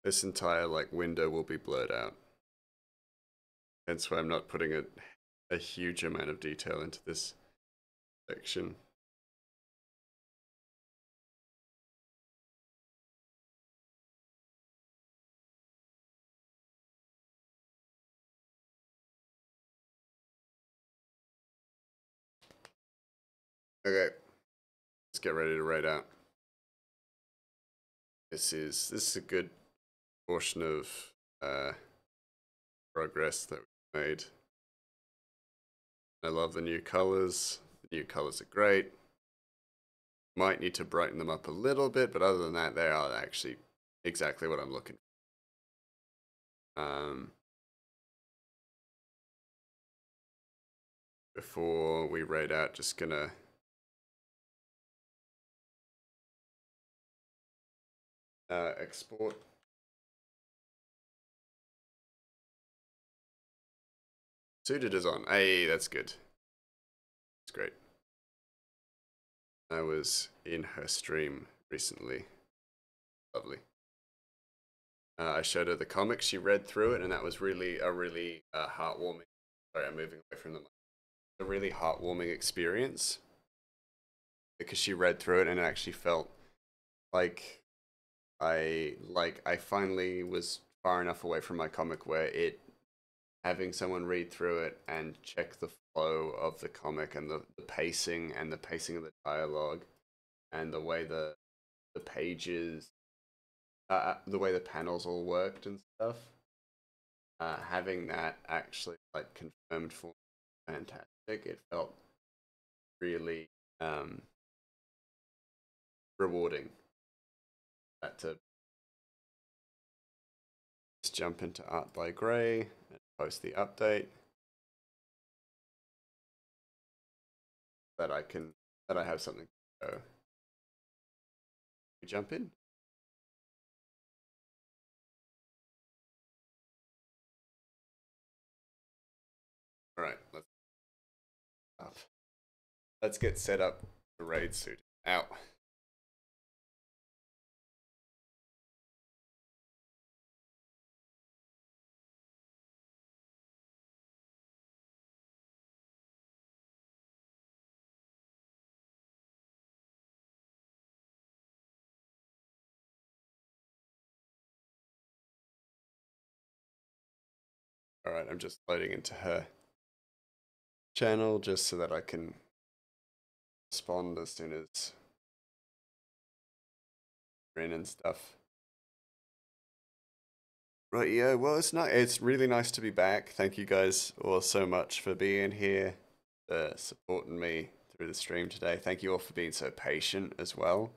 This entire like window will be blurred out. Hence why I'm not putting a huge amount of detail into this section. Okay, let's get ready to write out. This is a good portion of progress that we made. I love the new colors. The new colors are great. Might need to brighten them up a little bit, but other than that, they are actually exactly what I'm looking for. Before we write out, just gonna export. Suited is on. Hey, that's good. It's great. I was in her stream recently. Lovely. I showed her the comic. She read through it, and that was really a heartwarming. Sorry, I'm moving away from the mic. A really heartwarming experience because she read through it and it actually felt like I finally was far enough away from my comic where having someone read through it and check the flow of the comic and the pacing and the pacing of the dialogue and the way the pages the way the panels all worked and stuff, having that actually like confirmed for me, fantastic. It felt really rewarding. That to just jump into Art by Gray and post the update that I have something to go. We jump in. All right, let's get set up the raid suit. Out. All right, I'm just loading into her channel just so that I can respond as soon as we're in and stuff. Right, yeah, well, it's really nice to be back. Thank you guys all so much for being here, supporting me through the stream today. Thank you all for being so patient as well.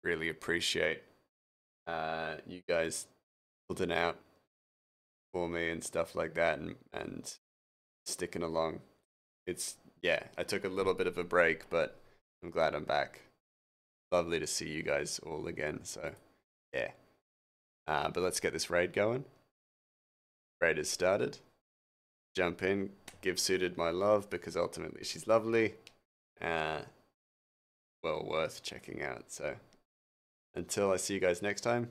Really appreciate you guys holding out for me and stuff like that and sticking along. Yeah, I took a little bit of a break, but I'm glad I'm back. Lovely to see you guys all again, so yeah. But let's get this raid going. Raid has started. Jump in, give Suited my love because ultimately she's lovely. Well worth checking out. So until I see you guys next time,